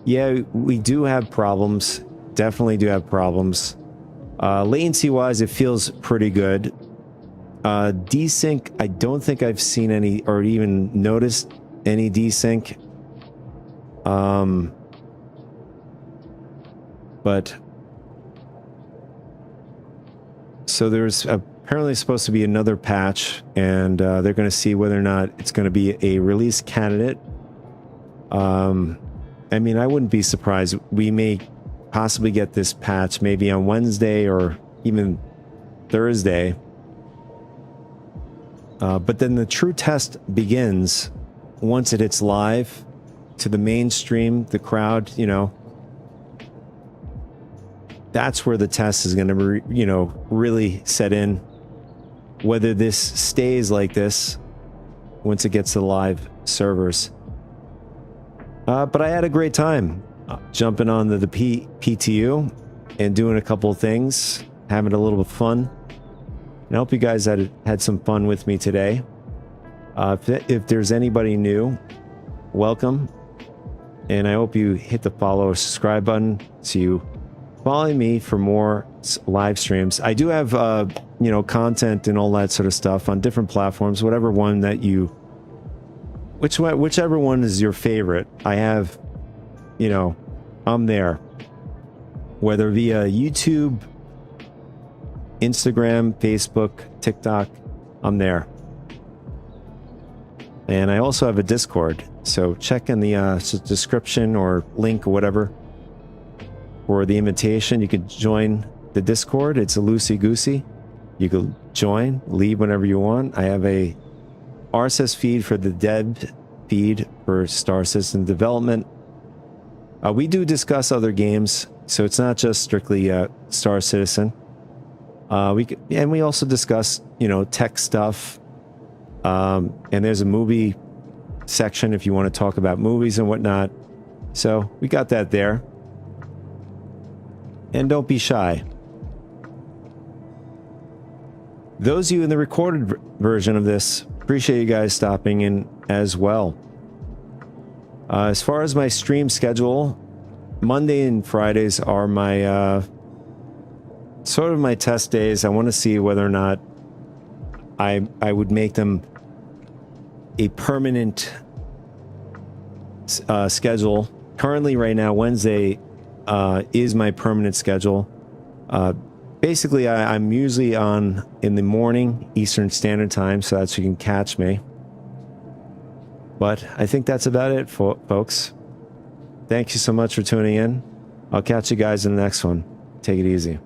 Yeah, we do have problems. Definitely do have problems. Latency wise, it feels pretty good. Desync, I don't think I've seen any or even noticed any desync. But so there's apparently supposed to be another patch, and they're going to see whether or not it's going to be a release candidate. I mean, I wouldn't be surprised. We may possibly get this patch maybe on Wednesday or even Thursday. But then the true test begins once it hits live to the mainstream, the crowd, you know. that's where the test is going to, really set in. Whether this stays like this once it gets to the live servers. But I had a great time jumping on the PTU and doing a couple of things, having a little bit of fun. And I hope you guys had some fun with me today. If there's anybody new, welcome. And I hope you hit the follow or subscribe button so you follow me for more live streams. I do have, content and all that sort of stuff on different platforms, whatever one that whichever one is your favorite. I have, I'm there. Whether via YouTube, Instagram, Facebook, TikTok, I'm there. And I also have a Discord, so check in the description or link or whatever for the invitation. You can join the Discord. It's a loosey-goosey. You can join, leave whenever you want. I have a RSS feed for the dev feed for Star Citizen development. We do discuss other games, so it's not just strictly Star Citizen. We also discuss, tech stuff. And there's a movie section if you want to talk about movies and whatnot. So we got that there. And don't be shy. Those of you in the recorded version of this, appreciate you guys stopping in as well. As far as my stream schedule, Monday and Fridays are my sort of my test days. I want to see whether or not I would make them a permanent schedule. Currently, right now, Wednesday is my permanent schedule. Basically, I'm usually on in the morning Eastern Standard Time, so that you can catch me. But I think that's about it, folks. Thank you so much for tuning in. I'll catch you guys in the next one. Take it easy.